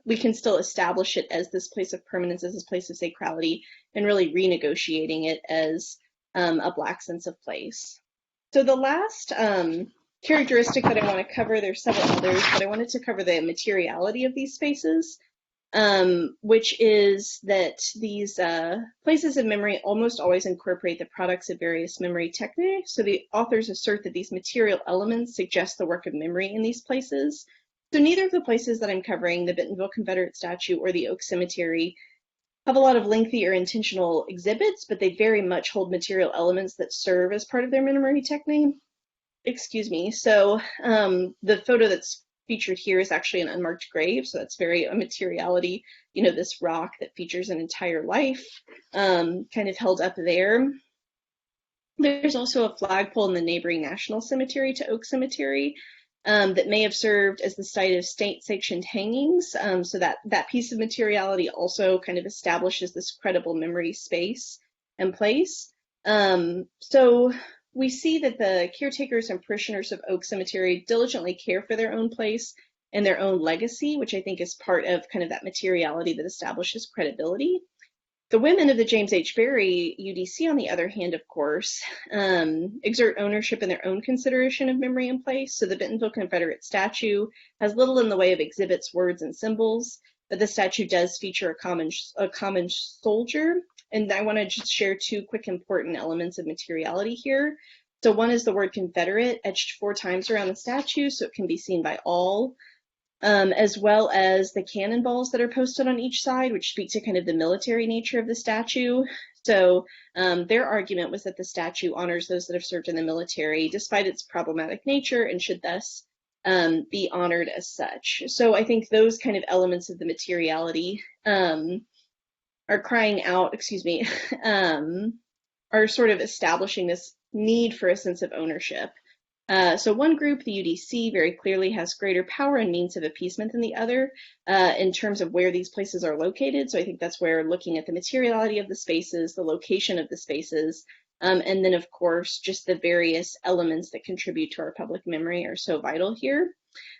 we can still establish it as this place of permanence, as this place of sacrality, and really renegotiating it as a Black sense of place. So the last characteristic that I want to cover, there's several others, but I wanted to cover the materiality of these spaces, which is that these places of memory almost always incorporate the products of various memory techniques. So the authors assert that these material elements suggest the work of memory in these places. So neither of the places that I'm covering, the Bentonville Confederate statue or the Oak Cemetery, have a lot of lengthy or intentional exhibits, but they very much hold material elements that serve as part of their memory technique. So the photo that's featured here is actually an unmarked grave, so that's very a materiality, you know, this rock that features an entire life kind of held up there. There's also a flagpole in the neighboring National Cemetery to Oak Cemetery that may have served as the site of state-sanctioned hangings. So that piece of materiality also kind of establishes this credible memory space and place. So we see that the caretakers and parishioners of Oak Cemetery diligently care for their own place and their own legacy, which I think is part of kind of that materiality that establishes credibility. The women of the James H. Barry UDC, on the other hand, of course, exert ownership in their own consideration of memory and place. So the Bentonville Confederate statue has little in the way of exhibits, words, and symbols, but the statue does feature a common soldier. And I want to just share two quick important elements of materiality here. So one is the word Confederate etched 4 times around the statue, so it can be seen by all. As well as the cannonballs that are posted on each side, which speak to kind of the military nature of the statue. So their argument was that the statue honors those that have served in the military, despite its problematic nature, and should thus be honored as such. So I think those kind of elements of the materiality are crying out, are sort of establishing this need for a sense of ownership. So one group, the UDC, very clearly has greater power and means of appeasement than the other in terms of where these places are located. So I think that's where looking at the materiality of the spaces, the location of the spaces, and then, of course, just the various elements that contribute to our public memory are so vital here.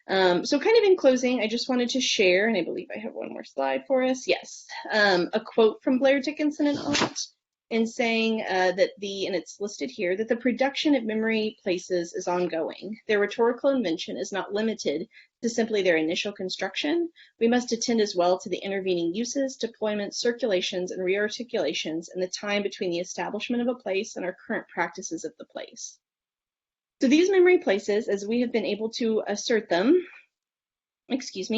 So kind of in closing, I just wanted to share, and I believe I have one more slide for us. Yes, a quote from Blair Dickinson and Alt, in saying and it's listed here, that the production of memory places is ongoing. Their rhetorical invention is not limited to simply their initial construction. We must attend as well to the intervening uses, deployments, circulations, and rearticulations in the time between the establishment of a place and our current practices of the place. So these memory places, as we have been able to assert them, these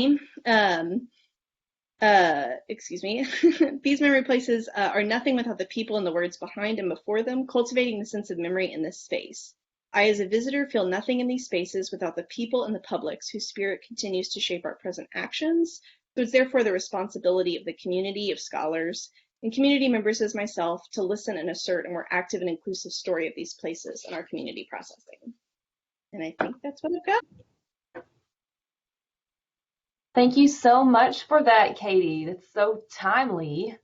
memory places are nothing without the people and the words behind and before them, cultivating the sense of memory in this space. I, as a visitor, feel nothing in these spaces without the people and the publics whose spirit continues to shape our present actions. So it's therefore the responsibility of the community of scholars and community members as myself to listen and assert a more active and inclusive story of these places in our community processing. And I think that's what I've got. Thank you so much for that, Katie. That's so timely.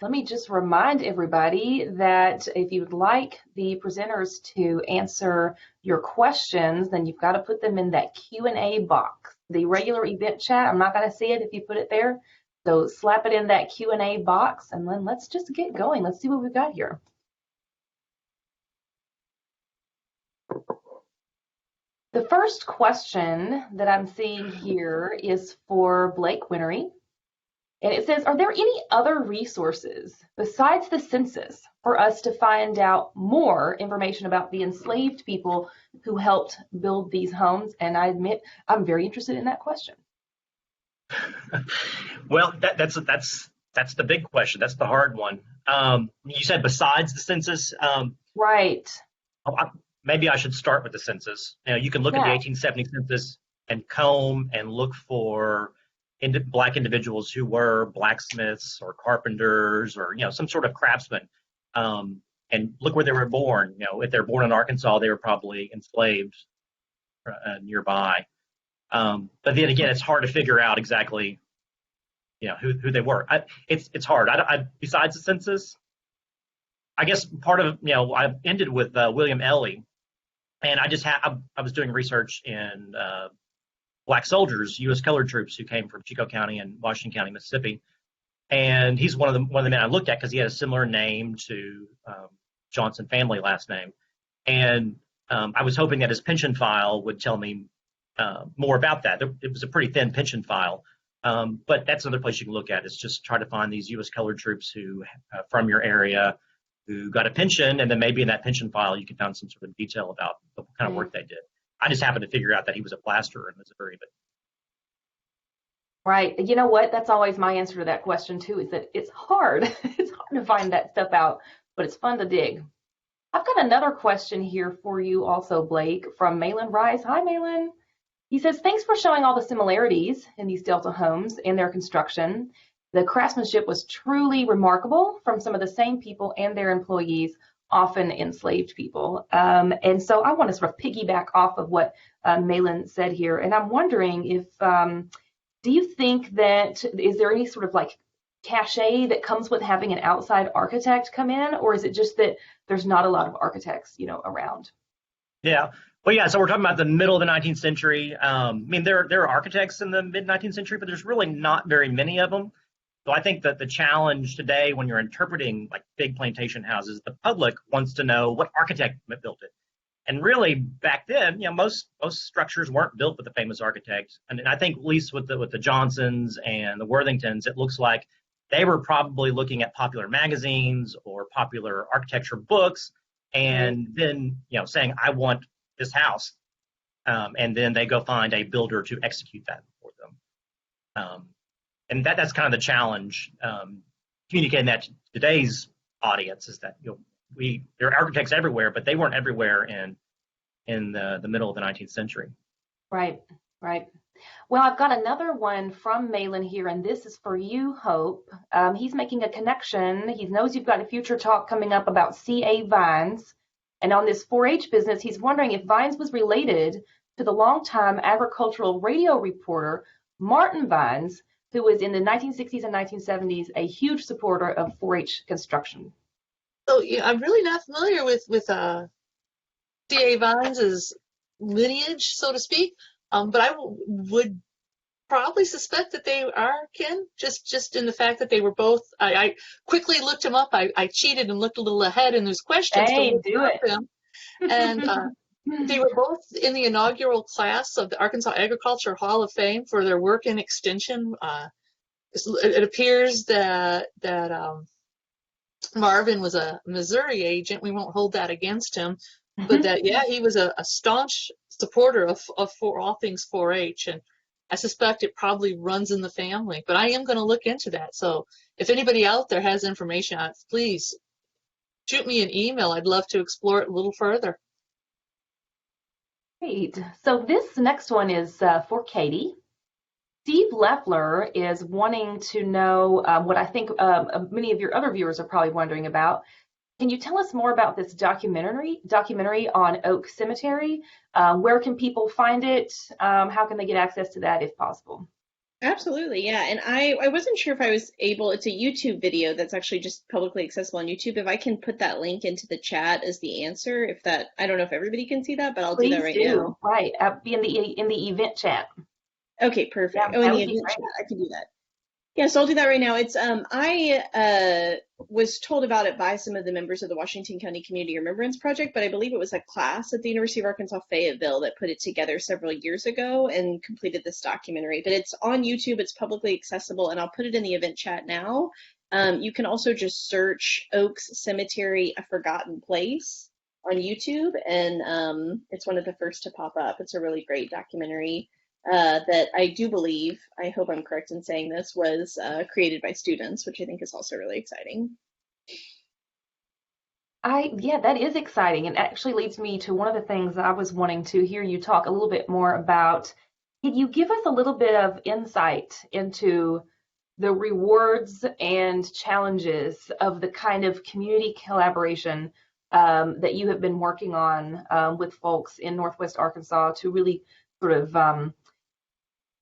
Let me just remind everybody that if you would like the presenters to answer your questions, then you've got to put them in that Q&A box. The regular event chat, I'm not going to see it if you put it there. So slap it in that Q&A box, and then let's just get going. Let's see what we've got here. The first question that I'm seeing here is for Blake Winery, and it says, are there any other resources besides the census for us to find out more information about the enslaved people who helped build these homes? And I admit I'm very interested in that question. Well, that's the big question. That's the hard one. You said besides the census. Right. Maybe I should start with the census. You can look at the 1870 census and comb and look for Black individuals who were blacksmiths or carpenters or some sort of craftsman, and look where they were born. If they're born in Arkansas, they were probably enslaved nearby. But then again, it's hard to figure out exactly who they were. It's hard. Besides the census, I guess part of I ended with William Ellie. And I was doing research in Black soldiers, U.S. colored troops who came from Chico County and Washington County, Mississippi. And he's one of the men I looked at because he had a similar name to Johnson family last name. And I was hoping that his pension file would tell me more about that. It was a pretty thin pension file. But that's another place you can look at, is just try to find these U.S. colored troops who from your area who got a pension, and then maybe in that pension file you can find some sort of detail about the kind of work they did. I just happened to figure out that he was a plasterer in Missouri. But right. You know what? That's always my answer to that question too, is that it's hard. It's hard to find that stuff out, but it's fun to dig. I've got another question here for you also, Blake, from Malin Rice. Hi, Malin. He says, thanks for showing all the similarities in these Delta homes and their construction. The craftsmanship was truly remarkable from some of the same people and their employees, often enslaved people. And so I want to sort of piggyback off of what Malin said here. And I'm wondering if, do you think that, is there any sort of like cachet that comes with having an outside architect come in, or is it just that there's not a lot of architects, around? Yeah. Well, yeah, so we're talking about the middle of the 19th century. I mean, there are architects in the mid 19th century, but there's really not very many of them. So I think that the challenge today when you're interpreting like big plantation houses, the public wants to know what architect built it. And really back then, most structures weren't built with the famous architect. And I think at least with the Johnsons and the Worthingtons, it looks like they were probably looking at popular magazines or popular architecture books and then, saying, I want this house. And then they go find a builder to execute that for them. And that's kind of the challenge, communicating that to today's audience is that, there are architects everywhere, but they weren't everywhere in the middle of the 19th century. Right. Well, I've got another one from Malin here, and this is for you, Hope. He's making a connection. He knows you've got a future talk coming up about C.A. Vines. And on this 4-H business, he's wondering if Vines was related to the longtime agricultural radio reporter, Martin Vines, who was in the 1960s and 1970s a huge supporter of 4-H construction. So yeah, I'm really not familiar with C.A. Vines' lineage, so to speak. But I would probably suspect that they are kin, just in the fact that they were both. I quickly looked him up. I cheated and looked a little ahead in those questions. Hey, do it. Them. And they were both in the inaugural class of the Arkansas Agriculture Hall of Fame for their work in extension. It appears that Marvin was a Missouri agent. We won't hold that against him. But that, he was a staunch supporter of all things 4-H, and I suspect it probably runs in the family. But I am going to look into that. So if anybody out there has information on it, please shoot me an email. I'd love to explore it a little further. Great. So this next one is for Katie. Steve Leffler is wanting to know what I think many of your other viewers are probably wondering about. Can you tell us more about this documentary on Oak Cemetery? Where can people find it? How can they get access to that if possible? Absolutely, yeah. And I wasn't sure if I was able, it's a YouTube video that's actually just publicly accessible on YouTube. If I can put that link into the chat as the answer, I don't know if everybody can see that, but I'll do that right now. Right, be in the event chat. Okay, perfect. Yeah, in the event chat, I can do that. Yeah, so I'll do that right now. It's I was told about it by some of the members of the Washington County Community Remembrance Project, but I believe it was a class at the University of Arkansas Fayetteville that put it together several years ago and completed this documentary. But it's on YouTube, it's publicly accessible, and I'll put it in the event chat now. You can also just search Oaks Cemetery, A Forgotten Place on YouTube, and it's one of the first to pop up. It's a really great documentary. That I do believe, I hope I'm correct in saying this, was created by students, which I think is also really exciting. Yeah, that is exciting, and actually leads me to one of the things that I was wanting to hear you talk a little bit more about. Can you give us a little bit of insight into the rewards and challenges of the kind of community collaboration that you have been working on with folks in Northwest Arkansas to really sort of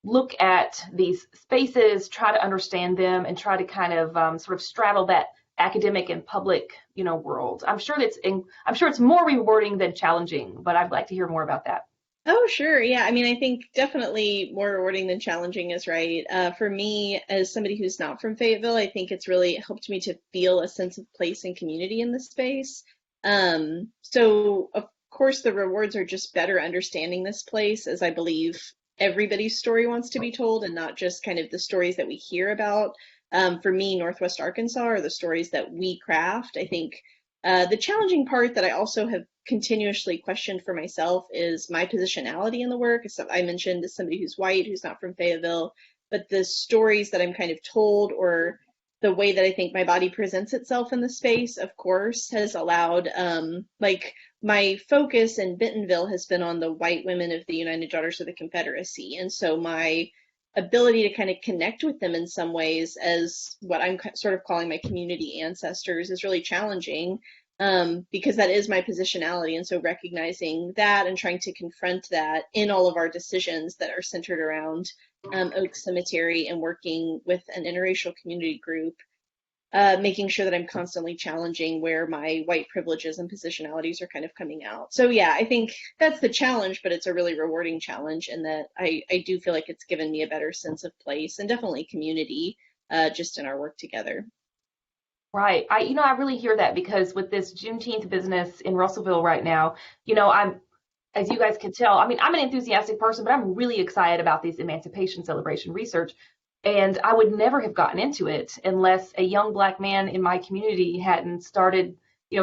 look at these spaces, try to understand them, and try to kind of sort of straddle that academic and public, world. I'm sure it's more rewarding than challenging, but I'd like to hear more about that. Oh, sure. Yeah. I mean, I think definitely more rewarding than challenging is right. For me, as somebody who's not from Fayetteville, I think it's really helped me to feel a sense of place and community in this space. So of course, the rewards are just better understanding this place, as I believe everybody's story wants to be told and not just kind of the stories that we hear about. For me, Northwest Arkansas are the stories that we craft. I think the challenging part that I also have continuously questioned for myself is my positionality in the work. As I mentioned, as somebody who's white, who's not from Fayetteville, but the stories that I'm kind of told, or the way that I think my body presents itself in the space, of course, has allowed, my focus in Bentonville has been on the white women of the United Daughters of the Confederacy. And so my ability to kind of connect with them in some ways as what I'm sort of calling my community ancestors is really challenging, because that is my positionality. And so recognizing that and trying to confront that in all of our decisions that are centered around Oak Cemetery and working with an interracial community group, making sure that I'm constantly challenging where my white privileges and positionalities are kind of coming out. So yeah, I think that's the challenge, but it's a really rewarding challenge, and that I do feel like it's given me a better sense of place and definitely community, just in our work together. Right. I really hear that, because with this Juneteenth business in Russellville right now, as you guys can tell, I'm an enthusiastic person, but I'm really excited about this Emancipation Celebration research. And I would never have gotten into it unless a young Black man in my community hadn't started,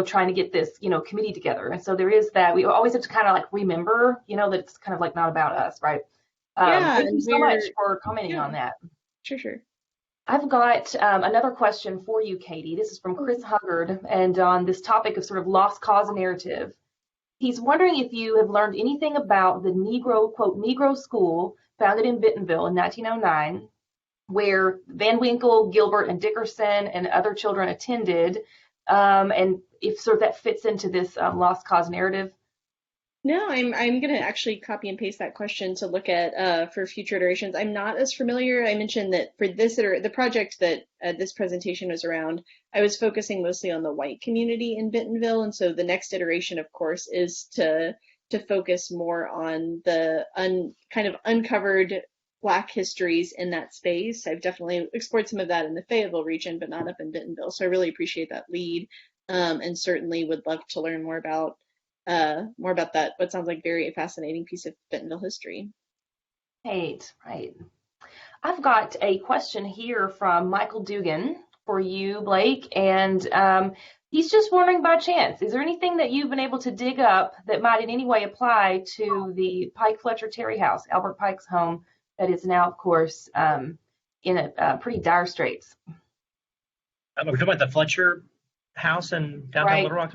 trying to get this, committee together. And so there is that. We always have to kind of like remember, that it's kind of like not about us, right? Thank you so much for commenting on that. Sure. I've got another question for you, Katie. This is from Chris Huggard, and on this topic of sort of lost cause narrative. He's wondering if you have learned anything about the Negro, quote, Negro school founded in Bentonville in 1909, where Van Winkle, Gilbert, and Dickerson and other children attended, and if sort of that fits into this lost cause narrative. No, I'm going to actually copy and paste that question to look at for future iterations. I'm not as familiar. I mentioned that for the project that this presentation was around, I was focusing mostly on the white community in Bentonville, and so the next iteration, of course, is to focus more on the kind of uncovered Black histories in that space. I've definitely explored some of that in the Fayetteville region, but not up in Bentonville. So I really appreciate that lead, and certainly would love to learn more about that, what sounds like very fascinating piece of Bentonville history. Right. I've got a question here from Michael Dugan for you, Blake, and he's just wondering, by chance, is there anything that you've been able to dig up that might in any way apply to the Pike Fletcher Terry house, Albert Pike's home, that is now, of course, in a pretty dire straits? We're talking about the Fletcher house in downtown Little Rock.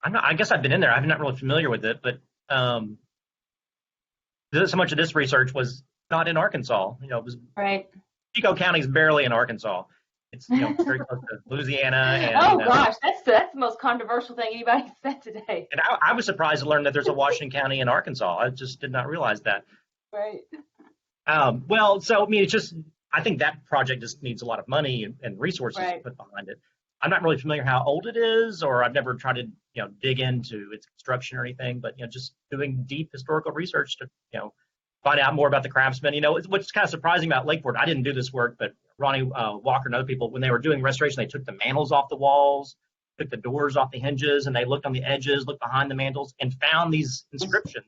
I guess I've been in there. I'm not really familiar with it, but so much of this research was not in Arkansas. It was Chico County's barely in Arkansas. It's very close to Louisiana. And, gosh, that's the most controversial thing anybody said today. And I was surprised to learn that there's a Washington County in Arkansas. I just did not realize that. Right. Well, so it's just, I think that project just needs a lot of money and resources put behind it. I'm not really familiar how old it is, or I've never tried to dig into its construction or anything. But just doing deep historical research to find out more about the craftsmen. What's kind of surprising about Lakeport, I didn't do this work, but Ronnie Walker and other people, when they were doing restoration, they took the mantles off the walls, took the doors off the hinges, and they looked on the edges, looked behind the mantles, and found these inscriptions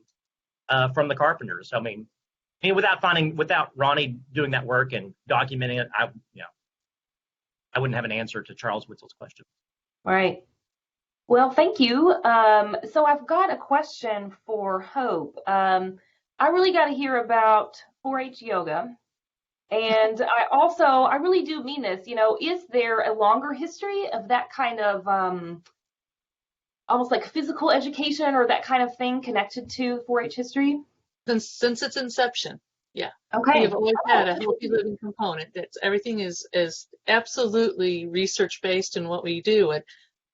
from the carpenters. Without Ronnie doing that work and documenting it, I wouldn't have an answer to Charles Witzel's question. Right. Well, thank you. So I've got a question for Hope. I really got to hear about 4-H yoga. And I really do mean this, is there a longer history of that kind of almost like physical education or that kind of thing connected to 4-H history? Since its inception, yeah. Okay. We've always had a healthy living component. Everything is absolutely research based in what we do. And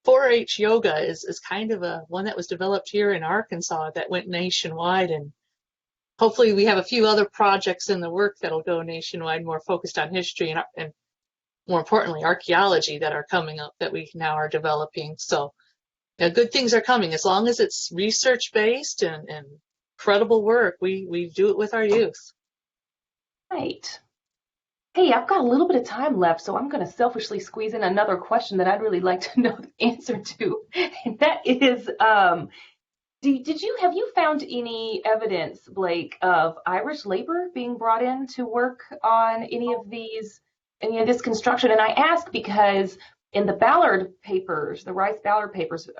4-H yoga is kind of one that was developed here in Arkansas that went nationwide, and hopefully we have a few other projects in the work that'll go nationwide, more focused on history and more importantly archaeology that are coming up that we now are developing. So good things are coming as long as it's research based and credible work. We do it with our youth. Right. Hey, I've got a little bit of time left, so I'm going to selfishly squeeze in another question that I'd really like to know the answer to. And that is, have you found any evidence, Blake, of Irish labor being brought in to work on any of this construction? And I ask because in the Ballard papers, the Rice Ballard papers,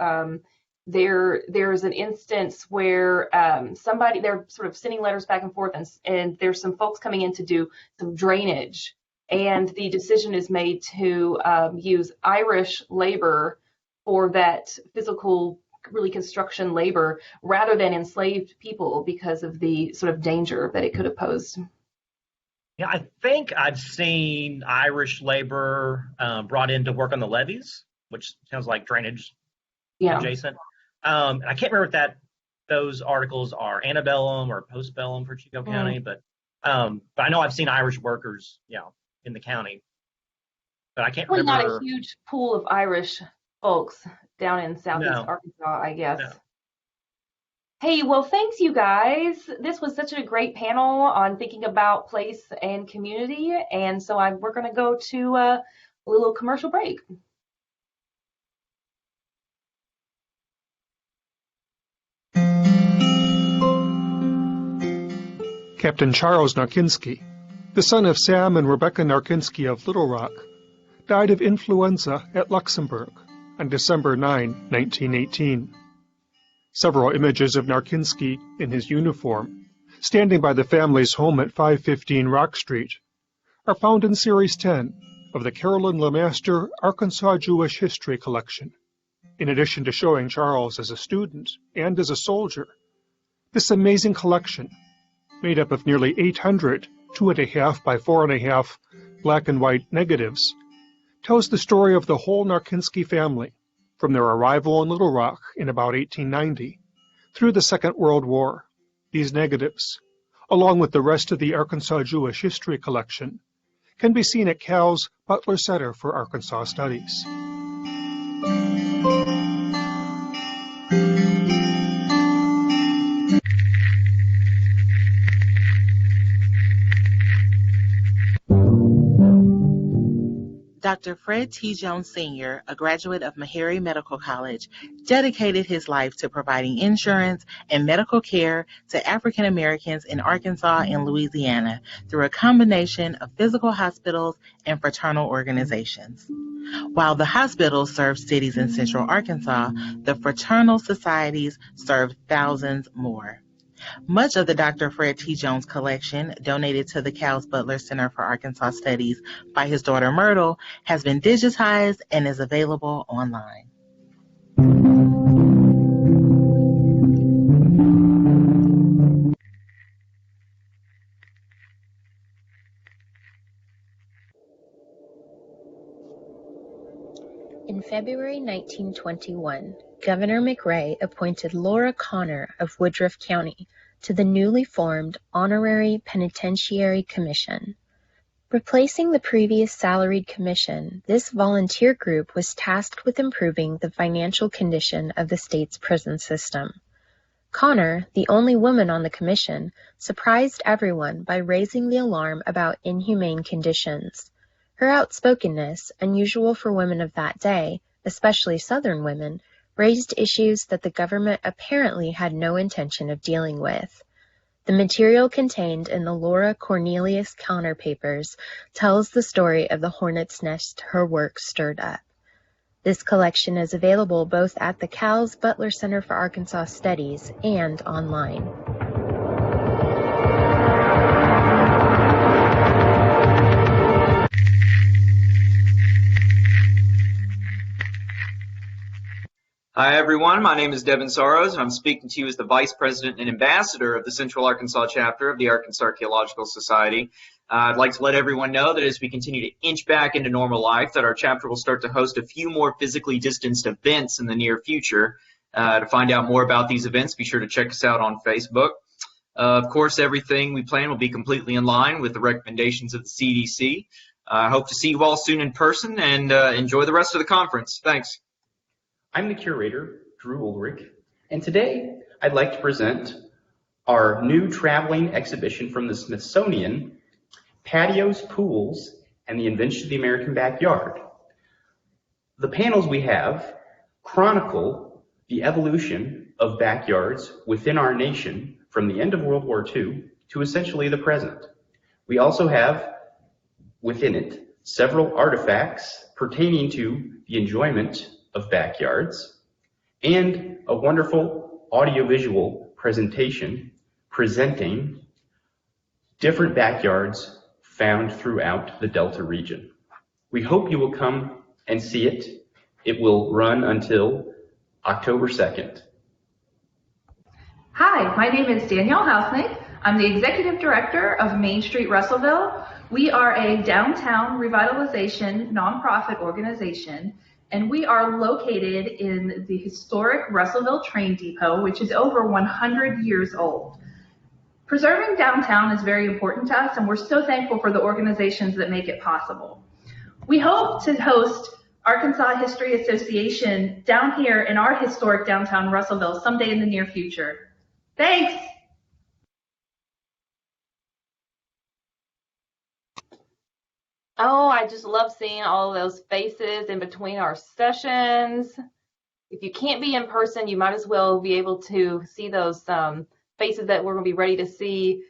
there's an instance where they're sort of sending letters back and forth, and there's some folks coming in to do some drainage, and the decision is made to use Irish labor for that physical really construction labor rather than enslaved people because of the sort of danger that it could have posed. Yeah, I think I've seen Irish labor brought in to work on the levees, which sounds like drainage adjacent. And I can't remember if those articles are antebellum or postbellum for Chico County, but I know I've seen Irish workers, in the county. But I can't remember. Not a huge pool of Irish folks down in Southeast Arkansas, I guess. No. Hey, well, thanks, you guys. This was such a great panel on thinking about place and community. And so we're going to go to a little commercial break. Captain Charles Narkinski, the son of Sam and Rebecca Narkinski of Little Rock, died of influenza at Luxembourg on December 9, 1918. Several images of Narkinski in his uniform, standing by the family's home at 515 Rock Street, are found in Series 10 of the Carolyn LeMaster Arkansas Jewish History Collection. In addition to showing Charles as a student and as a soldier, this amazing collection, made up of nearly 800 2.5 by 4.5 black and white negatives, tells the story of the whole Narkinski family, from their arrival in Little Rock in about 1890 through the Second World War. These negatives, along with the rest of the Arkansas Jewish History Collection, can be seen at Cal's Butler Center for Arkansas Studies. Dr. Fred T. Jones Sr., a graduate of Meharry Medical College, dedicated his life to providing insurance and medical care to African Americans in Arkansas and Louisiana through a combination of physical hospitals and fraternal organizations. While the hospitals served cities in central Arkansas, the fraternal societies served thousands more. Much of the Dr. Fred T. Jones collection, donated to the Cal's Butler Center for Arkansas Studies by his daughter Myrtle, has been digitized and is available online. In February 1921, Governor McRae appointed Laura Connor of Woodruff County to the newly formed Honorary Penitentiary Commission. Replacing the previous salaried commission, this volunteer group was tasked with improving the financial condition of the state's prison system. Connor, the only woman on the commission, surprised everyone by raising the alarm about inhumane conditions. Her outspokenness, unusual for women of that day, especially Southern women, raised issues that the government apparently had no intention of dealing with. The material contained in the Laura Cornelius Connor papers tells the story of the hornet's nest her work stirred up. This collection is available both at the Cal's Butler Center for Arkansas Studies and online. Hi, everyone. My name is Devin Sorrows, and I'm speaking to you as the Vice President and Ambassador of the Central Arkansas chapter of the Arkansas Archaeological Society. I'd like to let everyone know that as we continue to inch back into normal life, that our chapter will start to host a few more physically distanced events in the near future. To find out more about these events, be sure to check us out on Facebook. Of course, everything we plan will be completely in line with the recommendations of the CDC. I hope to see you all soon in person, and enjoy the rest of the conference. Thanks. I'm the curator, Drew Ulrich, and today I'd like to present our new traveling exhibition from the Smithsonian, Patios, Pools, and the Invention of the American Backyard. The panels we have chronicle the evolution of backyards within our nation from the end of World War II to essentially the present. We also have within it several artifacts pertaining to the enjoyment of backyards, and a wonderful audiovisual presentation presenting different backyards found throughout the Delta region. We hope you will come and see it. It will run until October 2nd. Hi, my name is Danielle Hausnick. I'm the Executive Director of Main Street Russellville. We are a downtown revitalization nonprofit organization, and we are located in the historic Russellville Train Depot, which is over 100 years old. Preserving downtown is very important to us, and we're so thankful for the organizations that make it possible. We hope to host Arkansas History Association down here in our historic downtown Russellville someday in the near future. Thanks! Oh, I just love seeing all of those faces in between our sessions. If you can't be in person, you might as well be able to see those faces that we're going to be ready to see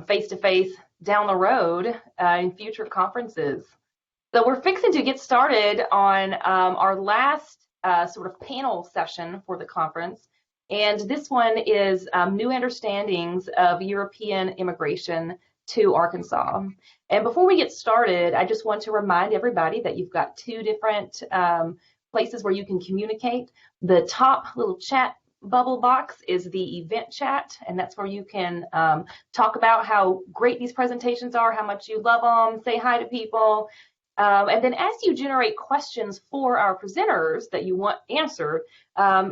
face-to-face down the road in future conferences. So we're fixing to get started on our last sort of panel session for the conference. And this one is New Understandings of European Immigration to Arkansas. And before we get started, I just want to remind everybody that you've got two different places where you can communicate. The top little chat bubble box is the event chat, and that's where you can talk about how great these presentations are, how much you love them, say hi to people. And then as you generate questions for our presenters that you want answered,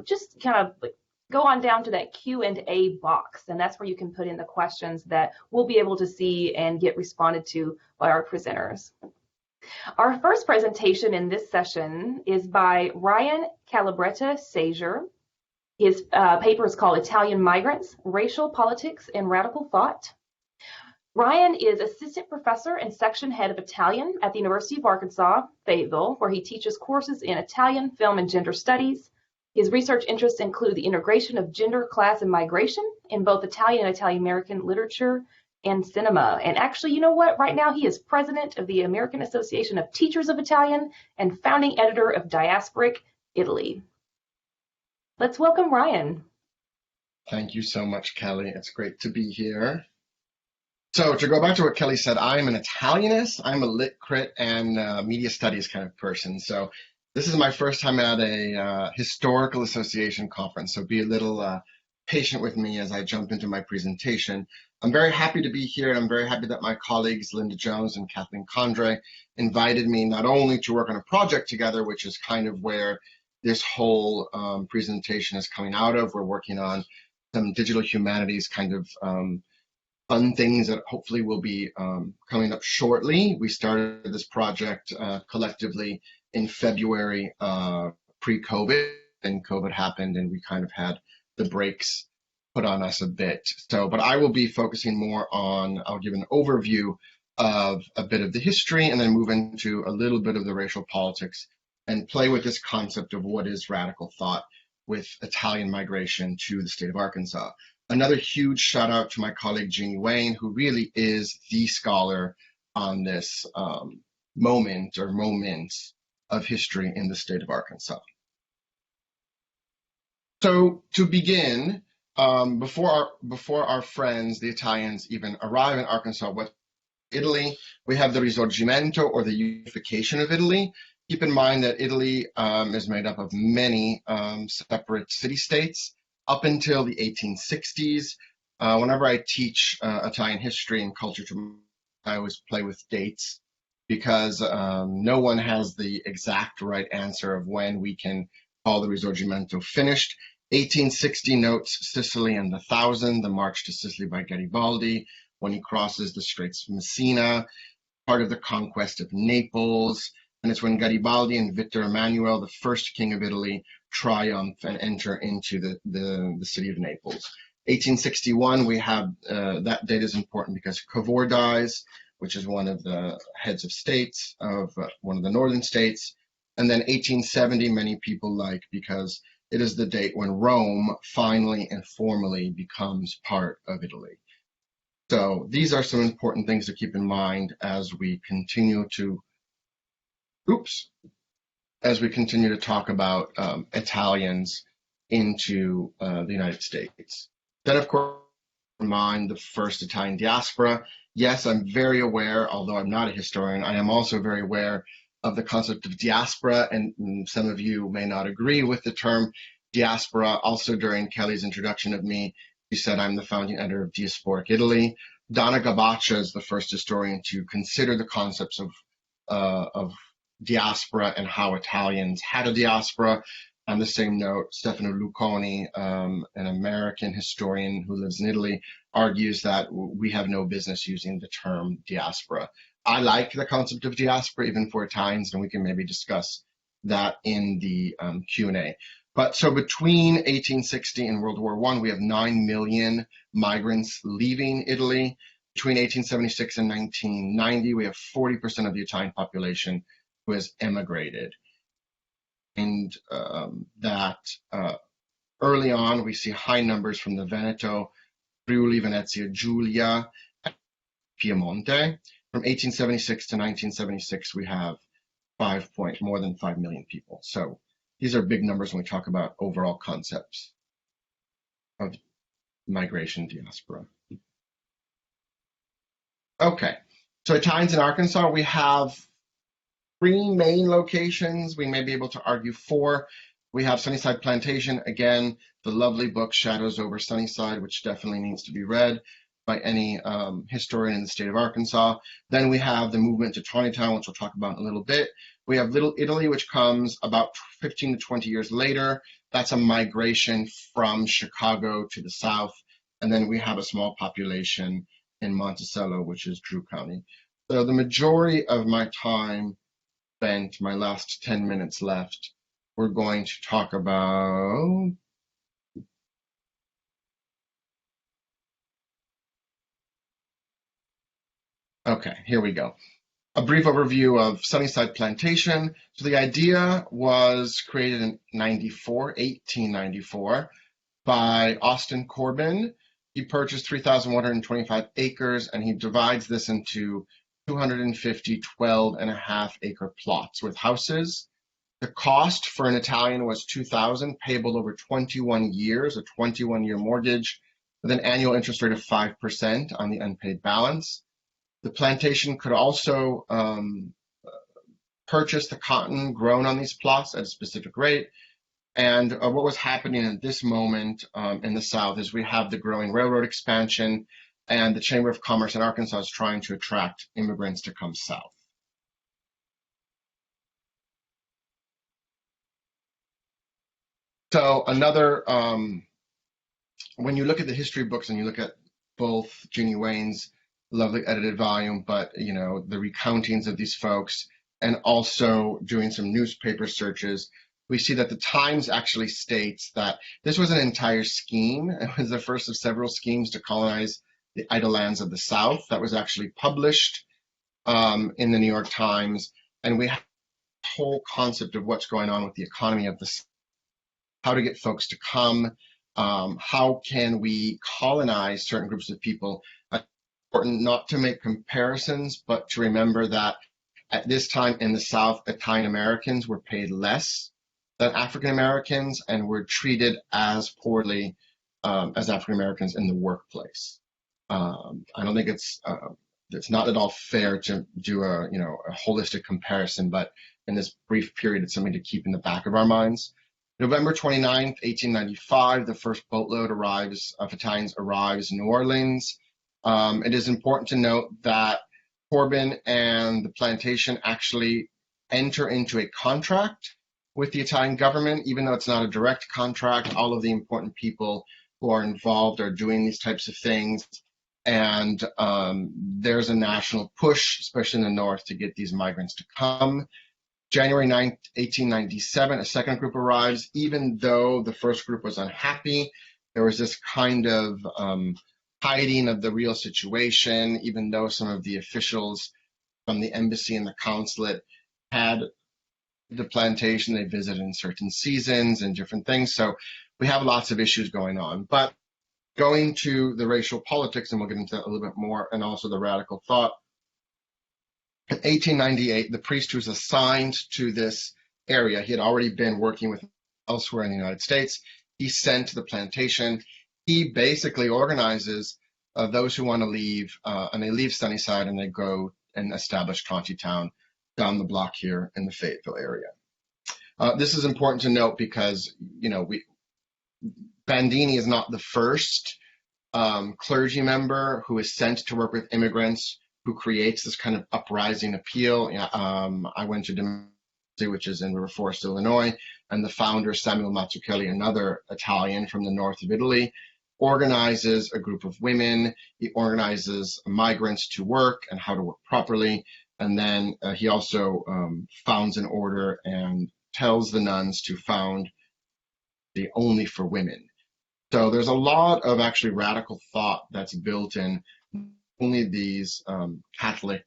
just kind of go on down to that Q&A box, and that's where you can put in the questions that we'll be able to see and get responded to by our presenters. Our first presentation in this session is by Ryan Calabretta-Sager. His paper is called Italian Migrants, Racial Politics and Radical Thought. Ryan is assistant professor and section head of Italian at the University of Arkansas, Fayetteville, where he teaches courses in Italian, film, and gender studies. His research interests include the integration of gender, class, and migration in both Italian and Italian-American literature and cinema. And actually, you know what? Right now, he is president of the American Association of Teachers of Italian and founding editor of Diasporic Italy. Let's welcome Ryan. Thank you so much, Kelly. It's great to be here. So to go back to what Kelly said, I'm an Italianist. I'm a lit crit and media studies kind of person. So this is my first time at a historical association conference. So be a little patient with me as I jump into my presentation. I'm very happy to be here, and I'm very happy that my colleagues Linda Jones and Kathleen Condre invited me not only to work on a project together, which is kind of where this whole presentation is coming out of. We're working on some digital humanities kind of fun things that hopefully will be coming up shortly. We started this project collectively in February pre-COVID, and COVID happened and we kind of had the brakes put on us a bit. So, but I will be focusing more on, I'll give an overview of a bit of the history and then move into a little bit of the racial politics and play with this concept of what is radical thought with Italian migration to the state of Arkansas. Another huge shout out to my colleague Jeannie Wayne, who really is the scholar on this moment or moments of history in the state of Arkansas. So to begin, before our friends, the Italians, even arrive in Arkansas with Italy, we have the Risorgimento, or the unification of Italy. Keep in mind that Italy is made up of many separate city-states up until the 1860s. Whenever I teach Italian history and culture, I always play with dates because no one has the exact right answer of when we can call the Risorgimento finished. 1860 notes Sicily and the Thousand, the march to Sicily by Garibaldi, when he crosses the Straits of Messina, part of the conquest of Naples, and it's when Garibaldi and Victor Emmanuel, the first king of Italy, triumph and enter into the city of Naples. 1861, we have, that date is important because Cavour dies, which is one of the heads of states of one of the northern states. And then 1870, many people like because it is the date when Rome finally and formally becomes part of Italy. So these are some important things to keep in mind as we continue to, as we continue to talk about Italians into the United States. Then, of course, mind the first Italian diaspora. Yes, I'm very aware, although I'm not a historian, I am also very aware of the concept of diaspora, and some of you may not agree with the term diaspora. Also, during Kelly's introduction of me, she said I'm the founding editor of Diasporic Italy. Donna Gabaccia is the first historian to consider the concepts of diaspora and how Italians had a diaspora. On the same note, Stefano Luconi, an American historian who lives in Italy, argues that we have no business using the term diaspora. I like the concept of diaspora, even for Italians, and we can maybe discuss that in the Q&A. But so between 1860 and World War I, we have 9 million migrants leaving Italy. Between 1876 and 1990, we have 40% of the Italian population who has emigrated. And that early on, we see high numbers from the Veneto, Friuli, Venezia, Giulia, Piemonte. From 1876 to 1976, we have more than 5 million people. So these are big numbers when we talk about overall concepts of migration diaspora. Okay, so Italians in Arkansas, we have 3 main locations. We may be able to argue 4. We have Sunnyside Plantation, again, the lovely book Shadows over Sunnyside, which definitely needs to be read by any historian in the state of Arkansas. Then we have the movement to Tawnytown, which we'll talk about in a little bit. We have Little Italy, which comes about 15 to 20 years later. That's a migration from Chicago to the south. And then we have a small population in Monticello, which is Drew County. So the majority of my time spent, my last 10 minutes left, we're going to talk about okay, here we go. A brief overview of Sunnyside Plantation. So the idea was created in 1894, by Austin Corbin. He purchased 3,125 acres, and he divides this into 250 12.5-acre plots with houses. The cost for an Italian was $2,000, payable over 21 years, a 21-year mortgage, with an annual interest rate of 5% on the unpaid balance. The plantation could also purchase the cotton grown on these plots at a specific rate. And what was happening at this moment in the South is we have the growing railroad expansion, and the Chamber of Commerce in Arkansas is trying to attract immigrants to come south. So another, when you look at the history books and you look at both Jeannie Wayne's lovely edited volume, but the recountings of these folks, and also doing some newspaper searches, we see that the Times actually states that this was an entire scheme. It was the first of several schemes to colonize the idle lands of the South that was actually published in the New York Times. And we have the whole concept of what's going on with the economy of the South, how to get folks to come, how can we colonize certain groups of people. Important not to make comparisons, but to remember that at this time in the South, Italian Americans were paid less than African Americans and were treated as poorly as African Americans in the workplace. I don't think it's not at all fair to do a holistic comparison, but in this brief period, it's something to keep in the back of our minds. November 29th, 1895, the first boatload of Italians arrives in New Orleans. It is important to note that Corbin and the plantation actually enter into a contract with the Italian government, even though it's not a direct contract. All of the important people who are involved are doing these types of things. And there's a national push, especially in the North, to get these migrants to come. January 9th, 1897, a second group arrives. Even though the first group was unhappy, there was this kind of hiding of the real situation, even though some of the officials from the embassy and the consulate had the plantation, they visited in certain seasons and different things. So we have lots of issues going on. But going to the racial politics, and we'll get into that a little bit more, and also the radical thought. In 1898, the priest who was assigned to this area, he had already been working with elsewhere in the United States. He's sent to the plantation. He basically organizes those who want to leave, and they leave Sunnyside and they go and establish Tawnytown down the block here in the Fayetteville area. This is important to note because, Bandini is not the first clergy member who is sent to work with immigrants who creates this kind of uprising appeal. I went to Demaisi, which is in River Forest, Illinois, and the founder, Samuel Mazzucchelli, another Italian from the north of Italy, organizes a group of women. He organizes migrants to work and how to work properly. And then he also founds an order and tells the nuns to found the only for women. So there's a lot of actually radical thought that's built in only these Catholic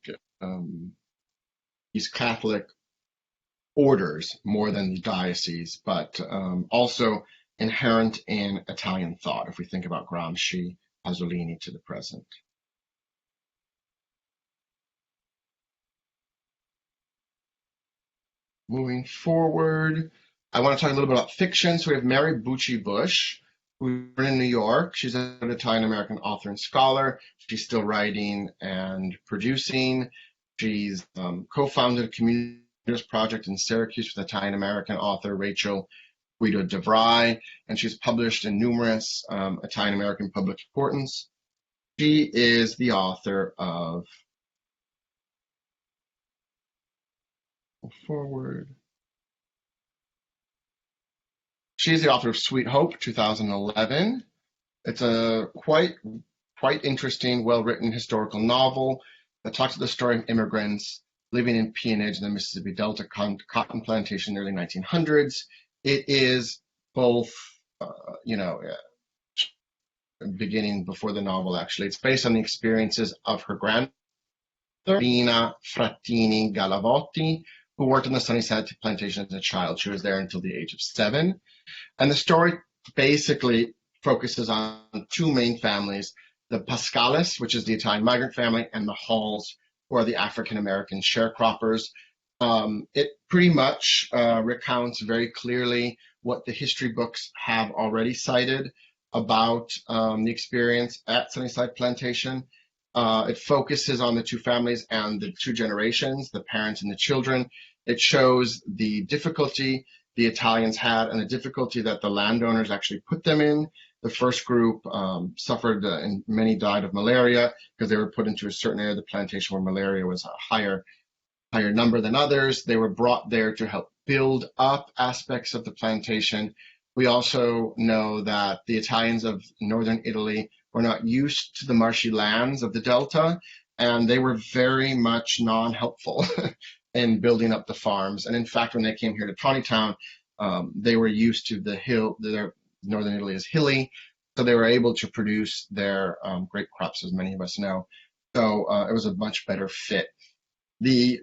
orders more than the diocese, but also inherent in Italian thought, if we think about Gramsci, Pasolini to the present. Moving forward, I want to talk a little bit about fiction. So we have Mary Bucci Bush, who's born in New York. She's an Italian-American author and scholar. She's still writing and producing. She's co-founded a community project in Syracuse with Italian-American author Rachel Guido DeVry, and she's published in numerous Italian-American public importance. She is the author of She's the author of Sweet Hope, 2011. It's a quite interesting, well-written historical novel that talks about the story of immigrants living in peonage in the Mississippi Delta cotton plantation in the early 1900s. It is both, beginning before the novel, actually. It's based on the experiences of her grandmother, Rina Frattini Galavotti, who worked on the Sunnyside plantation as a child. She was there until the age of 7. And the story basically focuses on two main families, the Pascales, which is the Italian migrant family, and the Halls, who are the African-American sharecroppers. It pretty much recounts very clearly what the history books have already cited about the experience at Sunnyside Plantation. It focuses on the two families and the two generations, the parents and the children. It shows the difficulty the Italians had and the difficulty that the landowners actually put them in. The first group suffered and many died of malaria because they were put into a certain area of the plantation where malaria was a higher number than others. They were brought there to help build up aspects of the plantation. We also know that the Italians of northern Italy were not used to the marshy lands of the Delta, and they were very much non-helpful in building up the farms. And in fact, when they came here to Tawnytown, they were used to the hill. Their northern Italy is hilly, so they were able to produce their grape crops, as many of us know. So it was a much better fit. The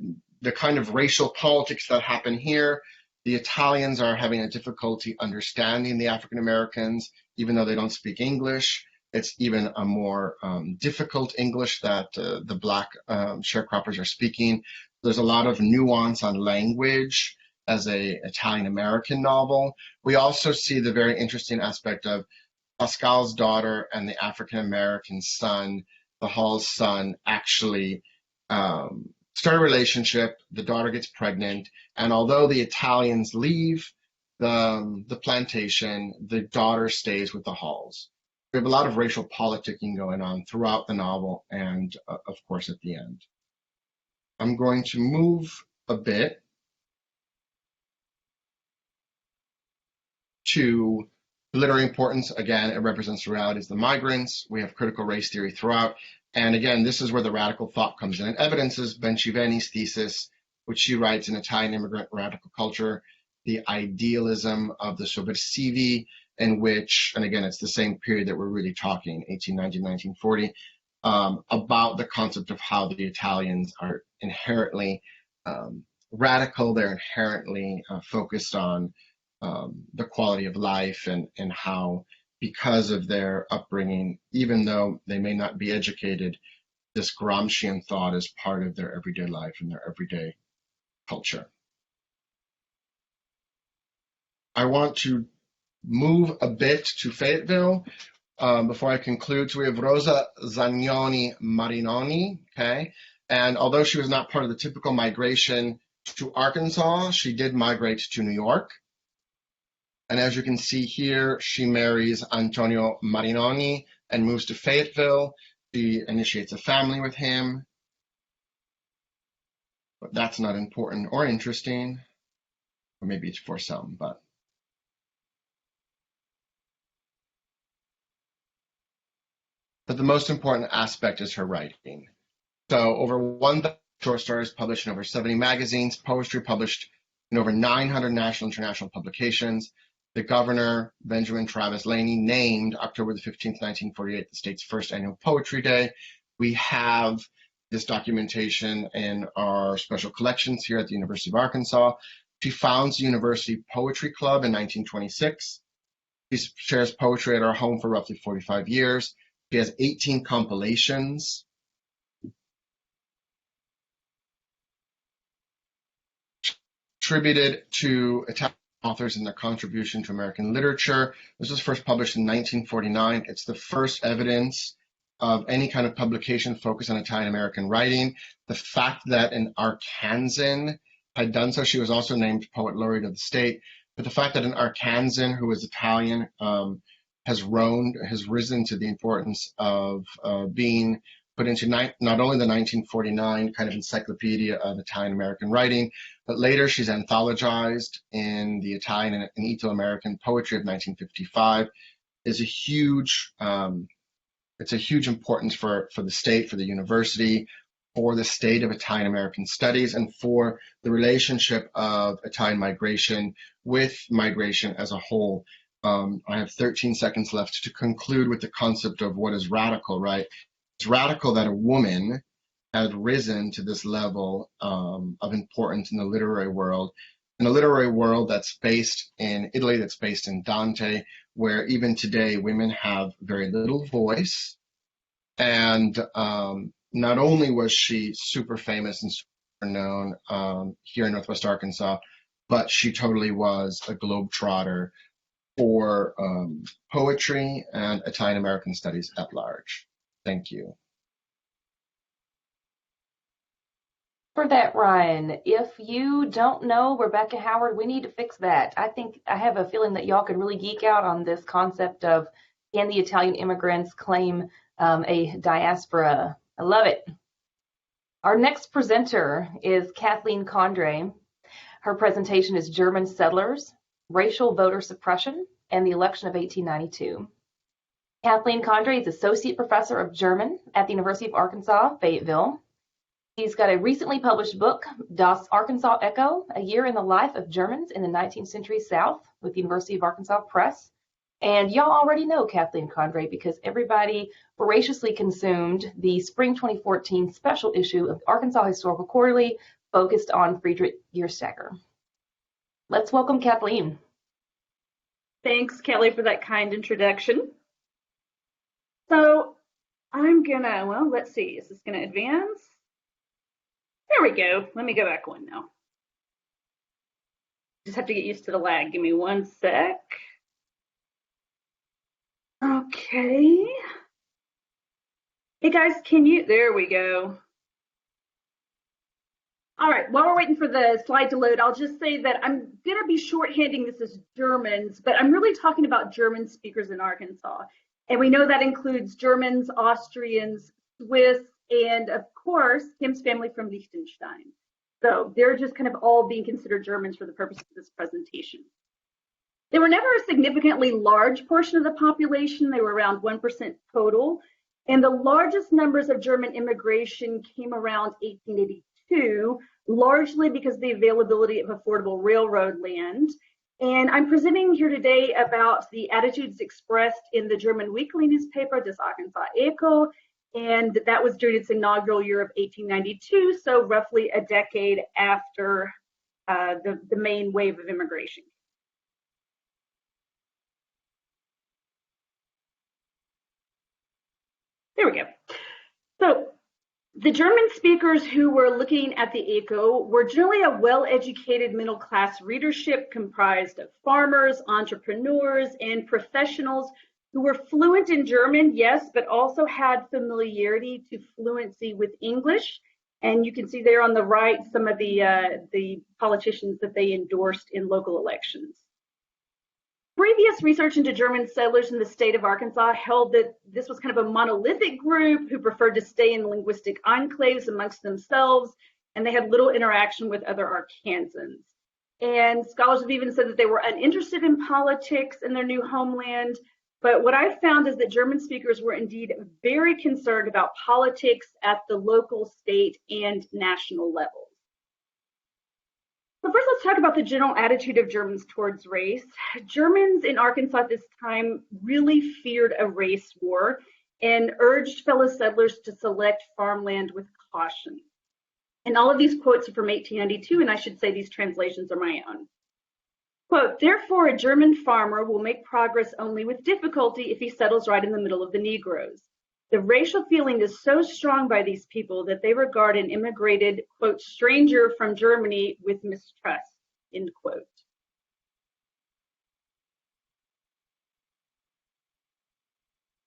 kind of racial politics that happen here, the Italians are having a difficulty understanding the African Americans, even though they don't speak English. It's even a more difficult English that the Black sharecroppers are speaking. There's a lot of nuance on language as a Italian-American novel. We also see the very interesting aspect of Pascal's daughter and the African-American son, the Hall's son, actually start a relationship. The daughter gets pregnant, and although the Italians leave the plantation, the daughter stays with the Halls. We have a lot of racial politicking going on throughout the novel and, of course, at the end. I'm going to move a bit to literary importance. Again, it represents realities, the migrants. We have critical race theory throughout. And again, this is where the radical thought comes in. It evidences Benciveni's thesis, which she writes in Italian Immigrant Radical Culture, the idealism of the sovversivi, in which, and again, it's the same period that we're really talking, 1890, 1940, about the concept of how the Italians are inherently radical. They're inherently focused on the quality of life and how, because of their upbringing, even though they may not be educated, this Gramscian thought is part of their everyday life and their everyday culture. I want to move a bit to Fayetteville before I conclude. So we have Rosa Zagnoni Marinoni, okay? And although she was not part of the typical migration to Arkansas, she did migrate to New York. And as you can see here, she marries Antonio Marinoni and moves to Fayetteville. She initiates a family with him. But that's not important or interesting. Or maybe it's for some, but. But the most important aspect is her writing. So over 1,000 short stories published in over 70 magazines, poetry published in over 900 national and international publications. The governor, Benjamin Travis Laney, named October the 15th, 1948, the state's first annual Poetry Day. We have this documentation in our special collections here at the University of Arkansas. She founds the University Poetry Club in 1926. She shares poetry at our home for roughly 45 years. She has 18 compilations. Attributed to Italian authors and their contribution to American literature. This was first published in 1949. It's the first evidence of any kind of publication focused on Italian American writing. The fact that an Arkansan had done so, she was also named Poet Laureate of the state, but the fact that an Arkansan who is Italian has risen to the importance of being put into not only the 1949 kind of encyclopedia of Italian American writing, but later she's anthologized in the Italian and Ito-American poetry of 1955. Is a huge, it's a huge importance for the state, for the university, for the state of Italian American studies, and for the relationship of Italian migration with migration as a whole. I have 13 seconds left to conclude with the concept of what is radical, right? It's radical that a woman had risen to this level of importance in the literary world, in a literary world that's based in Italy, that's based in Dante, where even today women have very little voice. And not only was she super famous and super known here in Northwest Arkansas, but she totally was a globetrotter for poetry and Italian American studies at large. Thank you. For that, Ryan, if you don't know Rebecca Howard, we need to fix that. I have a feeling that y'all could really geek out on this concept of, can the Italian immigrants claim a diaspora? I love it. Our next presenter is Kathleen Condrey. Her presentation is German Settlers, Racial Voter Suppression, and the Election of 1892. Kathleen Condrey is Associate Professor of German at the University of Arkansas, Fayetteville. He's got a recently published book, Das Arkansas Echo, A Year in the Life of Germans in the 19th Century South, with the University of Arkansas Press. And y'all already know Kathleen Condrey because everybody voraciously consumed the spring 2014 special issue of Arkansas Historical Quarterly focused on Friedrich Gierstacker. Let's welcome Kathleen. Thanks, Kelly, for that kind introduction. So I'm gonna, well, let's see, is this gonna advance? There we go. Let me go back one now. Just have to get used to the lag. Give me one sec. Okay. Hey guys, there we go. All right, while we're waiting for the slide to load, I'll just say that I'm going to be shorthanding this as Germans, but I'm really talking about German speakers in Arkansas. And we know that includes Germans, Austrians, Swiss, and of course, Kim's family from Liechtenstein. So they're just kind of all being considered Germans for the purpose of this presentation. They were never a significantly large portion of the population. They were around 1% total. And the largest numbers of German immigration came around 1882, largely because of the availability of affordable railroad land. And I'm presenting here today about the attitudes expressed in the German weekly newspaper, Das Arkansas Echo, and that was during its inaugural year of 1892, so roughly a decade after the main wave of immigration. There we go. So the German speakers who were looking at the Echo were generally a well-educated middle-class readership comprised of farmers, entrepreneurs, and professionals who were fluent in German, yes, but also had familiarity to fluency with English. And you can see there on the right some of the politicians that they endorsed in local elections. Previous research into German settlers in the state of Arkansas held that this was kind of a monolithic group who preferred to stay in linguistic enclaves amongst themselves, and they had little interaction with other Arkansans. And scholars have even said that they were uninterested in politics in their new homeland. But what I found is that German speakers were indeed very concerned about politics at the local, state, and national levels. So first, let's talk about the general attitude of Germans towards race. Germans in Arkansas at this time really feared a race war and urged fellow settlers to select farmland with caution. And all of these quotes are from 1892, and I should say these translations are my own. Quote, therefore, a German farmer will make progress only with difficulty if he settles right in the middle of the Negroes. The racial feeling is so strong by these people that they regard an immigrated, quote, stranger from Germany with mistrust, end quote.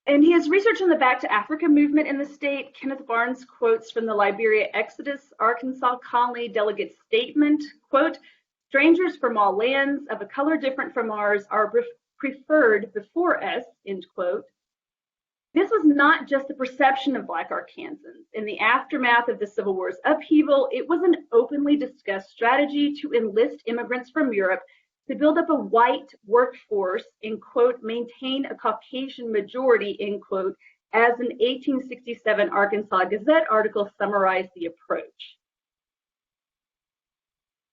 In his research on the Back to Africa movement in the state, Kenneth Barnes quotes from the Liberia Exodus, Arkansas Colony Delegate Statement, quote, strangers from all lands of a color different from ours are preferred before us, end quote. This was not just the perception of Black Arkansans. In the aftermath of the Civil War's upheaval, it was an openly discussed strategy to enlist immigrants from Europe to build up a white workforce and, quote, maintain a Caucasian majority, end quote, as an 1867 Arkansas Gazette article summarized the approach.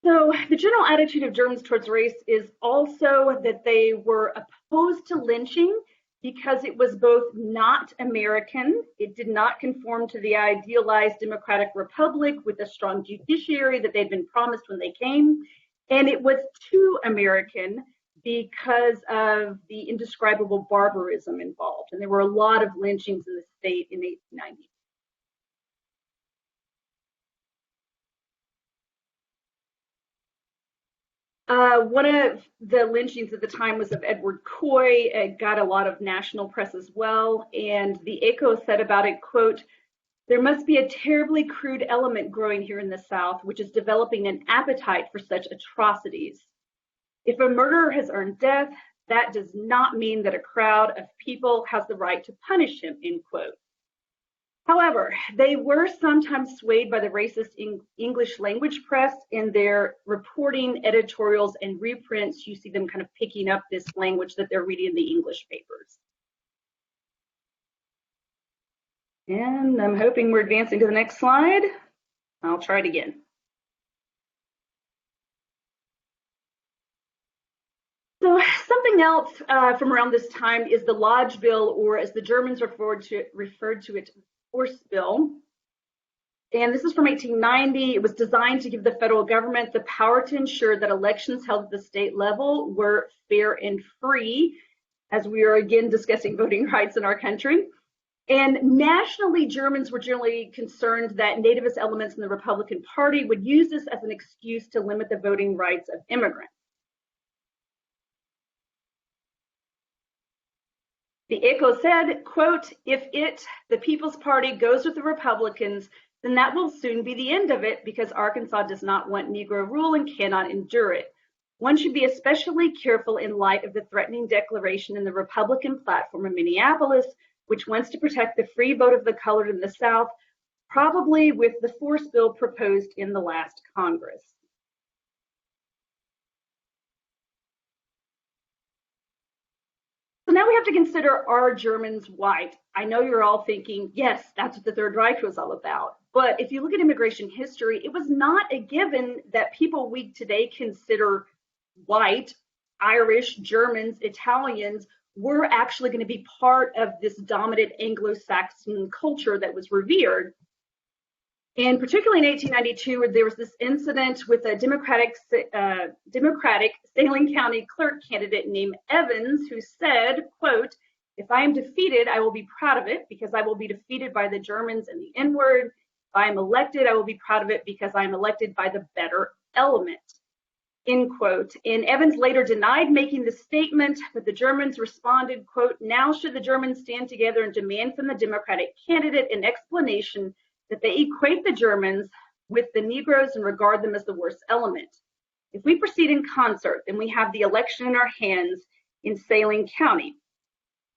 So the general attitude of Germans towards race is also that they were opposed to lynching because it was both not American, it did not conform to the idealized democratic republic with a strong judiciary that they'd been promised when they came, and it was too American because of the indescribable barbarism involved. And there were a lot of lynchings in the state in 1890. One of the lynchings at the time was of Edward Coy. It got a lot of national press as well. And the Echo said about it, quote, there must be a terribly crude element growing here in the South, which is developing an appetite for such atrocities. If a murderer has earned death, that does not mean that a crowd of people has the right to punish him, end quote. However, they were sometimes swayed by the racist English language press in their reporting, editorials, and reprints. You see them kind of picking up this language that they're reading in the English papers. And I'm hoping we're advancing to the next slide. I'll try it again. So something else from around this time is the Lodge Bill, or as the Germans referred to it, Force Bill. And this is from 1890. It was designed to give the federal government the power to ensure that elections held at the state level were fair and free, as we are again discussing voting rights in our country. And nationally, Germans were generally concerned that nativist elements in the Republican Party would use this as an excuse to limit the voting rights of immigrants. The Echo said, quote, if the People's Party, goes with the Republicans, then that will soon be the end of it because Arkansas does not want Negro rule and cannot endure it. One should be especially careful in light of the threatening declaration in the Republican platform in Minneapolis, which wants to protect the free vote of the colored in the South, probably with the Force Bill proposed in the last Congress. So now we have to consider, are Germans white? I know you're all thinking, yes, that's what the Third Reich was all about. But if you look at immigration history, it was not a given that people we today consider white, Irish, Germans, Italians, were actually going to be part of this dominant Anglo-Saxon culture that was revered. And particularly in 1892, there was this incident with a Democratic Saline County clerk candidate named Evans, who said, quote, if I am defeated, I will be proud of it because I will be defeated by the Germans and the N-word. If I am elected, I will be proud of it because I am elected by the better element, end quote. And Evans later denied making the statement, but the Germans responded, quote, now should the Germans stand together and demand from the Democratic candidate an explanation that they equate the Germans with the Negroes and regard them as the worst element. If we proceed in concert, then we have the election in our hands. in Saline County.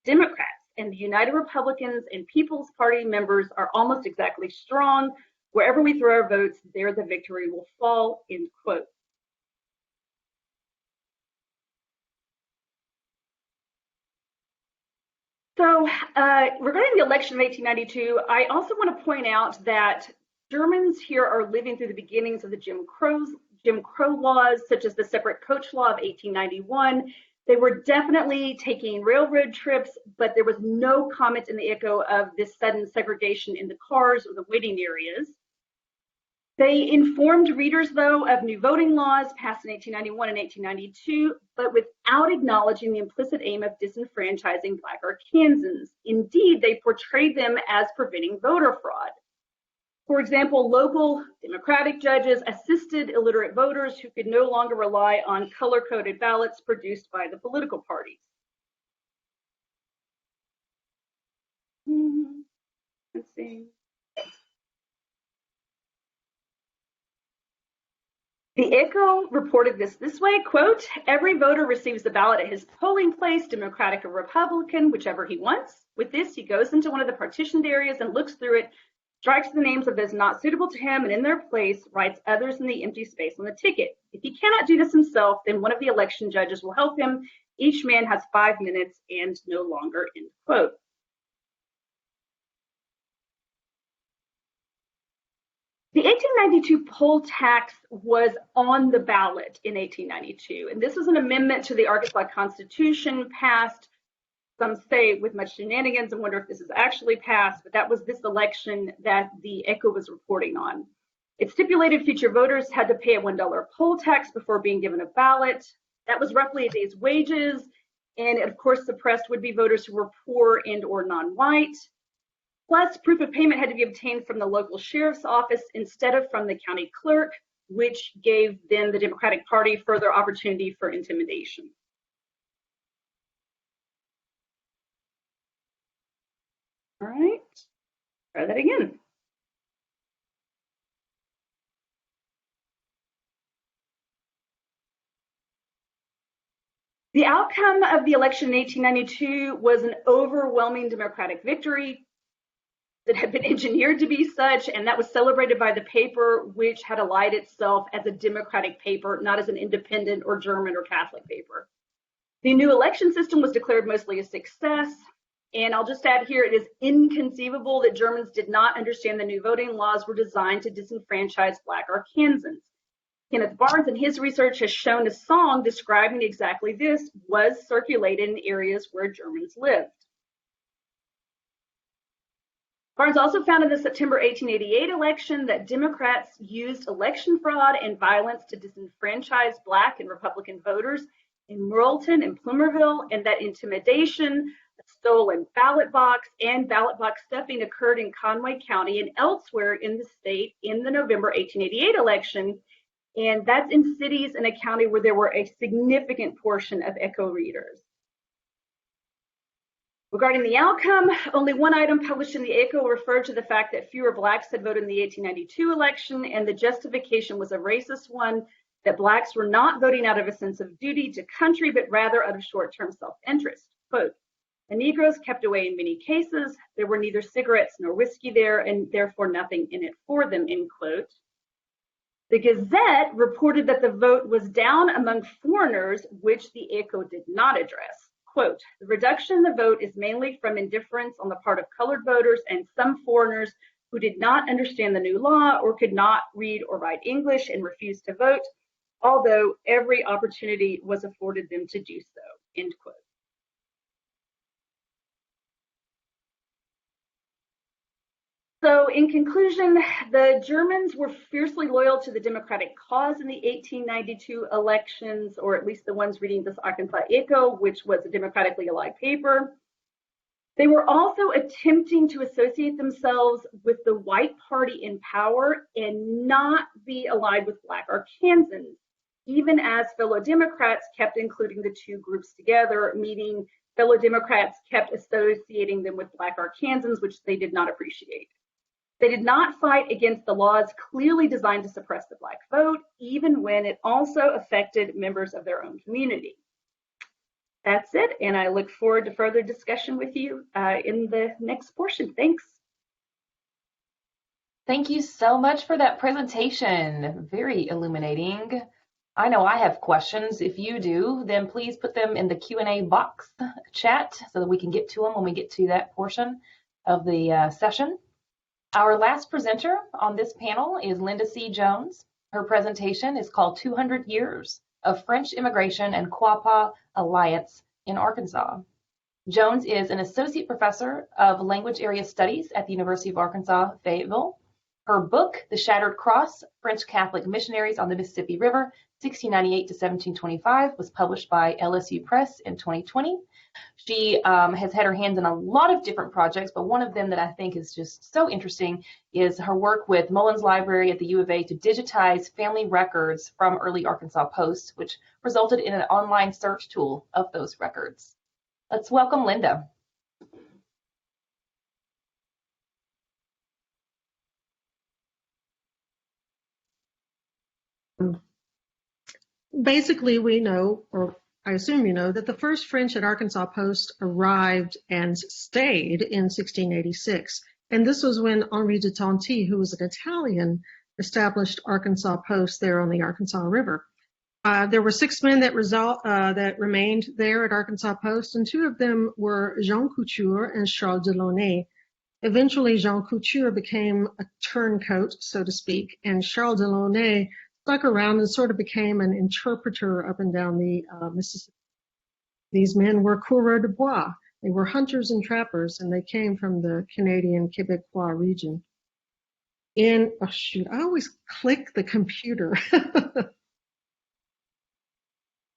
Democrats and the United Republicans and People's Party members are almost exactly strong. Wherever we throw our votes, there the victory will fall, end quote. So regarding the election of 1892, I also want to point out that Germans here are living through the beginnings of the Jim Crow laws, such as the separate coach law of 1891. They were definitely taking railroad trips, but there was no comment in the echo of this sudden segregation in the cars or the waiting areas. They informed readers, though, of new voting laws passed in 1891 and 1892, but without acknowledging the implicit aim of disenfranchising Black Arkansans. Indeed, they portrayed them as preventing voter fraud. For example, local Democratic judges assisted illiterate voters who could no longer rely on color-coded ballots produced by the political parties. Let's see. The Echo reported this way, quote, "Every voter receives the ballot at his polling place, Democratic or Republican, whichever he wants. With this, he goes into one of the partitioned areas and looks through it, strikes the names of those not suitable to him, and in their place writes others in the empty space on the ticket. If he cannot do this himself, then one of the election judges will help him. Each man has 5 minutes and no longer," end quote. The 1892 poll tax was on the ballot in 1892, and this was an amendment to the Arkansas Constitution passed, some say with much shenanigans and wonder if this is actually passed, but that was this election that the Echo was reporting on. It stipulated future voters had to pay a $1 poll tax before being given a ballot. That was roughly a day's wages, and it of course suppressed would-be voters who were poor and or non-white. Plus, proof of payment had to be obtained from the local sheriff's office instead of from the county clerk, which gave then the Democratic Party further opportunity for intimidation. All right, try that again. The outcome of the election in 1892 was an overwhelming Democratic victory that had been engineered to be such, and that was celebrated by the paper, which had allied itself as a Democratic paper, not as an independent or German or Catholic paper. The new election system was declared mostly a success, and I'll just add here, it is inconceivable that Germans did not understand the new voting laws were designed to disenfranchise Black Arkansans. Kenneth Barnes in his research has shown a song describing exactly this was circulated in areas where Germans lived. Barnes also found in the September 1888 election that Democrats used election fraud and violence to disenfranchise Black and Republican voters in Morrilton and Plumerville, and that intimidation, a stolen ballot box, and ballot box stuffing occurred in Conway County and elsewhere in the state in the November 1888 election, and that's in cities in a county where there were a significant portion of Echo readers. Regarding the outcome, only one item published in the Echo referred to the fact that fewer Blacks had voted in the 1892 election, and the justification was a racist one, that Blacks were not voting out of a sense of duty to country, but rather out of short-term self-interest. Quote, "The Negroes kept away in many cases. There were neither cigarettes nor whiskey there, and therefore nothing in it for them," end quote. The Gazette reported that the vote was down among foreigners, which the Echo did not address. Quote, "The reduction in the vote is mainly from indifference on the part of colored voters and some foreigners who did not understand the new law or could not read or write English and refused to vote, although every opportunity was afforded them to do so," end quote. So in conclusion, the Germans were fiercely loyal to the Democratic cause in the 1892 elections, or at least the ones reading this Arkansas Echo, which was a democratically allied paper. They were also attempting to associate themselves with the white party in power and not be allied with Black Arkansans, even as fellow Democrats kept including the two groups together, meaning fellow Democrats kept associating them with Black Arkansans, which they did not appreciate. They did not fight against the laws clearly designed to suppress the Black vote, even when it also affected members of their own community. that's it, and I look forward to further discussion with you in the next portion. Thanks. Thank you so much for that presentation. Very illuminating. I know I have questions. If you do, then please put them in the Q&A box chat so that we can get to them when we get to that portion of the session. Our last presenter on this panel is Linda C. Jones. Her presentation is called 200 Years of French Immigration and Quapaw Alliance in Arkansas. Jones is an associate professor of language area studies at the University of Arkansas, Fayetteville. Her book, The Shattered Cross, French Catholic Missionaries on the Mississippi River, 1698 to 1725, was published by LSU Press in 2020. She has had her hands in a lot of different projects, but one of them that I think is just so interesting is her work with Mullins Library at the U of A to digitize family records from early Arkansas Post, which resulted in an online search tool of those records. Let's welcome Linda. Basically, we know, or I assume you know, that the first French at Arkansas Post arrived and stayed in 1686. And this was when Henri de Tonty, who was an Italian, established Arkansas Post there on the Arkansas River. There were 6 men that remained there at Arkansas Post, and 2 of them were Jean Couture and Charles Delaunay. Eventually, Jean Couture became a turncoat, so to speak, and Charles Delaunay stuck around and sort of became an interpreter up and down the Mississippi. These men were coureurs de bois. They were hunters and trappers, and they came from the Canadian Quebecois region. I always click the computer.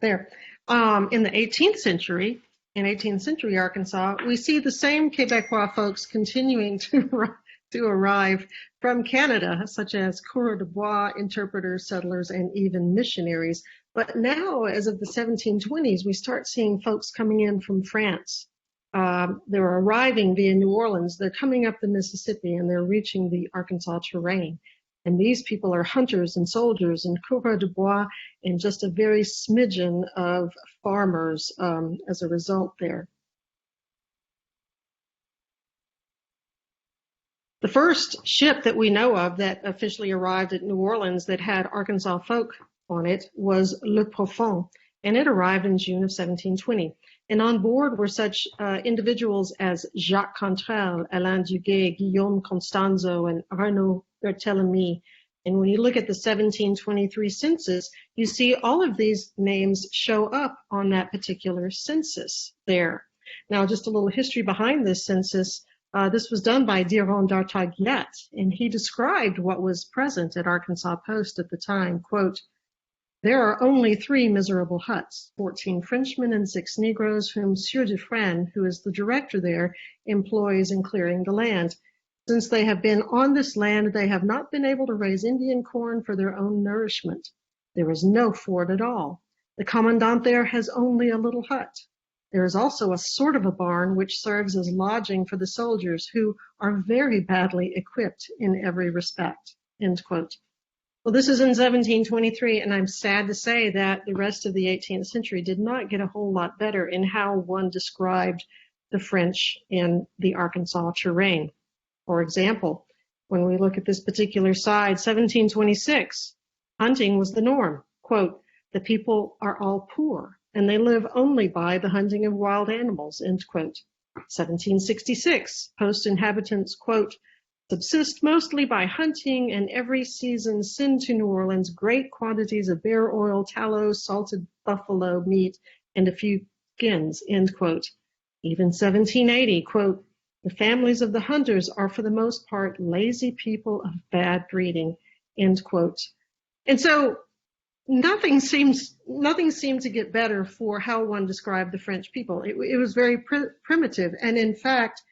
There. In the 18th century, in 18th century Arkansas, we see the same Quebecois folks continuing to arrive from Canada, such as coureurs de bois, interpreters, settlers, and even missionaries. But now, as of the 1720s, we start seeing folks coming in from France. They're arriving via New Orleans. They're coming up the Mississippi, and they're reaching the Arkansas terrain. And these people are hunters and soldiers and coureurs de bois, and just a very smidgen of farmers as a result there. The first ship that we know of that officially arrived at New Orleans that had Arkansas folk on it was Le Profond, and it arrived in June of 1720. And on board were such individuals as Jacques Cantrell, Alain Duguay, Guillaume Constanzo, and Arnaud Berthélemy. And when you look at the 1723 census, you see all of these names show up on that particular census there. Now, just a little history behind this census. This was done by Diron d'Artaguiette, and he described what was present at Arkansas Post at the time. Quote, "There are only 3 miserable huts, 14 Frenchmen and 6 Negroes, whom Sieur Dufresne, who is the director there, employs in clearing the land. Since they have been on this land, they have not been able to raise Indian corn for their own nourishment. There is no fort at all. The commandant there has only a little hut. There is also a sort of a barn which serves as lodging for the soldiers, who are very badly equipped in every respect." End quote. Well, this is in 1723, and I'm sad to say that the rest of the 18th century did not get a whole lot better in how one described the French in the Arkansas terrain. For example, when we look at this particular side, 1726, hunting was the norm. Quote, "The people are all poor, and they live only by the hunting of wild animals," end quote. 1766, post inhabitants, quote, "subsist mostly by hunting, and every season send to New Orleans great quantities of bear oil, tallow, salted buffalo meat, and a few skins," end quote. Even 1780, quote, "the families of the hunters are for the most part lazy people of bad breeding," end quote. And so nothing seemed to get better for how one described the French people. It was very primitive. And in fact,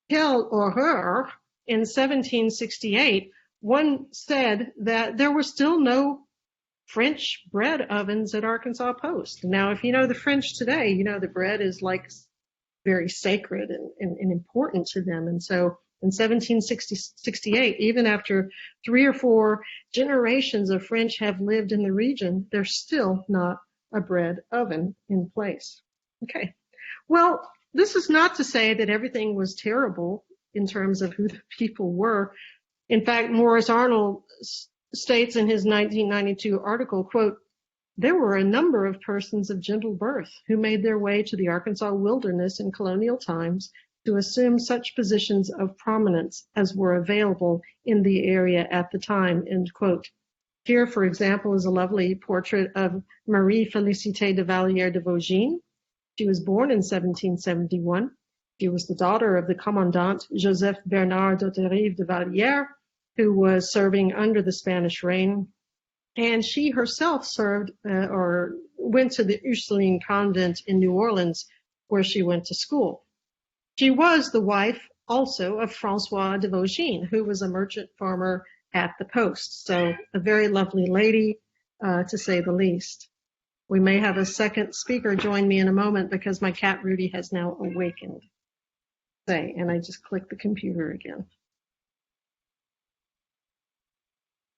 quelle horreur, in 1768, one said that there were still no French bread ovens at Arkansas Post. Now, if you know the French today, you know the bread is like very sacred and important to them. And so in 1768, even after 3 or 4 generations of French have lived in the region, there's still not a bread oven in place. Okay. Well, this is not to say that everything was terrible in terms of who the people were. In fact, Morris Arnold states in his 1992 article, quote, "There were a number of persons of gentle birth who made their way to the Arkansas wilderness in colonial times to assume such positions of prominence as were available in the area at the time," end quote. Here, for example, is a lovely portrait of Marie Félicité de Vallière de Vaugine. She was born in 1771. She was the daughter of the commandant Joseph Bernard d'Hauterive de Vallière, who was serving under the Spanish reign. And she herself served or went to the Ursuline convent in New Orleans, where she went to school. She was the wife also of François de Vaugine, who was a merchant farmer at the post. So a very lovely lady, to say the least. We may have a second speaker join me in a moment because my cat Rudy has now awakened. And I just clicked the computer again.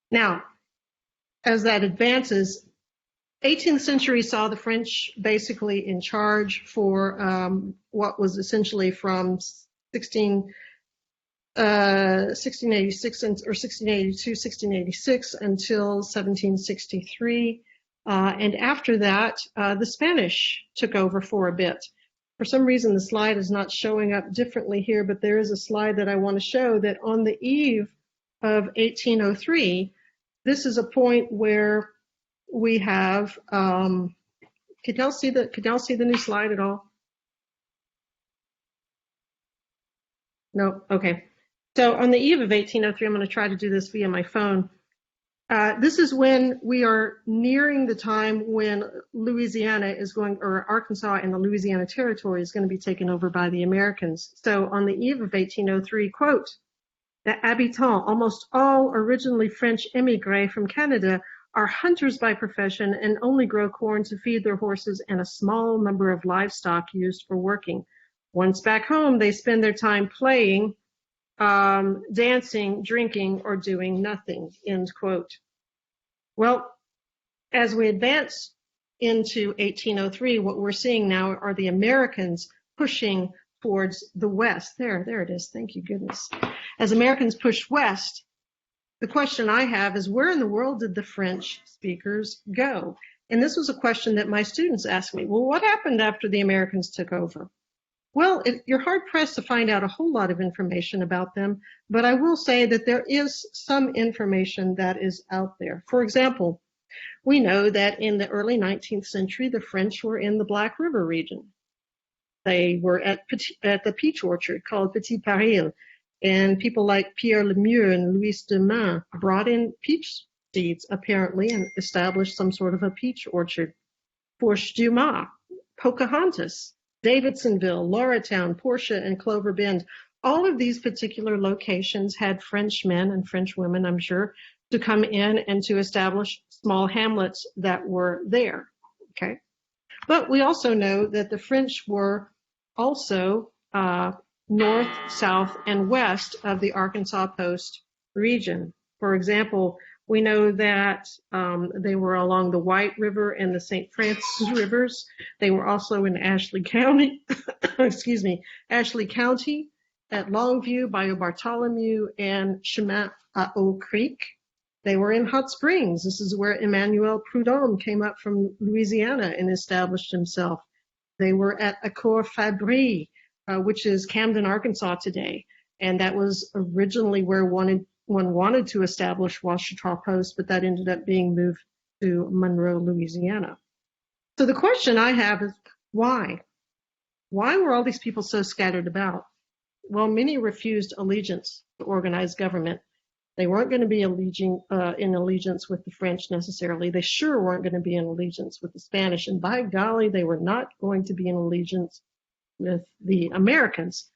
Now, as that advances, 18th century saw the French basically in charge for what was essentially from 1686 or 1682, 1686 until 1763. And after that, the Spanish took over for a bit. For some reason, the slide is not showing up differently here, but there is a slide that I want to show that on the eve of 1803, this is a point where we have, could y'all see the new slide at all? No, okay. So on the eve of 1803, I'm going to try to do this via my phone. This is when we are nearing the time when Louisiana is going, or Arkansas and the Louisiana Territory is going to be taken over by the Americans. So on the eve of 1803, quote, "The habitants, almost all originally French émigrés from Canada, are hunters by profession and only grow corn to feed their horses and a small number of livestock used for working. Once back home, they spend their time playing, dancing, drinking, or doing nothing," end quote. Well, as we advance into 1803, what we're seeing now are the Americans pushing towards the west. There it is. Thank you, goodness. As Americans push west, the question I have is, where in the world did the French speakers go? And this was a question that my students asked me. Well, what happened after the Americans took over? Well, you're hard-pressed to find out a whole lot of information about them, but I will say that there is some information that is out there. For example, we know that in the early 19th century, the French were in the Black River region. They were at the peach orchard called Petit Paril, and people like Pierre Lemieux and Louis Demain brought in peach seeds, apparently, and established some sort of a peach orchard. Fourche Dumas, Pocahontas, Davidsonville, Lauratown, Portia, and Clover Bend. All of these particular locations had French men and French women, I'm sure, to come in and to establish small hamlets that were there. Okay. But we also know that the French were also north, south, and west of the Arkansas Post region. For example, we know that they were along the White River and the St. Francis rivers. They were also in Ashley County, Ashley County, at Longview, Bayou Bartholomew, and Chemin à Eau Creek. They were in Hot Springs. This is where Emmanuel Prudhomme came up from Louisiana and established himself. They were at Accord Fabry, which is Camden, Arkansas today. And that was originally where one wanted to establish Ouachita Post, but that ended up being moved to Monroe, Louisiana. So the question I have is, why? Why were all these people so scattered about? Well, many refused allegiance to organized government. They weren't going to be in allegiance with the French necessarily. They sure weren't going to be in allegiance with the Spanish. And by golly, they were not going to be in allegiance with the Americans.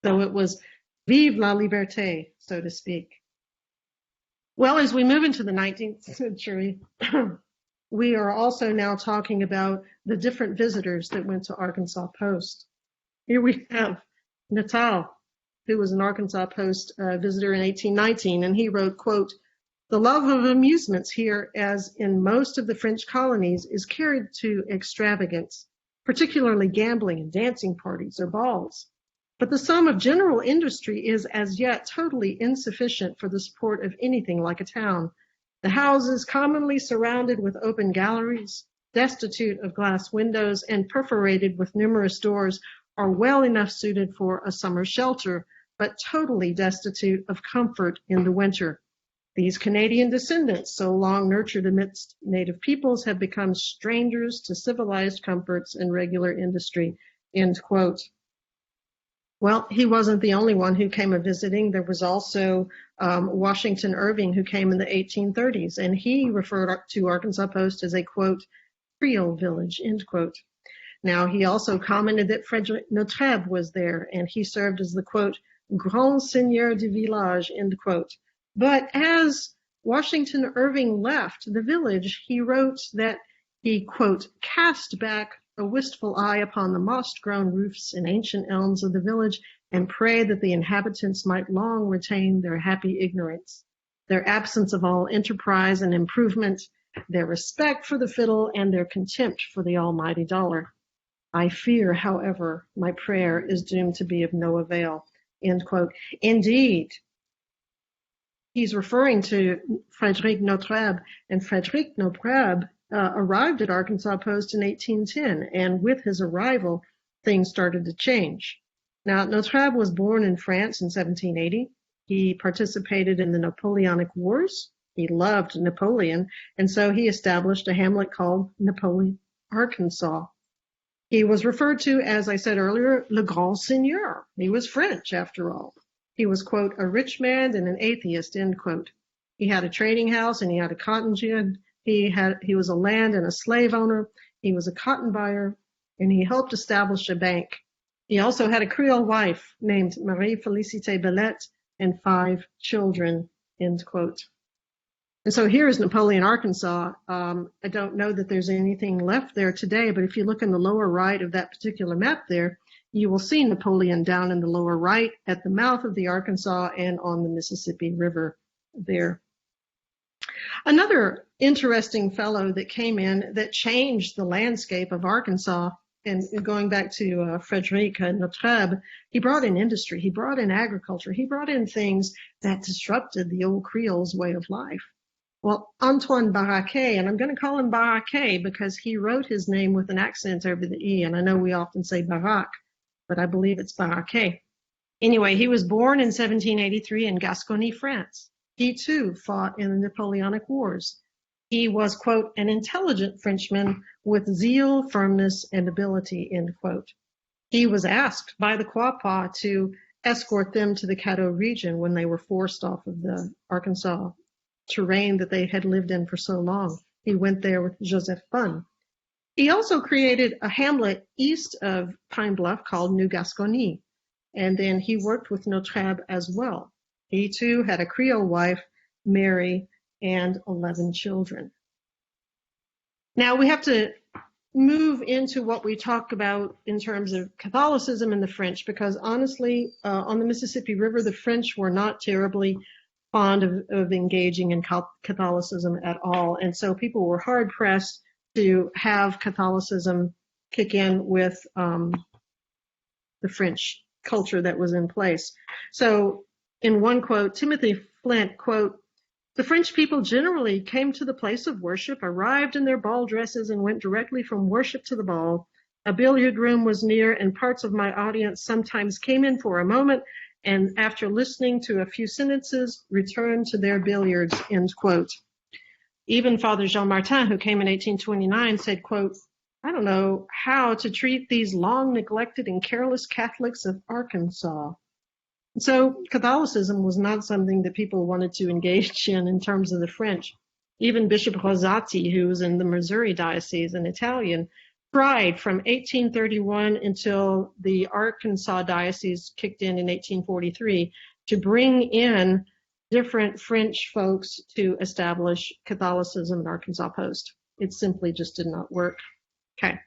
So it was vive la liberté, so to speak. Well, as we move into the 19th century, we are also now talking about the different visitors that went to Arkansas Post. Here we have Natal, who was an Arkansas Post visitor in 1819, and he wrote, quote, The love of amusements here, as in most of the French colonies, is carried to extravagance, particularly gambling and dancing parties or balls. But the sum of general industry is as yet totally insufficient for the support of anything like a town. The houses, commonly surrounded with open galleries, destitute of glass windows, and perforated with numerous doors, are well enough suited for a summer shelter, but totally destitute of comfort in the winter. These Canadian descendants, so long nurtured amidst native peoples, have become strangers to civilized comforts and regular industry, end quote. Well, he wasn't the only one who came a-visiting. There was also Washington Irving, who came in the 1830s, and he referred to Arkansas Post as a, quote, Creole village, end quote. Now, he also commented that Frédéric Notre was there, and he served as the, quote, Grand Seigneur du village, end quote. But as Washington Irving left the village, he wrote that he, quote, cast back a wistful eye upon the moss-grown roofs and ancient elms of the village and prayed that the inhabitants might long retain their happy ignorance, their absence of all enterprise and improvement, their respect for the fiddle, and their contempt for the almighty dollar. I fear, however, my prayer is doomed to be of no avail, end quote. Indeed, he's referring to Frédéric Notre, and Frédéric Notre arrived at Arkansas Post in 1810, and with his arrival, things started to change. Now, Notre was born in France in 1780. He participated in the Napoleonic Wars. He loved Napoleon, and so he established a hamlet called Napoleon, Arkansas. He was referred to, as I said earlier, Le Grand Seigneur. He was French, after all. He was, quote, a rich man and an atheist, end quote. He had a trading house and he had a cotton gin. He was a land and a slave owner. He was a cotton buyer, and he helped establish a bank. He also had a Creole wife named Marie Félicité Belette and 5 children, end quote. And so here is Napoleon, Arkansas. I don't know that there's anything left there today, but if you look in the lower right of that particular map there, you will see Napoleon down in the lower right at the mouth of the Arkansas and on the Mississippi River there. Another interesting fellow that came in that changed the landscape of Arkansas, and going back to Frédéric Notre, he brought in industry, he brought in agriculture, he brought in things that disrupted the old Creoles' way of life. Well, Antoine Barraquet, and I'm going to call him Barraquet because he wrote his name with an accent over the E, and I know we often say Barak, but I believe it's Barraquet. Anyway, he was born in 1783 in Gascony, France. He too fought in the Napoleonic Wars. He was, quote, an intelligent Frenchman with zeal, firmness, and ability, end quote. He was asked by the Quapaw to escort them to the Caddo region when they were forced off of the Arkansas terrain that they had lived in for so long. He went there with Joseph Fun. He also created a hamlet east of Pine Bluff called New Gascony, and then he worked with Notre as well. He too had a Creole wife, Mary, and 11 children. Now we have to move into what we talk about in terms of Catholicism and the French, because honestly, on the Mississippi River, the French were not terribly fond of engaging in Catholicism at all. And so people were hard pressed to have Catholicism kick in with the French culture that was in place. So in one quote, Timothy Flint, quote, the French people generally came to the place of worship, arrived in their ball dresses, and went directly from worship to the ball. A billiard room was near, and parts of my audience sometimes came in for a moment, and after listening to a few sentences, returned to their billiards, end quote. Even Father Jean Martin, who came in 1829, said, quote, I don't know how to treat these long neglected and careless Catholics of Arkansas. So Catholicism was not something that people wanted to engage in terms of the French. Even Bishop Rosati, who was in the Missouri Diocese, an Italian, tried from 1831 until the Arkansas Diocese kicked in 1843 to bring in different French folks to establish Catholicism in Arkansas Post. It simply just did not work. Okay.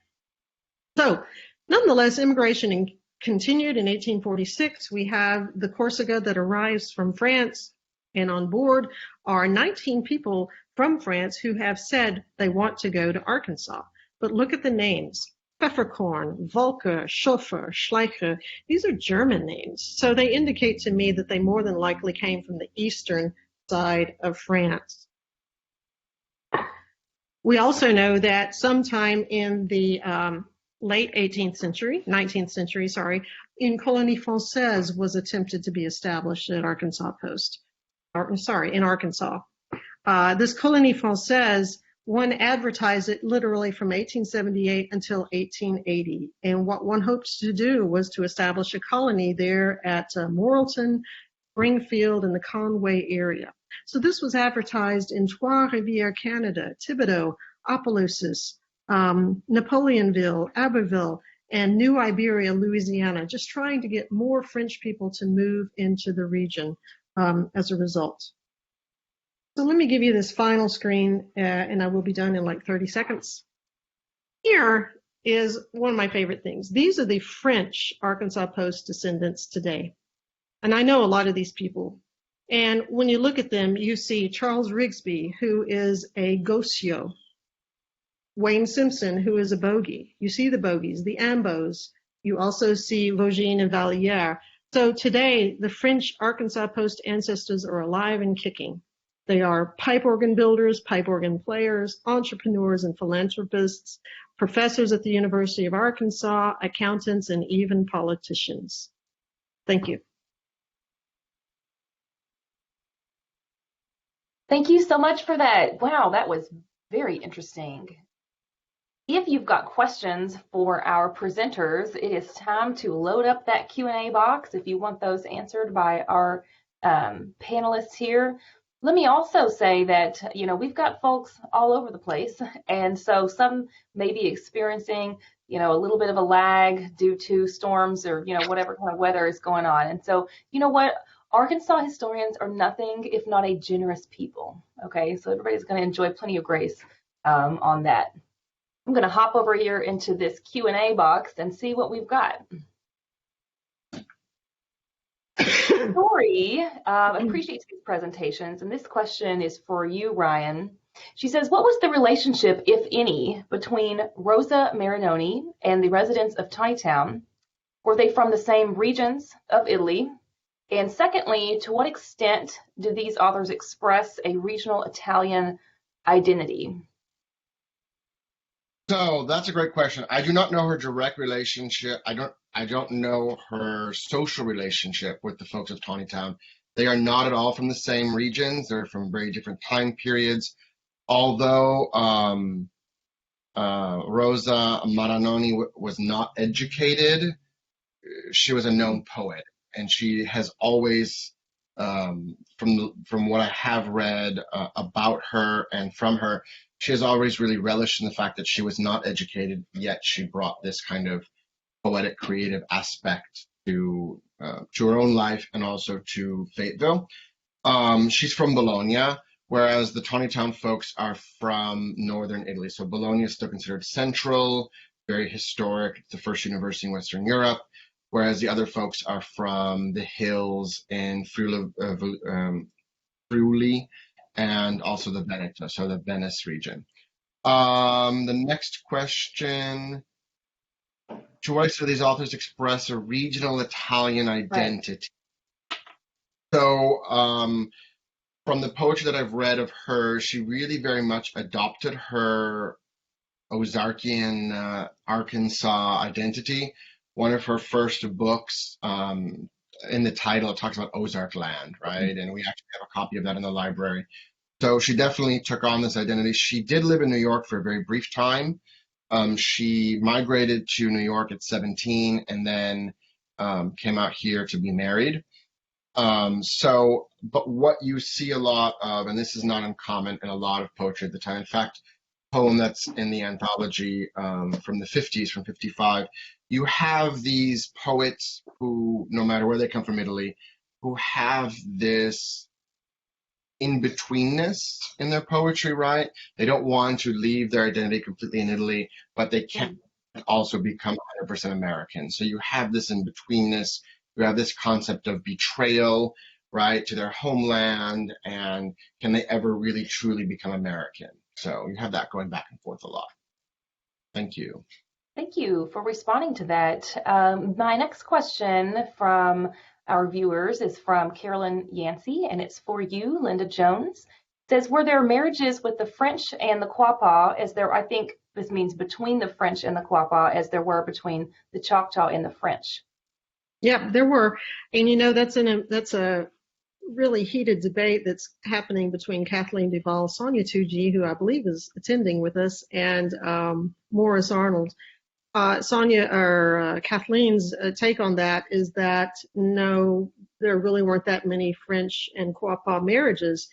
So nonetheless, immigration continued in 1846. We have the Corsica that arrives from France. And on board are 19 people from France who have said they want to go to Arkansas. But look at the names. Pfefferkorn, Volker, Schoeffer, Schleicher. These are German names. So they indicate to me that they more than likely came from the eastern side of France. We also know that sometime in the late 19th century, Une colonie française was attempted to be established at Arkansas Post. In Arkansas. This colonie française, one advertised it literally from 1878 until 1880. And what one hoped to do was to establish a colony there at Morrilton, Springfield, and the Conway area. So this was advertised in Trois-Rivières, Canada, Thibodaux, Opelousas, Napoleonville, Abbeville, and New Iberia, Louisiana, just trying to get more French people to move into the region as a result. So let me give you this final screen, and I will be done in like 30 seconds. Here is one of my favorite things. These are the French Arkansas Post descendants today. And I know a lot of these people. And when you look at them, you see Charles Rigsby, who is a Gossio. Wayne Simpson, who is a Bogie. You see the Bogies, the Ambos. You also see Vaugine and Valliere. So today, the French Arkansas Post ancestors are alive and kicking. They are pipe organ builders, pipe organ players, entrepreneurs and philanthropists, professors at the University of Arkansas, accountants, and even politicians. Thank you. Thank you so much for that. Wow, that was very interesting. If you've got questions for our presenters, it is time to load up that Q&A box if you want those answered by our panelists here. Let me also say that, we've got folks all over the place, and so some may be experiencing, a little bit of a lag due to storms or, whatever kind of weather is going on. And so, you know what? Arkansas historians are nothing if not a generous people, okay? So everybody's going to enjoy plenty of grace on that. I'm going to hop over here into this Q&A box and see what we've got. Dory appreciates these presentations, and this question is for you, Ryan. She says, what was the relationship, if any, between Rosa Marinoni and the residents of Tawnytown? Were they from the same regions of Italy? And secondly, to what extent do these authors express a regional Italian identity? So that's a great question. I do not know her direct relationship. I don't know her social relationship with the folks of Tawnytown. They are not at all from the same regions. They're from very different time periods. Although Rosa Marinoni was not educated, she was a known poet, and she has always, from what I have read about her and from her, she has always really relished in the fact that she was not educated, yet she brought this kind of poetic, creative aspect to her own life and also to Fayetteville. She's from Bologna, whereas the Tawnytown folks are from northern Italy. So Bologna is still considered central, very historic. It's the first university in Western Europe, whereas the other folks are from the hills in Friuli and also the Veneto, so the Venice region. The next question, to what extent do these authors express a regional Italian identity? Right. So from the poetry that I've read of her, she really very much adopted her Ozarkian Arkansas identity. One of her first books, in the title, it talks about Ozark land, right? And we actually have a copy of that in the library. So she definitely took on this identity. She did live in New York for a very brief time. She migrated to New York at 17 and then came out here to be married. But what you see a lot of, and this is not uncommon in a lot of poetry at the time, in fact, a poem that's in the anthology from the 50s, from 55, you have these poets who, no matter where they come from Italy, who have this in-betweenness in their poetry, right? They don't want to leave their identity completely in Italy, but they can't also become 100% American. So you have this in-betweenness. You have this concept of betrayal, right, to their homeland, and can they ever really truly become American? So you have that going back and forth a lot. Thank you. Thank you for responding to that. My next question from our viewers is from Carolyn Yancey, and it's for you, Linda Jones. It says, were there marriages with the French and the Quapaw, as there, I think this means between the French and the Quapaw, as there were between the Choctaw and the French? Yeah, there were. And you know, that's a really heated debate that's happening between Kathleen Duval, Sonia Tuji, who I believe is attending with us, and Morris Arnold. Kathleen's take on that is that no, there really weren't that many French and Quapaw marriages,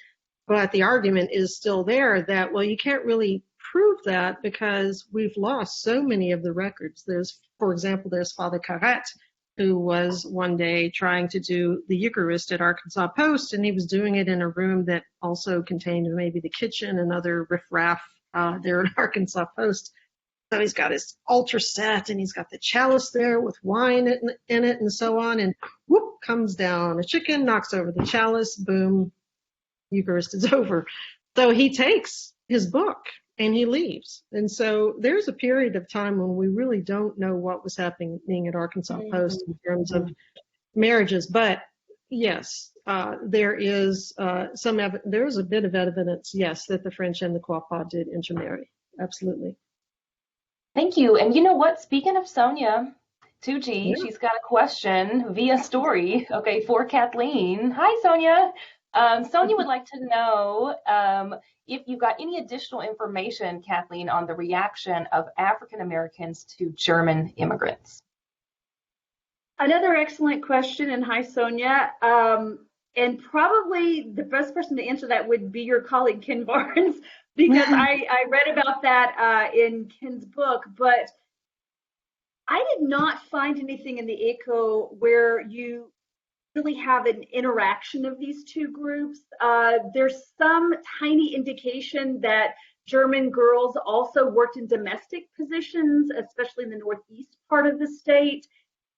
but the argument is still there that, well, you can't really prove that because we've lost so many of the records. For example, there's Father Carrette, who was one day trying to do the Eucharist at Arkansas Post, and he was doing it in a room that also contained maybe the kitchen and other riffraff there at Arkansas Post. So he's got his altar set, and he's got the chalice there with wine in it and so on, and whoop, comes down a chicken, knocks over the chalice, boom, Eucharist is over. So he takes his book and he leaves. And so there's a period of time when we really don't know what was happening at Arkansas Post in terms of marriages. But yes, there is there's a bit of evidence, yes, that the French and the Quapaw did intermarry. Absolutely. Thank you. And you know what? Speaking of Sonia Tuji, she's got a question via story, okay, for Kathleen. Hi, Sonia. Sonia would like to know if you got any additional information, Kathleen, on the reaction of African Americans to German immigrants. Another excellent question, and hi, Sonia. And probably the best person to answer that would be your colleague, Ken Barnes, because I read about that in Ken's book, but I did not find anything in the ECHO where you really have an interaction of these two groups. There's some tiny indication that German girls also worked in domestic positions, especially in the northeast part of the state.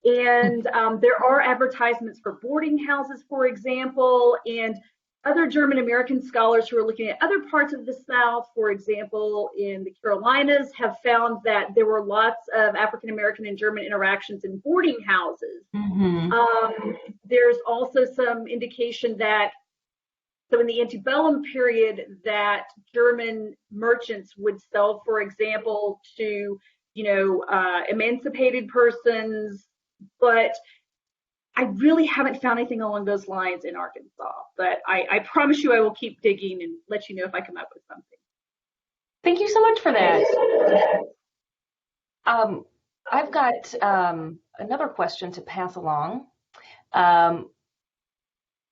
And there are advertisements for boarding houses, for example, and other German American scholars who are looking at other parts of the South, for example, in the Carolinas, have found that there were lots of African American and German interactions in boarding houses. There's also some indication that, so in the antebellum period, that German merchants would sell, for example, to, emancipated persons, but I really haven't found anything along those lines in Arkansas, but I promise you I will keep digging and let you know if I come up with something. Thank you so much for that. I've got another question to pass along.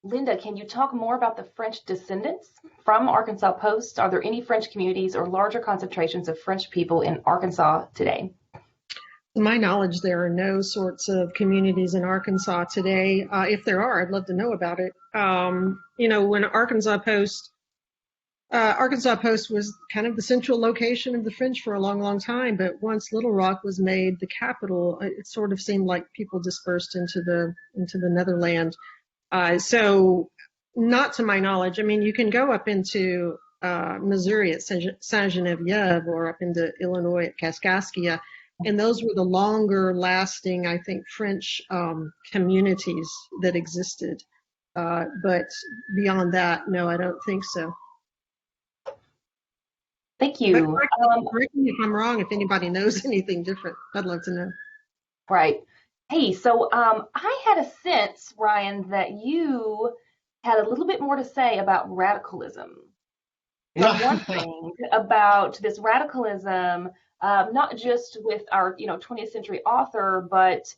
Linda, can you talk more about the French descendants from Arkansas Post? Are there any French communities or larger concentrations of French people in Arkansas today? To my knowledge, there are no sorts of communities in Arkansas today. If there are, I'd love to know about it. When Arkansas Post was kind of the central location of the French for a long, long time, but once Little Rock was made the capital, it sort of seemed like people dispersed into the Netherland. So not to my knowledge. I mean, you can go up into Missouri at Saint-Geneviève or up into Illinois at Kaskaskia, and those were the longer lasting, I think, French communities that existed. But beyond that, no, I don't think so. Thank you. Correct me if I'm wrong, if anybody knows anything different. I'd love to know. Right. Hey, so I had a sense, Ryan, that you had a little bit more to say about radicalism. One thing about this radicalism, not just with our 20th century author, but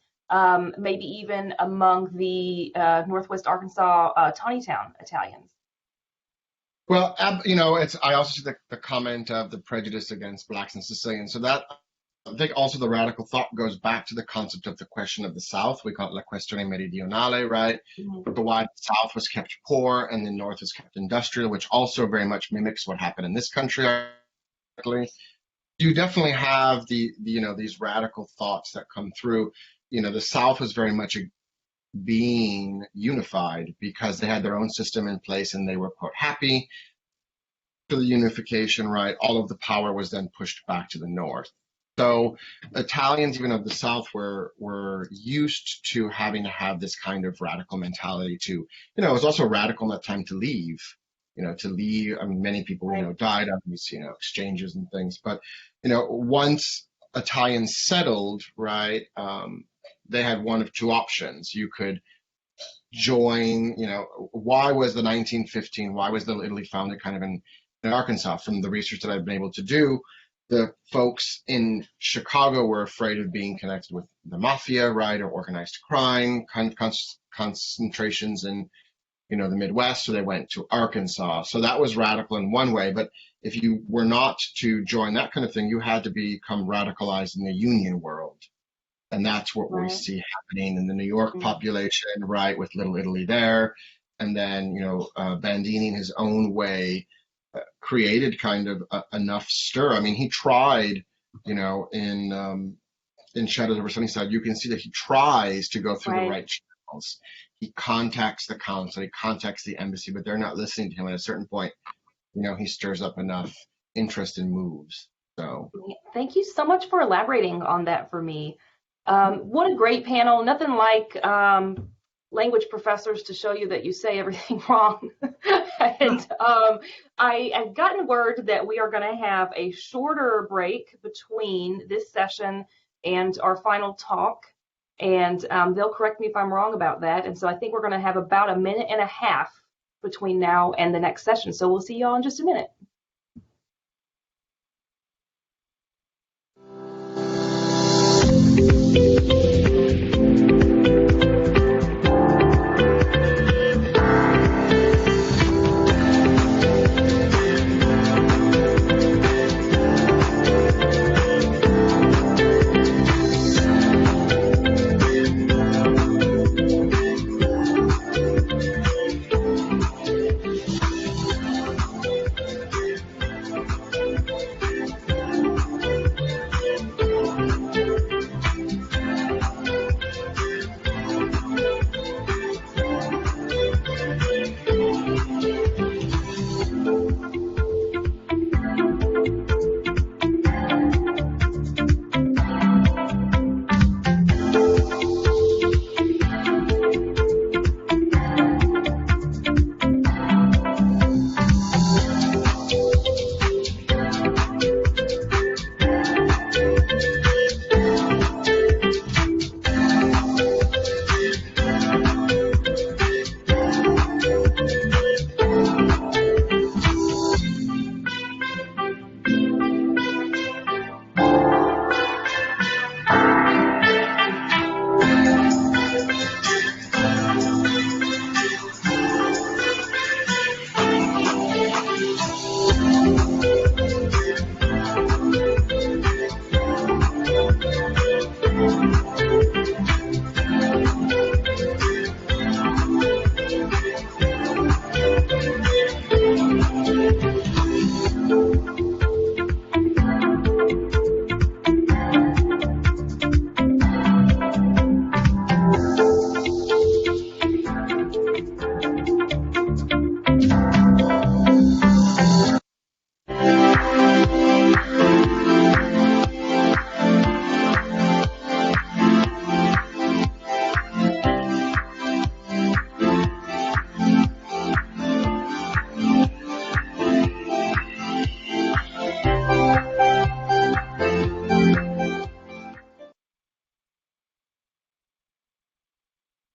maybe even among the Northwest Arkansas Tawnytown Italians. Well, I also see the comment of the prejudice against blacks and Sicilians. So that, I think also the radical thought goes back to the concept of the question of the South. We call it la questione meridionale, right? The why the South was kept poor and the North was kept industrial, which also very much mimics what happened in this country. You definitely have these radical thoughts that come through. The South was very much being unified because they had their own system in place and they were quote happy for the unification, right? All of the power was then pushed back to the north. So Italians, even of the South, were used to having to have this kind of radical mentality to, it was also radical in that time to leave, to leave. I mean, many people, died on these, exchanges and things. But, once Italians settled, right, they had one of two options. You could join, why was the 1915, why was Little Italy founded kind of in Arkansas? From the research that I've been able to do, the folks in Chicago were afraid of being connected with the mafia, right, or organized crime, kind of concentrations in, the Midwest, so they went to Arkansas. So that was radical in one way, but if you were not to join that kind of thing, you had to become radicalized in the Union world. And that's what we see happening in the New York population, right, with Little Italy there. And then, Bandini in his own way created kind of enough stir. I mean, he tried, in Shadows Over Sunnyside, you can see that he tries to go through the right channels. He contacts the council, he contacts the embassy, but they're not listening to him. At a certain point, he stirs up enough interest and moves. So thank you so much for elaborating on that for me. What a great panel. Nothing like language professors to show you that you say everything wrong. And I have gotten word that we are going to have a shorter break between this session and our final talk. And they'll correct me if I'm wrong about that. And so I think we're going to have about a minute and a half between now and the next session. So we'll see y'all in just a minute.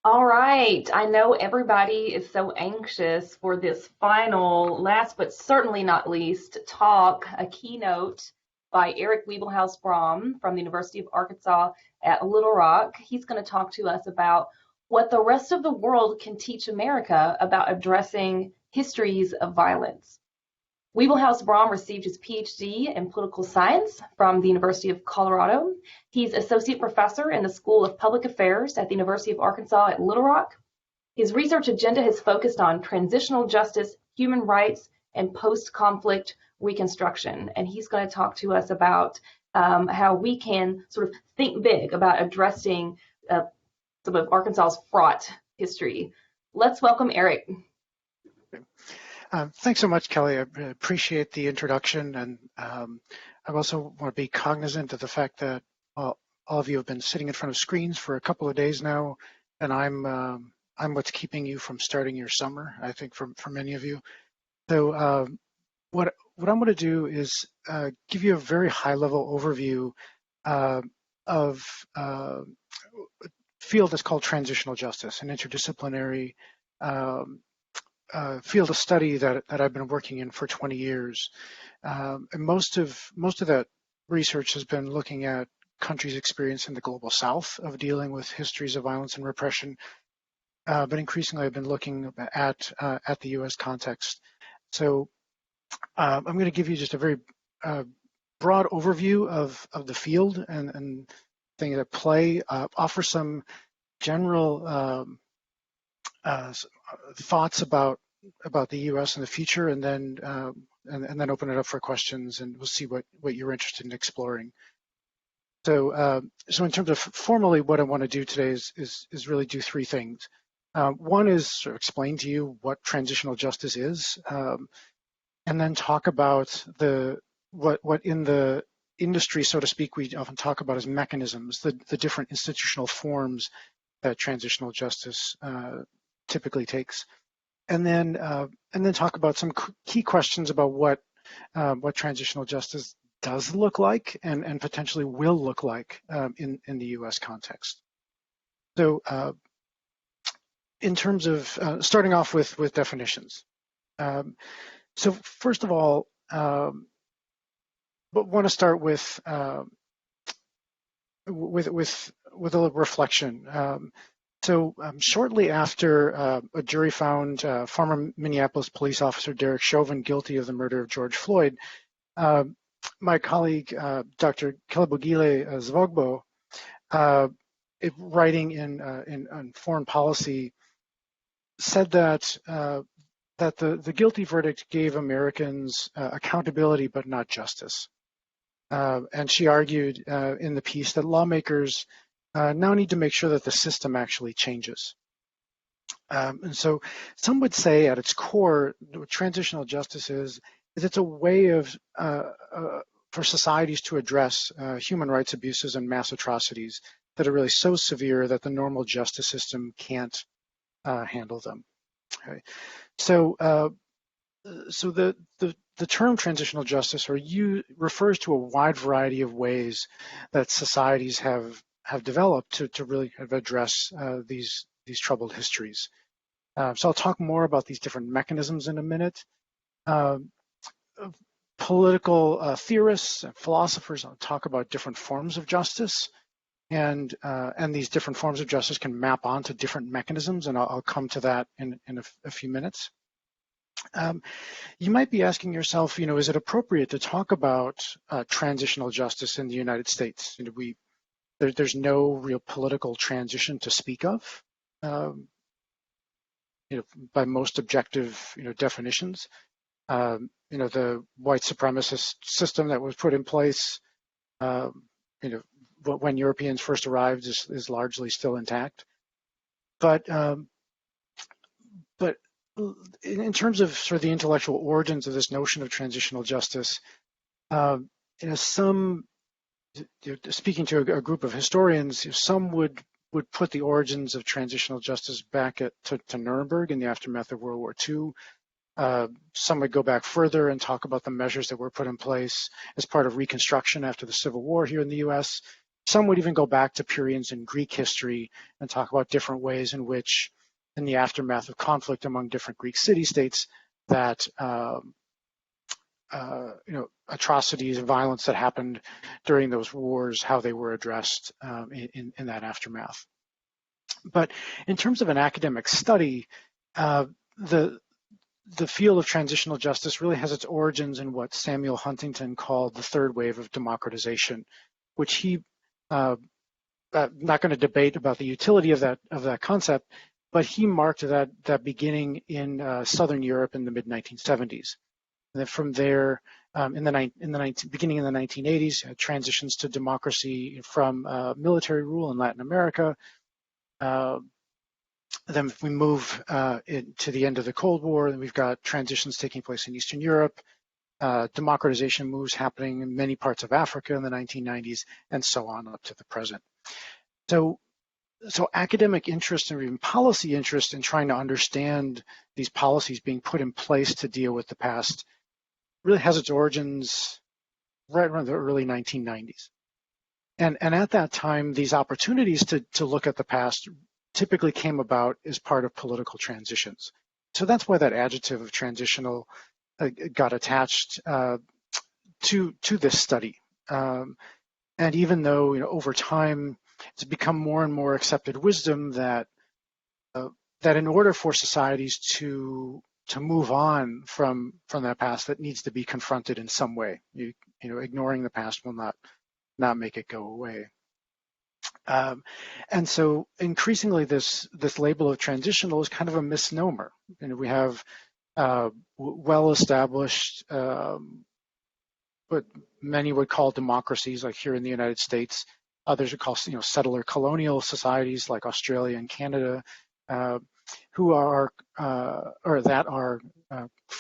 All right, I know everybody is so anxious for this final, last but certainly not least, talk, a keynote by Eric Wiebelhaus-Brom from the University of Arkansas at Little Rock. He's going to talk to us about what the rest of the world can teach America about addressing histories of violence. Wiebelhaus-Brom received his PhD in political science from the University of Colorado. He's associate professor in the School of Public Affairs at the University of Arkansas at Little Rock. His research agenda has focused on transitional justice, human rights, and post-conflict reconstruction. And he's going to talk to us about how we can sort of think big about addressing some of Arkansas's fraught history. Let's welcome Eric. Thanks so much, Kelly. I appreciate the introduction, and I also want to be cognizant of the fact that all of you have been sitting in front of screens for a couple of days now, and I'm what's keeping you from starting your summer, I think, for many of you. So what I'm going to do is give you a very high-level overview of a field that's called transitional justice, an interdisciplinary field of study that I've been working in for 20 years. And most of that research has been looking at countries' experience in the global south of dealing with histories of violence and repression. But increasingly, I've been looking at the U.S. context. So I'm going to give you just a very broad overview of the field and things at play, offer some general thoughts about the U.S. in the future, and then open it up for questions, and we'll see what you're interested in exploring. So in terms of formally, what I want to do today is really do three things. One is sort of explain to you what transitional justice is, and then talk about what in the industry, so to speak, we often talk about as mechanisms, the different institutional forms that transitional justice typically takes, and then talk about some key questions about what transitional justice does look like and potentially will look like in the U.S. context. So in terms of starting off with definitions. So first of all, but want to start with a little reflection. Shortly after a jury found former Minneapolis police officer Derek Chauvin guilty of the murder of George Floyd, my colleague, Dr. Kelebogile Zvogbo, writing in Foreign Policy, said that the guilty verdict gave Americans accountability but not justice. And she argued in the piece that lawmakers now need to make sure that the system actually changes. And so some would say at its core, what transitional justice is it's a way of for societies to address human rights abuses and mass atrocities that are really so severe that the normal justice system can't handle them. Okay. So the term transitional justice refers to a wide variety of ways that societies have developed to really address these troubled histories. So I'll talk more about these different mechanisms in a minute. Political theorists and philosophers talk about different forms of justice, and these different forms of justice can map onto different mechanisms, and I'll come to that in a few minutes. You might be asking yourself, is it appropriate to talk about transitional justice in the United States? There's no real political transition to speak of, by most objective, definitions. The white supremacist system that was put in place, when Europeans first arrived is largely still intact. But in terms of sort of the intellectual origins of this notion of transitional justice, speaking to a group of historians, some would put the origins of transitional justice back to Nuremberg in the aftermath of World War II. Some would go back further and talk about the measures that were put in place as part of Reconstruction after the Civil War here in the U.S. Some would even go back to periods in Greek history and talk about different ways in which, in the aftermath of conflict among different Greek city-states, that atrocities and violence that happened during those wars, how they were addressed in that aftermath. But in terms of an academic study, the field of transitional justice really has its origins in what Samuel Huntington called the third wave of democratization, which he not going to debate about the utility of that concept, but he marked that beginning in Southern Europe in the mid 1970s. And then from there, beginning in the 1980s, transitions to democracy from military rule in Latin America, Then if we move to the end of the Cold War, then we've got transitions taking place in Eastern Europe, democratization moves happening in many parts of Africa in the 1990s, and so on up to the present. So academic interest and even policy interest in trying to understand these policies being put in place to deal with the past really has its origins right around the early 1990s. And at that time, these opportunities to look at the past typically came about as part of political transitions. So that's why that adjective of transitional got attached to this study. And even though, you know, over time, it's become more and more accepted wisdom that that in order for societies to move on from that past, that needs to be confronted in some way. You know, ignoring the past will not make it go away. And so increasingly, this label of transitional is kind of a misnomer. You know, we have well-established, what many would call democracies, like here in the United States. Others would call, you know, settler colonial societies like Australia and Canada, who are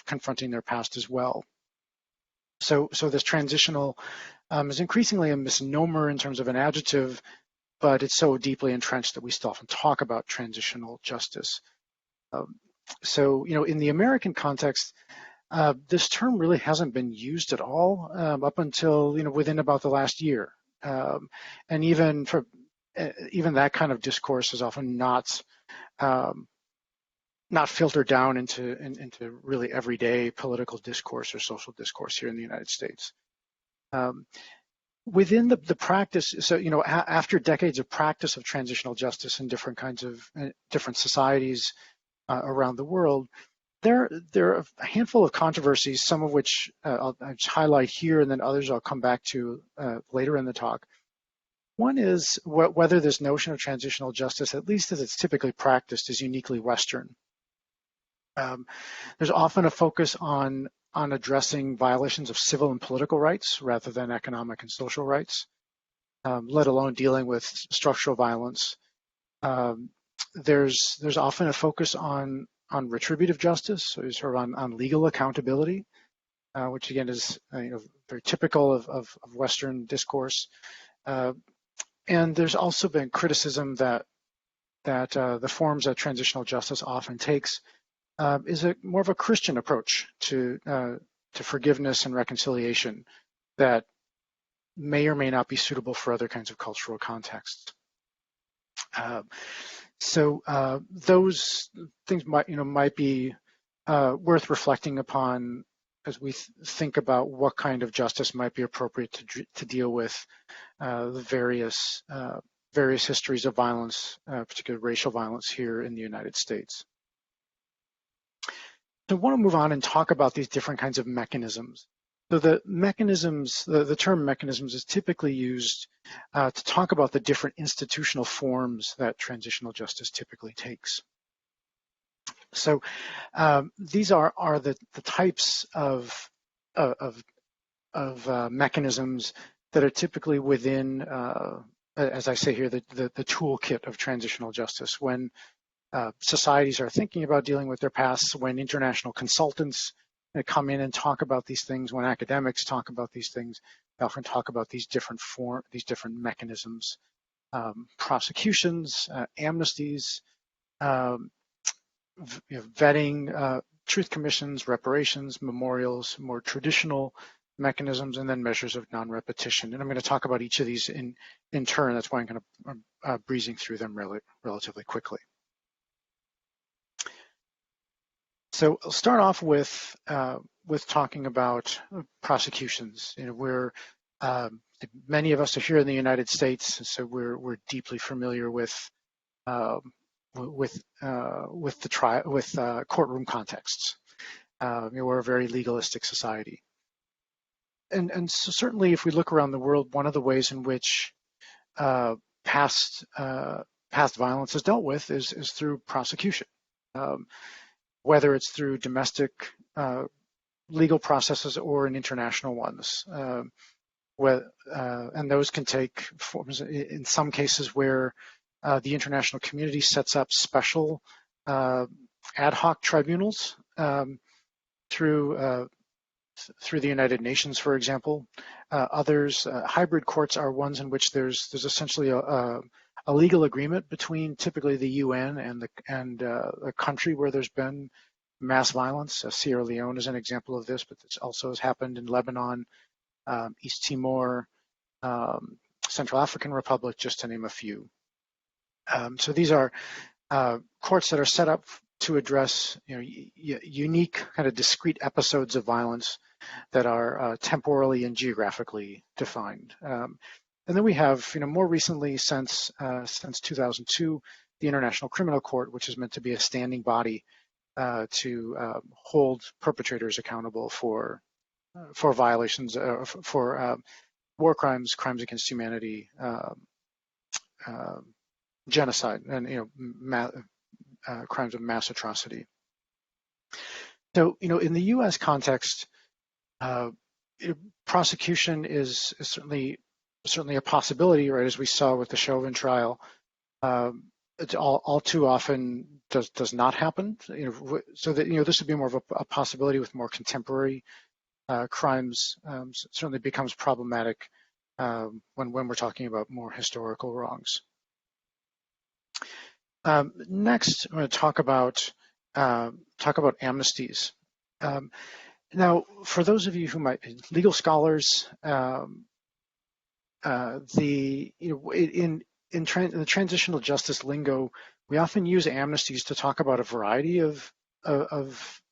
confronting their past as well. So this transitional is increasingly a misnomer in terms of an adjective, but it's so deeply entrenched that we still often talk about transitional justice. So, you know, in the American context, this term really hasn't been used at all up until, you know, within about the last year. And even that kind of discourse is often not filtered down into really everyday political discourse or social discourse here in the United States. Within the practice, so, you know, after decades of practice of transitional justice in different kinds of different societies around the world, there are a handful of controversies, some of which I'll just highlight here, and then others I'll come back to later in the talk. One is whether this notion of transitional justice, at least as it's typically practiced, is uniquely Western. There's often a focus on addressing violations of civil and political rights rather than economic and social rights, let alone dealing with structural violence. There's often a focus on retributive justice, so sort of on legal accountability, which again is you know, very typical of Western discourse. And there's also been criticism that the forms that transitional justice often takes is more of a Christian approach to forgiveness and reconciliation that may or may not be suitable for other kinds of cultural contexts. So those things might be worth reflecting upon as we think about what kind of justice might be appropriate to deal with the various histories of violence, particularly racial violence here in the United States. So I want to move on and talk about these different kinds of mechanisms. So the mechanisms, the term mechanisms is typically used to talk about the different institutional forms that transitional justice typically takes. So these are the types of mechanisms that are typically within, as I say here, the toolkit of transitional justice. When societies are thinking about dealing with their pasts, when international consultants come in and talk about these things, when academics talk about these things, they often talk about these different mechanisms: prosecutions, amnesties, vetting, truth commissions, reparations, memorials, more traditional mechanisms, and then measures of non-repetition. And I'm going to talk about each of these in turn. That's why I'm kind of breezing through them relatively quickly. So I'll start off with talking about prosecutions. You know, we're many of us are here in the United States, so we're deeply familiar with courtroom contexts. You know, we're a very legalistic society, and so certainly if we look around the world, one of the ways in which past violence is dealt with is through prosecution. Whether it's through domestic legal processes or in international ones. And those can take forms in some cases where the international community sets up special ad hoc tribunals through the United Nations, for example. Others, hybrid courts are ones in which there's essentially a legal agreement between typically the UN and a country where there's been mass violence. Sierra Leone is an example of this, but this also has happened in Lebanon, East Timor, Central African Republic, just to name a few. So these are courts that are set up to address unique kind of discrete episodes of violence that are temporally and geographically defined. And then we have, more recently since 2002, the International Criminal Court, which is meant to be a standing body to hold perpetrators accountable for violations, for war crimes, crimes against humanity, genocide, and crimes of mass atrocity. So, in the U.S. context, prosecution is certainly a possibility, right? As we saw with the Chauvin trial, it's all too often does not happen. So that this would be more of a possibility with more contemporary crimes. Certainly becomes problematic when we're talking about more historical wrongs. Next, I'm going to talk about amnesties. Now, for those of you who might be legal scholars, in the transitional justice lingo, we often use amnesties to talk about a variety of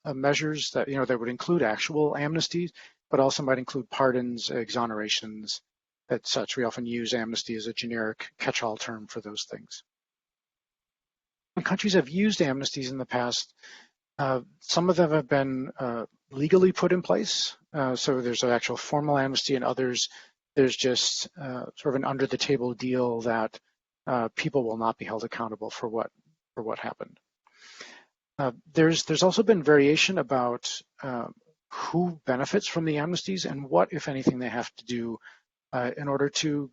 measures that that would include actual amnesties, but also might include pardons, exonerations, and such. We often use amnesty as a generic catch-all term for those things. When countries have used amnesties in the past, some of them have been legally put in place. So there's an actual formal amnesty, and others there's just sort of an under-the-table deal that people will not be held accountable for what happened. There's also been variation about who benefits from the amnesties and what, if anything, they have to do in order to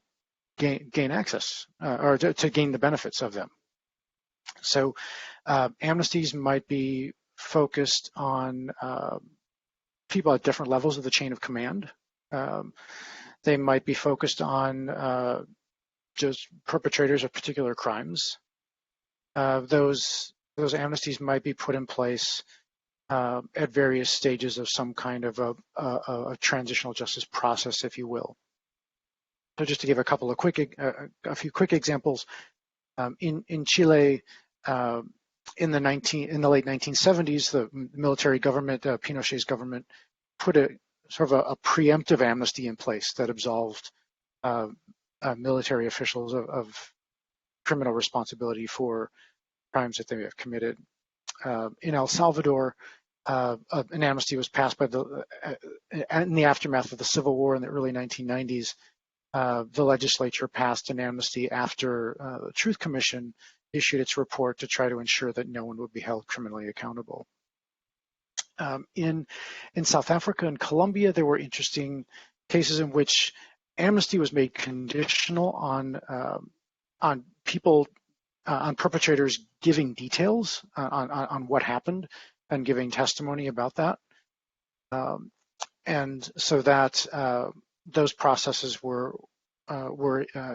gain access or to gain the benefits of them. So amnesties might be focused on people at different levels of the chain of command. They might be focused on just perpetrators of particular crimes. Those amnesties might be put in place at various stages of some kind of a transitional justice process, if you will. So just to give a few quick examples, in Chile, in the late 1970s, the military government, Pinochet's government, put a preemptive amnesty in place that absolved military officials of criminal responsibility for crimes that they have committed. In El Salvador, an amnesty was passed in the aftermath of the Civil War in the early 1990s. The legislature passed an amnesty after the Truth Commission issued its report to try to ensure that no one would be held criminally accountable. In South Africa and Colombia, there were interesting cases in which amnesty was made conditional on perpetrators giving details on what happened and giving testimony about that, and so that those processes were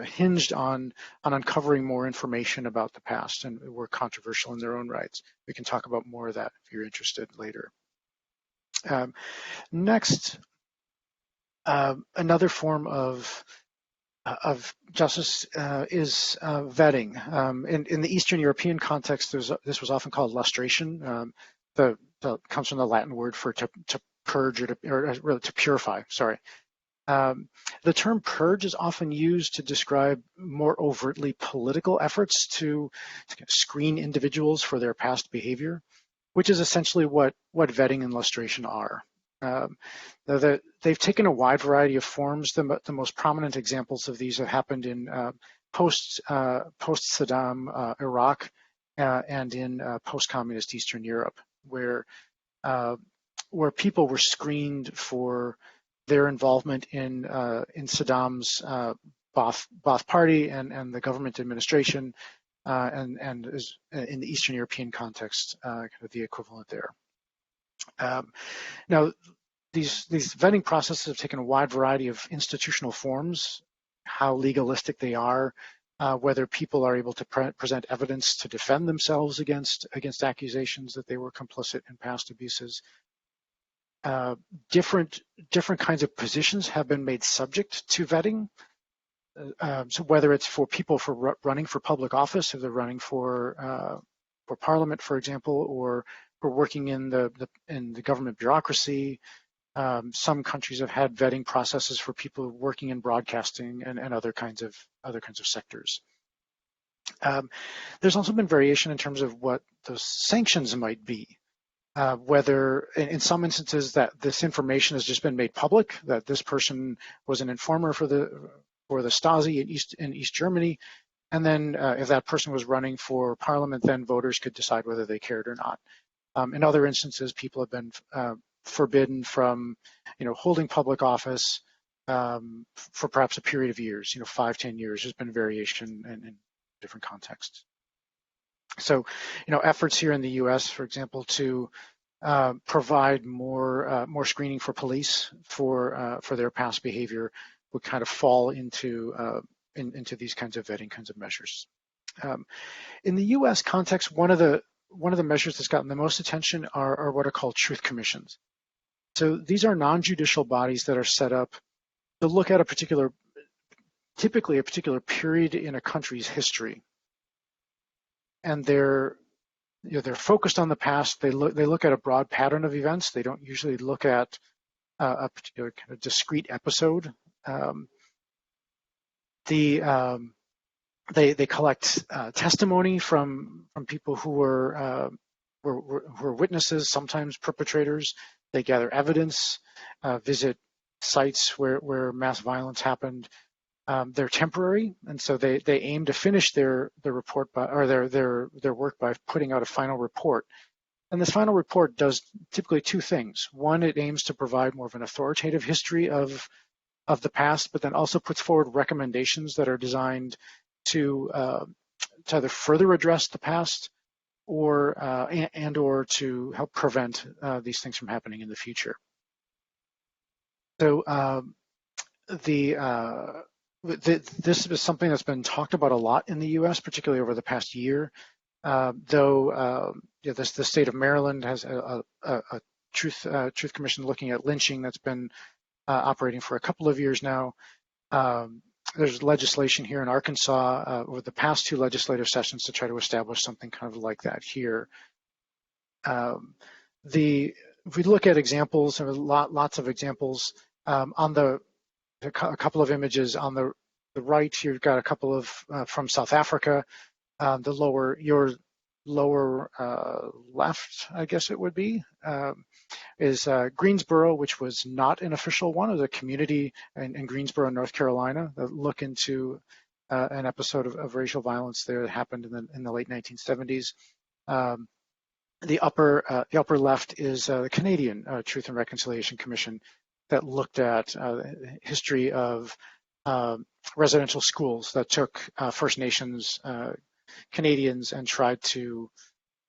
hinged on uncovering more information about the past and were controversial in their own rights. We can talk about more of that if you're interested later. Next, another form of justice is vetting. In the Eastern European context, this was often called lustration. That comes from the Latin word for to purge or really to purify. Sorry. The term purge is often used to describe more overtly political efforts to screen individuals for their past behavior, which is essentially what vetting and lustration are. They've taken a wide variety of forms. The most prominent examples of these have happened in post-Saddam Iraq and in post-communist Eastern Europe, where people were screened for their involvement in Saddam's Ba'ath Party and the government administration, and is in the Eastern European context, kind of the equivalent there. Now, these vetting processes have taken a wide variety of institutional forms, how legalistic they are, whether people are able to present evidence to defend themselves against accusations that they were complicit in past abuses. Different kinds of positions have been made subject to vetting. So whether it's for people for running for public office, if they're running for parliament, for example, or for working in the government bureaucracy. Some countries have had vetting processes for people working in broadcasting and other kinds of sectors. There's also been variation in terms of what those sanctions might be. Whether in some instances that this information has just been made public, that this person was an informer for the Stasi in East Germany, and then if that person was running for parliament, then voters could decide whether they cared or not. In other instances, people have been forbidden from, holding public office for perhaps a period of years, 5, 10 years. There's been variation in different contexts. So, efforts here in the U.S., for example, to provide more screening for police for their past behavior would kind of fall into these kinds of vetting kinds of measures. In the U.S. context, one of the measures that's gotten the most attention are what are called truth commissions. So these are non-judicial bodies that are set up to look at typically a particular period in a country's history, and they're focused on the past. They look at a broad pattern of events. They don't usually look at a particular kind of discrete episode. They collect testimony from people who were witnesses, sometimes perpetrators. They gather evidence, visit sites where mass violence happened. They're temporary, and so they aim to finish their report their work by putting out a final report. And this final report does typically two things. One, it aims to provide more of an authoritative history of the past, but then also puts forward recommendations that are designed to either further address the past or to help prevent these things from happening in the future. So this is something that's been talked about a lot in the U.S., particularly over the past year. The state of Maryland has a truth commission looking at lynching that's been operating for a couple of years now. There's legislation here in Arkansas over the past 2 legislative sessions to try to establish something kind of like that here. If we look at examples, there are lots of examples. A couple of images on the right, you've got a couple of from South Africa. Your lower left, I guess it would be, is Greensboro, which was not an official one. It was a community in Greensboro, North Carolina, that look into an episode of racial violence there that happened in the late 1970s. The upper left is the Canadian Truth and Reconciliation Commission that looked at history of residential schools that took First Nations Canadians and tried to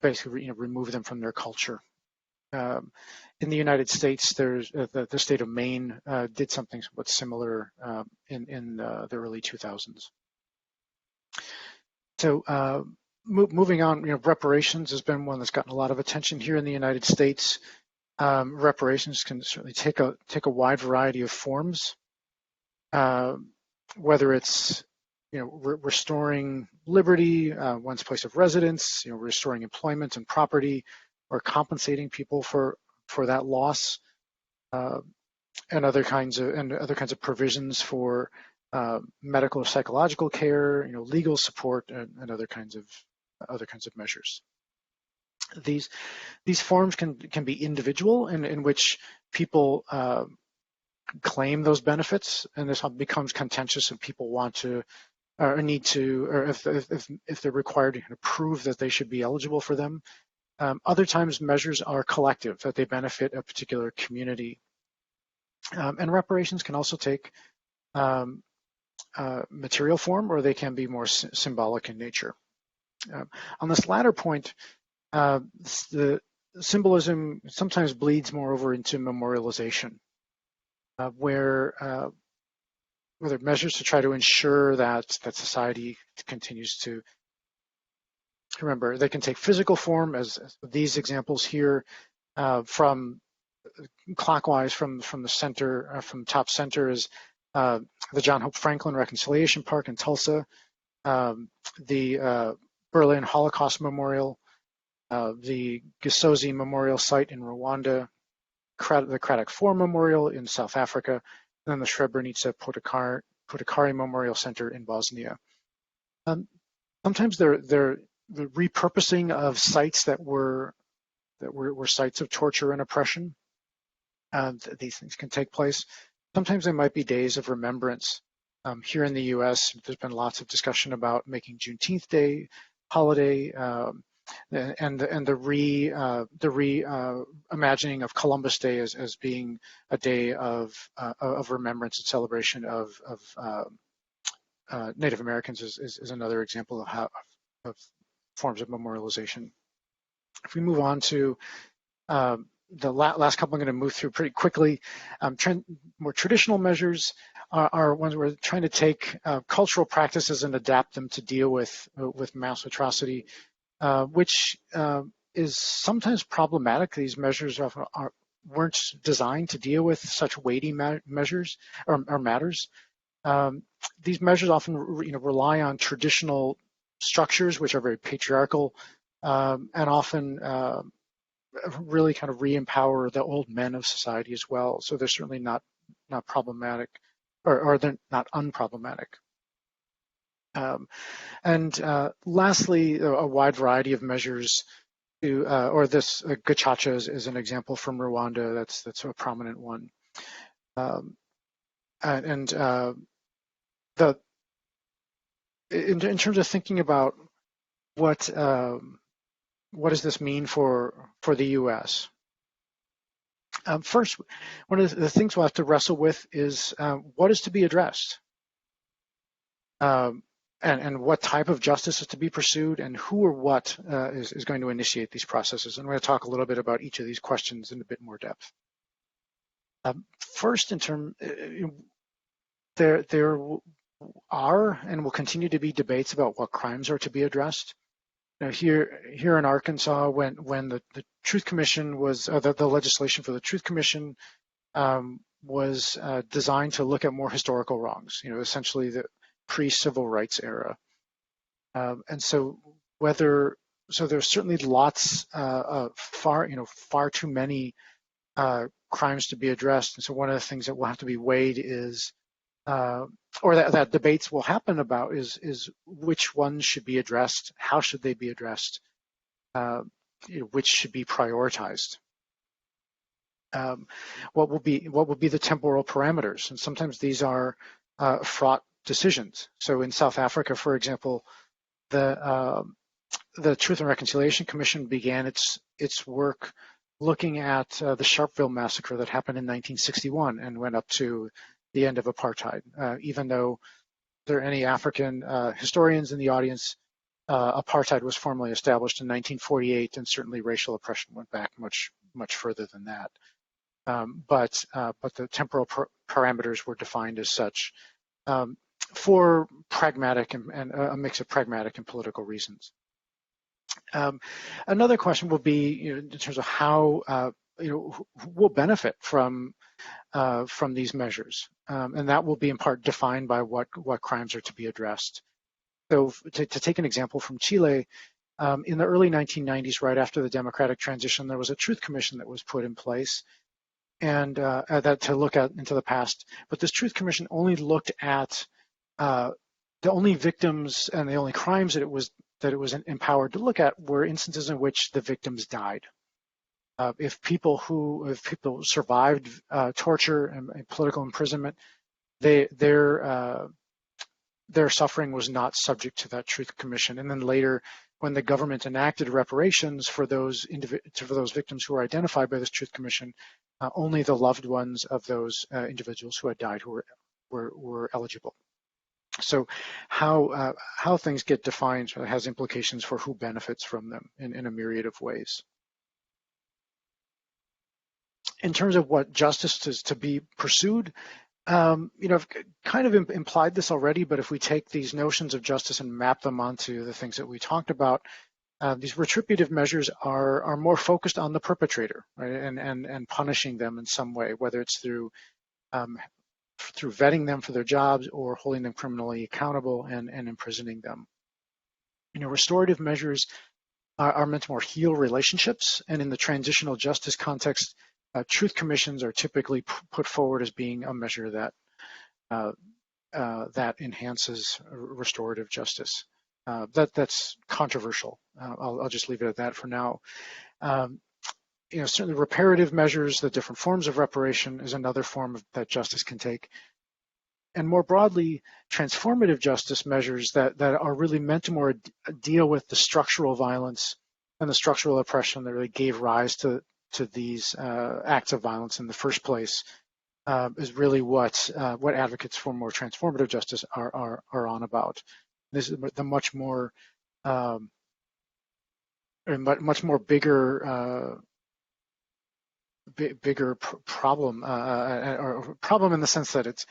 basically remove them from their culture. In the United States, there's the state of Maine did something somewhat similar in the early 2000s. So moving on, reparations has been one that's gotten a lot of attention here in the United States. Reparations can certainly take a wide variety of forms, whether it's restoring liberty, one's place of residence, restoring employment and property, or compensating people for that loss, and other kinds of provisions for medical or psychological care, legal support, and other kinds of measures. These forms can be individual, in which people claim those benefits, and this becomes contentious if people want to or need to, or if they're required to prove that they should be eligible for them. Other times measures are collective, that they benefit a particular community. And reparations can also take material form, or they can be more symbolic in nature. On this latter point, the symbolism sometimes bleeds more over into memorialization, where there are measures to try to ensure that society continues to remember. They can take physical form, as these examples here, from clockwise from the center, from top center is the John Hope Franklin Reconciliation Park in Tulsa, the Berlin Holocaust Memorial, the Gisozi Memorial Site in Rwanda, the Craddock IV Memorial in South Africa, and then the Srebrenica Potikari Memorial Center in Bosnia. Sometimes they're the repurposing of sites that were sites of torture and oppression. These things can take place. Sometimes they might be days of remembrance. Here in the U.S., there's been lots of discussion about making Juneteenth Day holiday, and the reimagining of Columbus Day as being a day of remembrance and celebration of Native Americans is another example of forms of memorialization. If we move on to the last couple, I'm going to move through pretty quickly. More traditional measures are ones where we're trying to take cultural practices and adapt them to deal with mass atrocity, which is sometimes problematic. These measures weren't designed to deal with such weighty measures or matters. These measures often rely on traditional structures, which are very patriarchal, and often really kind of re-empower the old men of society as well. So they're certainly not problematic, or they're not unproblematic. And lastly, a wide variety of measures to, or this gacaca is an example from Rwanda. That's a prominent one. In terms of thinking about what does this mean for the U.S.? First, one of the things we'll have to wrestle with is what is to be addressed, and what type of justice is to be pursued, and who or what is going to initiate these processes. And we're going to talk a little bit about each of these questions in a bit more depth. First, there are and will continue to be debates about what crimes are to be addressed. Now, here in Arkansas, when the Truth Commission was the legislation for the Truth Commission was designed to look at more historical wrongs, essentially the pre-civil rights era, and so there's certainly lots of far too many crimes to be addressed, and so one of the things that will have to be weighed is or that debates will happen about is which ones should be addressed, how should they be addressed, which should be prioritized. What will be the temporal parameters? And sometimes these are fraught decisions. So in South Africa, for example, the Truth and Reconciliation Commission began its work looking at the Sharpeville massacre that happened in 1961 and went up to the end of apartheid. Even though there are any African historians in the audience, apartheid was formally established in 1948, and certainly racial oppression went back much further than that. But the temporal parameters were defined as such for pragmatic and a mix of pragmatic and political reasons. Another question will be, in terms of how who will benefit from these measures, and that will be in part defined by what crimes are to be addressed. So to take an example from Chile, in the early 1990s, right after the democratic transition, there was a Truth Commission that was put in place, and that to look into the past. But this Truth Commission only looked at the only victims and the only crimes that it was empowered to look at were instances in which the victims died. If people survived torture and political imprisonment, their suffering was not subject to that Truth Commission. And then later, when the government enacted reparations for those victims who were identified by this Truth Commission, only the loved ones of those individuals who had died who were eligible. So how things get defined has implications for who benefits from them in a myriad of ways. In terms of what justice is to be pursued, I've kind of implied this already, but if we take these notions of justice and map them onto the things that we talked about, these retributive measures are more focused on the perpetrator, right, and punishing them in some way, whether it's through vetting them for their jobs or holding them criminally accountable and imprisoning them. Restorative measures are meant to more heal relationships, and in the transitional justice context, truth commissions are typically put forward as being a measure that enhances restorative justice. That's controversial. I'll just leave it at that for now. Certainly reparative measures, the different forms of reparation, is another form that justice can take. And more broadly, transformative justice measures that are really meant to more deal with the structural violence and the structural oppression that really gave rise to these acts of violence in the first place, is really what advocates for more transformative justice are on about. This is the much more bigger problem, or problem in the sense that it's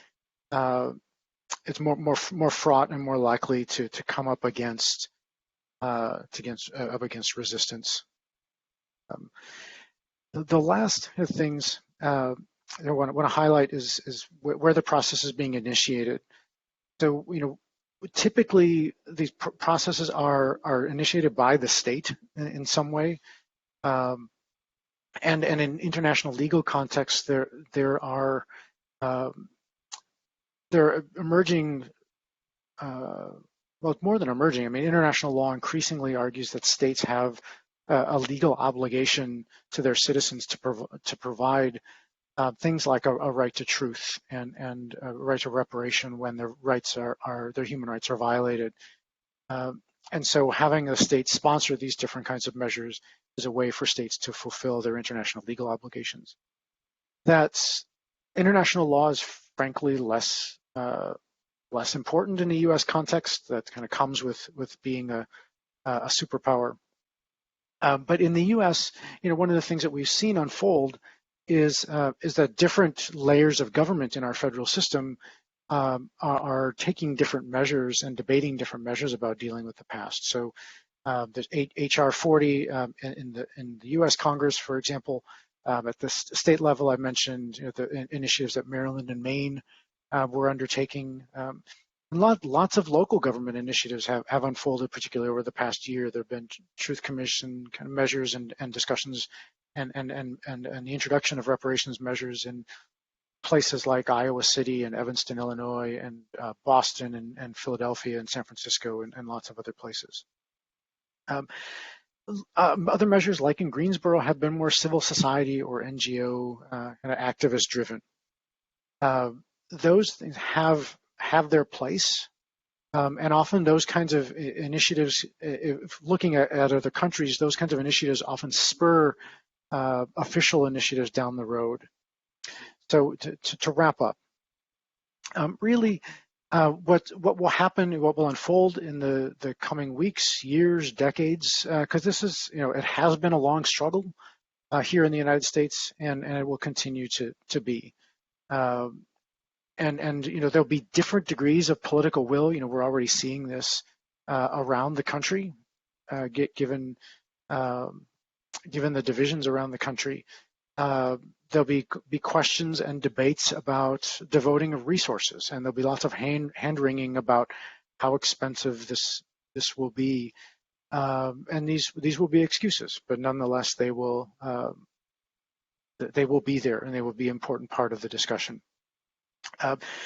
more fraught and more likely to come up against resistance. The last things I want to highlight is where the process is being initiated. So, typically these processes are initiated by the state in some way, and in international legal contexts, there are emerging. Well, it's more than emerging. I mean, international law increasingly argues that states have a legal obligation to their citizens to provide things like a right to truth and a right to reparation when their human rights are violated. And so having the state sponsor these different kinds of measures is a way for states to fulfill their international legal obligations. International law is frankly less important in the U.S. context. That kind of comes with being a superpower. But in the U.S., one of the things that we've seen unfold is that different layers of government in our federal system are taking different measures and debating different measures about dealing with the past. So there's H.R. 40 in the U.S. Congress, for example. At the state level, I mentioned the initiatives that Maryland and Maine were undertaking. Lots of local government initiatives have unfolded, particularly over the past year. There have been Truth Commission kind of measures and discussions and the introduction of reparations measures in places like Iowa City and Evanston, Illinois, and Boston and Philadelphia and San Francisco and lots of other places. Other measures, like in Greensboro, have been more civil society or NGO kind of activist driven. Those things have their place, and often those kinds of initiatives, looking at other countries, those kinds of initiatives often spur official initiatives down the road. So to wrap up, really what will happen, what will unfold in the coming weeks, years, decades, because this is, it has been a long struggle here in the United States, and it will continue to be. And there'll be different degrees of political will. We're already seeing this around the country, given the divisions around the country. There'll be questions and debates about devoting of resources, and there'll be lots of hand-wringing about how expensive this will be. And these will be excuses, but nonetheless they will be there, and they will be an important part of the discussion.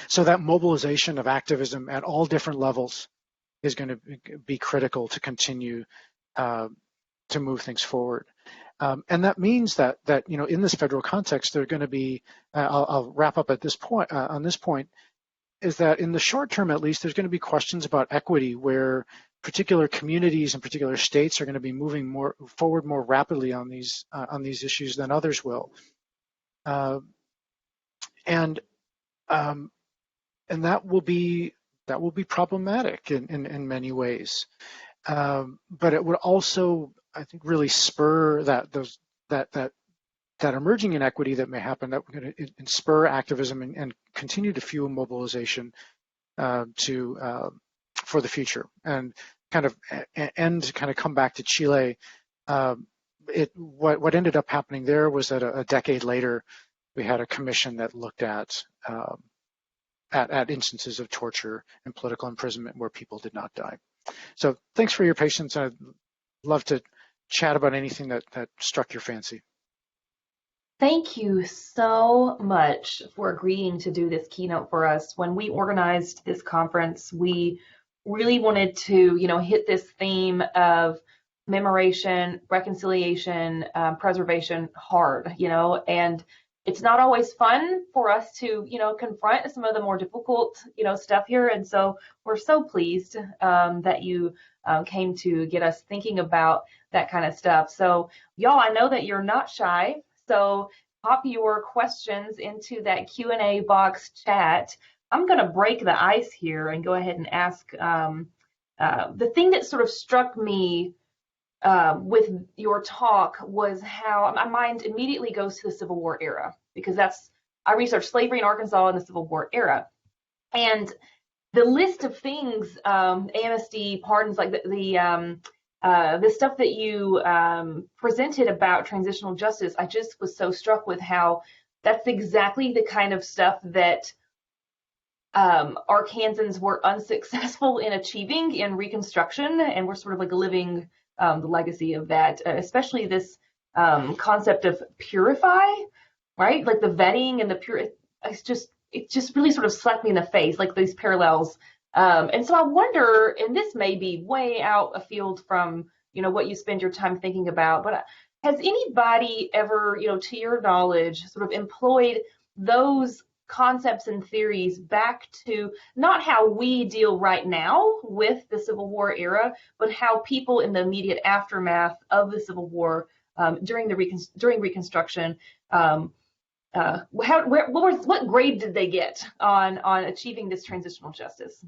So that mobilization of activism at all different levels is going to be critical to continue to move things forward. And that means that in this federal context, there are going to be, I'll wrap up at this point, on this point, is that in the short term, at least, there's going to be questions about equity, where particular communities and particular states are going to be moving forward more rapidly on these issues than others will. And that will be that will be problematic in many ways. But it would also, I think, really spur that emerging inequity that may happen, that would spur activism and continue to fuel mobilization for the future. And kind of come back to Chile. What ended up happening there was that a decade later, we had a commission that looked at instances of torture and political imprisonment where people did not die. So thanks for your patience. I'd love to chat about anything that struck your fancy. Thank you so much for agreeing to do this keynote for us. When we organized this conference, we really wanted to, hit this theme of commemoration, reconciliation, preservation hard, and it's not always fun for us to, confront some of the more difficult, stuff here. And so we're so pleased that you came to get us thinking about that kind of stuff. So y'all, I know that you're not shy. So pop your questions into that Q&A box chat. I'm going to break the ice here and go ahead and ask the thing that sort of struck me with your talk was how my mind immediately goes to the Civil War era, because I researched slavery in Arkansas in the Civil War era. And the list of things, amnesty, pardons, like the stuff that you presented about transitional justice, I just was so struck with how that's exactly the kind of stuff that Arkansans were unsuccessful in achieving in Reconstruction, and we're sort of like living the legacy of that, especially this concept of purify, right? Like the vetting and it just really sort of slapped me in the face, like these parallels. And so I wonder, and this may be way out afield from, what you spend your time thinking about, but has anybody ever, to your knowledge, sort of employed those concepts and theories back to not how we deal right now with the Civil War era, but how people in the immediate aftermath of the Civil War during Reconstruction, what grade did they get on achieving this transitional justice?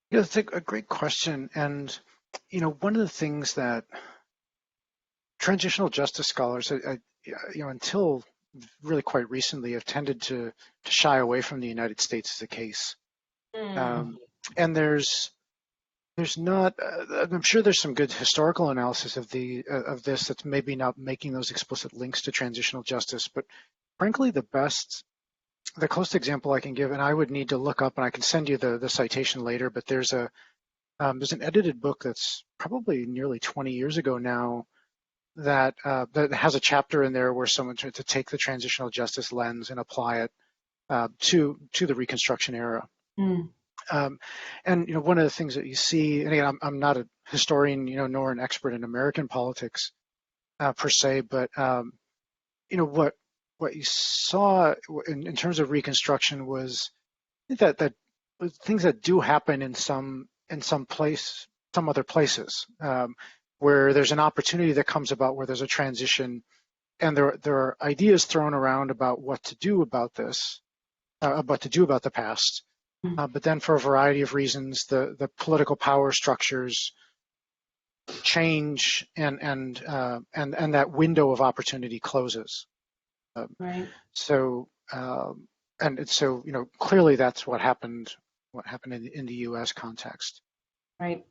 Yeah, that's a great question. And, one of the things that transitional justice scholars, until really quite recently, have tended to shy away from the United States as a case. And there's not, I'm sure there's some good historical analysis of this that's maybe not making those explicit links to transitional justice, but frankly, the closest example I can give, and I would need to look up, and I can send you the citation later, but there's an edited book that's probably nearly 20 years ago now that has a chapter in there where someone tried to take the transitional justice lens and apply it to the Reconstruction era. And one of the things that you see, and again, I'm not a historian, nor an expert in American politics per se, but what you saw in terms of Reconstruction was that things that do happen in some other places, where there's an opportunity that comes about, where there's a transition, and there are ideas thrown around about what to do about this, what to do about the past. But then, for a variety of reasons, the political power structures change, and that window of opportunity closes. Right. So, clearly that's what happened in the U.S. context. Right.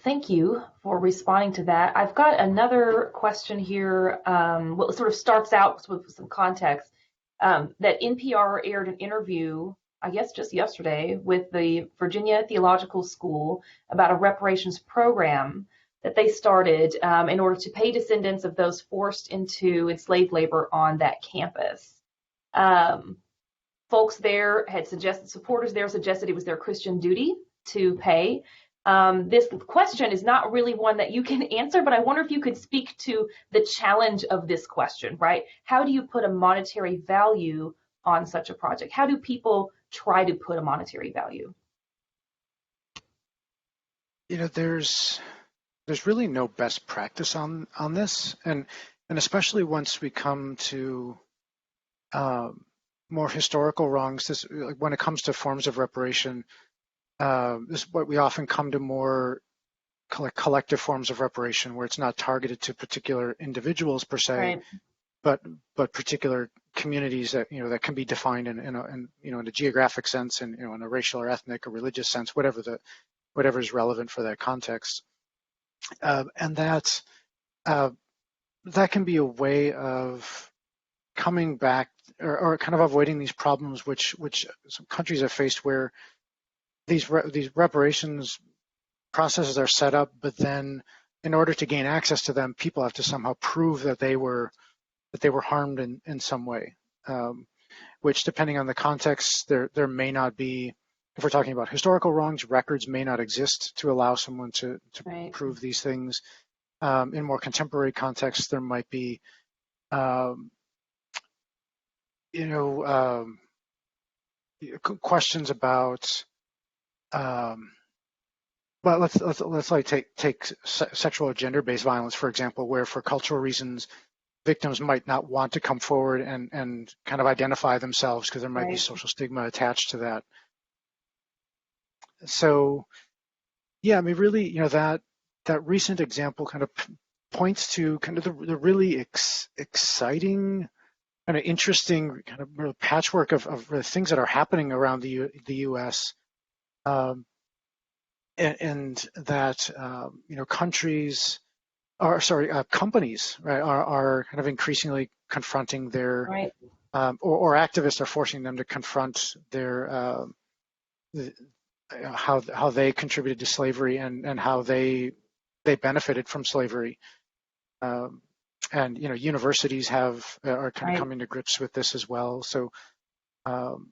Thank you for responding to that. I've got another question here. Well, it sort of starts out with some context. That NPR aired an interview, I guess just yesterday, with the Virginia Theological School about a reparations program that they started in order to pay descendants of those forced into enslaved labor on that campus. Folks there had suggested, supporters there suggested it was their Christian duty to pay. This question is not really one that you can answer, but I wonder if you could speak to the challenge of this question, right? How do you put a monetary value on such a project? How do people try to put a monetary value? There's really no best practice on this, and especially once we come to more historical wrongs, this, when it comes to forms of reparation, this is what we often come to more collective forms of reparation, where it's not targeted to particular individuals per se, Right. but particular communities that that can be defined in a geographic sense, and in a racial or ethnic or religious sense, whatever is relevant for that context, and that can be a way of coming back or kind of avoiding these problems which some countries have faced, where these reparations processes are set up, but then in order to gain access to them, people have to somehow prove that they were harmed in some way, which, depending on the context, there may not be. If we're talking about historical wrongs, records may not exist to allow someone to Right. prove these things. In more contemporary contexts, there might be, questions about. But let's like take sexual or gender-based violence, for example, where for cultural reasons, victims might not want to come forward and kind of identify themselves because there might be Right. social stigma attached to that. So, yeah, I mean, really, that recent example kind of points to kind of the really exciting, kind of interesting, kind of real patchwork of things that are happening around the U.S. And that countries, or sorry, companies, right, are kind of increasingly confronting their, Right. or activists are forcing them to confront their how they contributed to slavery and how they benefited from slavery. And universities are kind of Right. coming to grips with this as well. So and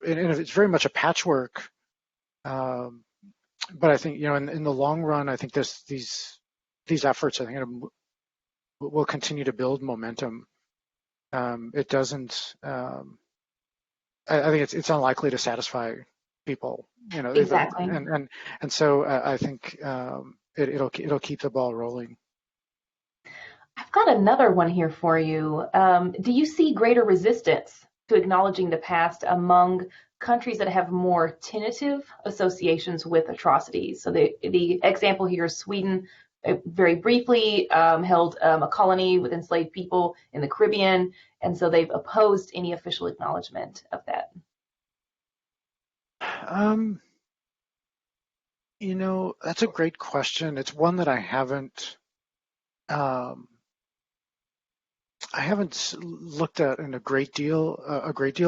it's very much a patchwork. But I think in the long run, I think these efforts, I think, will continue to build momentum. It doesn't. I think it's unlikely to satisfy people. Exactly. And so I think it'll keep the ball rolling. I've got another one here for you. Do you see greater resistance to acknowledging the past among countries that have more tentative associations with atrocities? So the example here is Sweden. Very briefly held a colony with enslaved people in the Caribbean, and so they've opposed any official acknowledgement of that. That's a great question. It's one that I haven't looked at in a great deal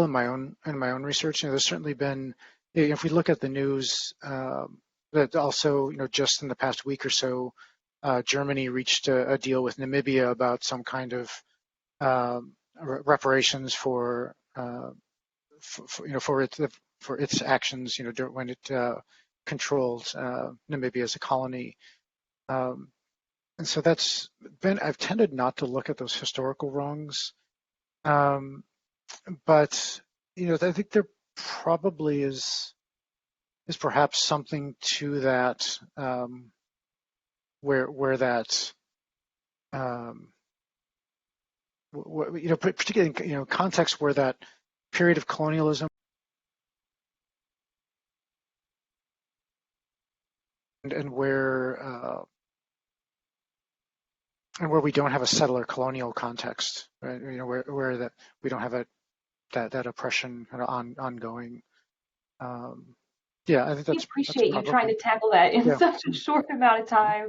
in my own research. There's certainly been, if we look at the news, that also, just in the past week or so, Germany reached a deal with Namibia about some kind of reparations for its actions, when it controlled Namibia as a colony. And so I've tended not to look at those historical wrongs. But, I think there probably is perhaps something to that, where that, particularly in, context where that period of colonialism and where we don't have a settler colonial context, right? Where that we don't have that oppression kind of ongoing. Yeah, I think that's. I appreciate that's you trying to tackle that in yeah. such a short amount of time.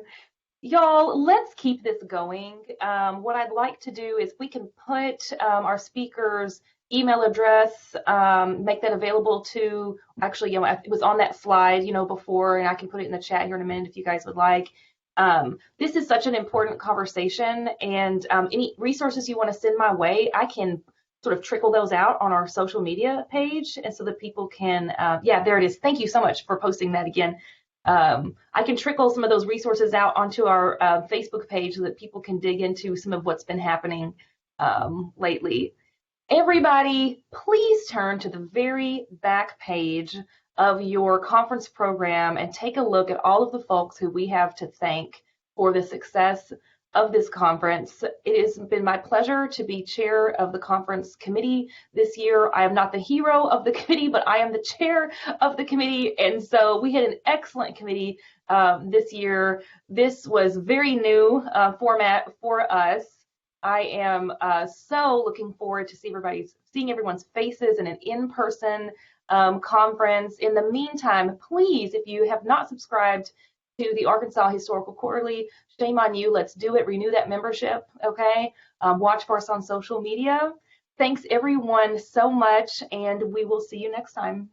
Y'all, let's keep this going. What I'd like to do is we can put our speakers' email address, make that available to, actually, it was on that slide, before, and I can put it in the chat here in a minute if you guys would like. This is such an important conversation, and any resources you want to send my way, I can sort of trickle those out on our social media page, and so that people can, yeah, there it is. Thank you so much for posting that again. I can trickle some of those resources out onto our Facebook page so that people can dig into some of what's been happening lately. Everybody, please turn to the very back page of your conference program and take a look at all of the folks who we have to thank for the success of this conference. It has been my pleasure to be chair of the conference committee this year. I am not the hero of the committee, but I am the chair of the committee. And so we had an excellent committee this year. This was very new format for us. I am so looking forward to seeing everyone's faces in an in-person conference. In the meantime, please, if you have not subscribed to the Arkansas Historical Quarterly, shame on you. Let's do it. Renew that membership, okay? Watch for us on social media. Thanks, everyone, so much, and we will see you next time.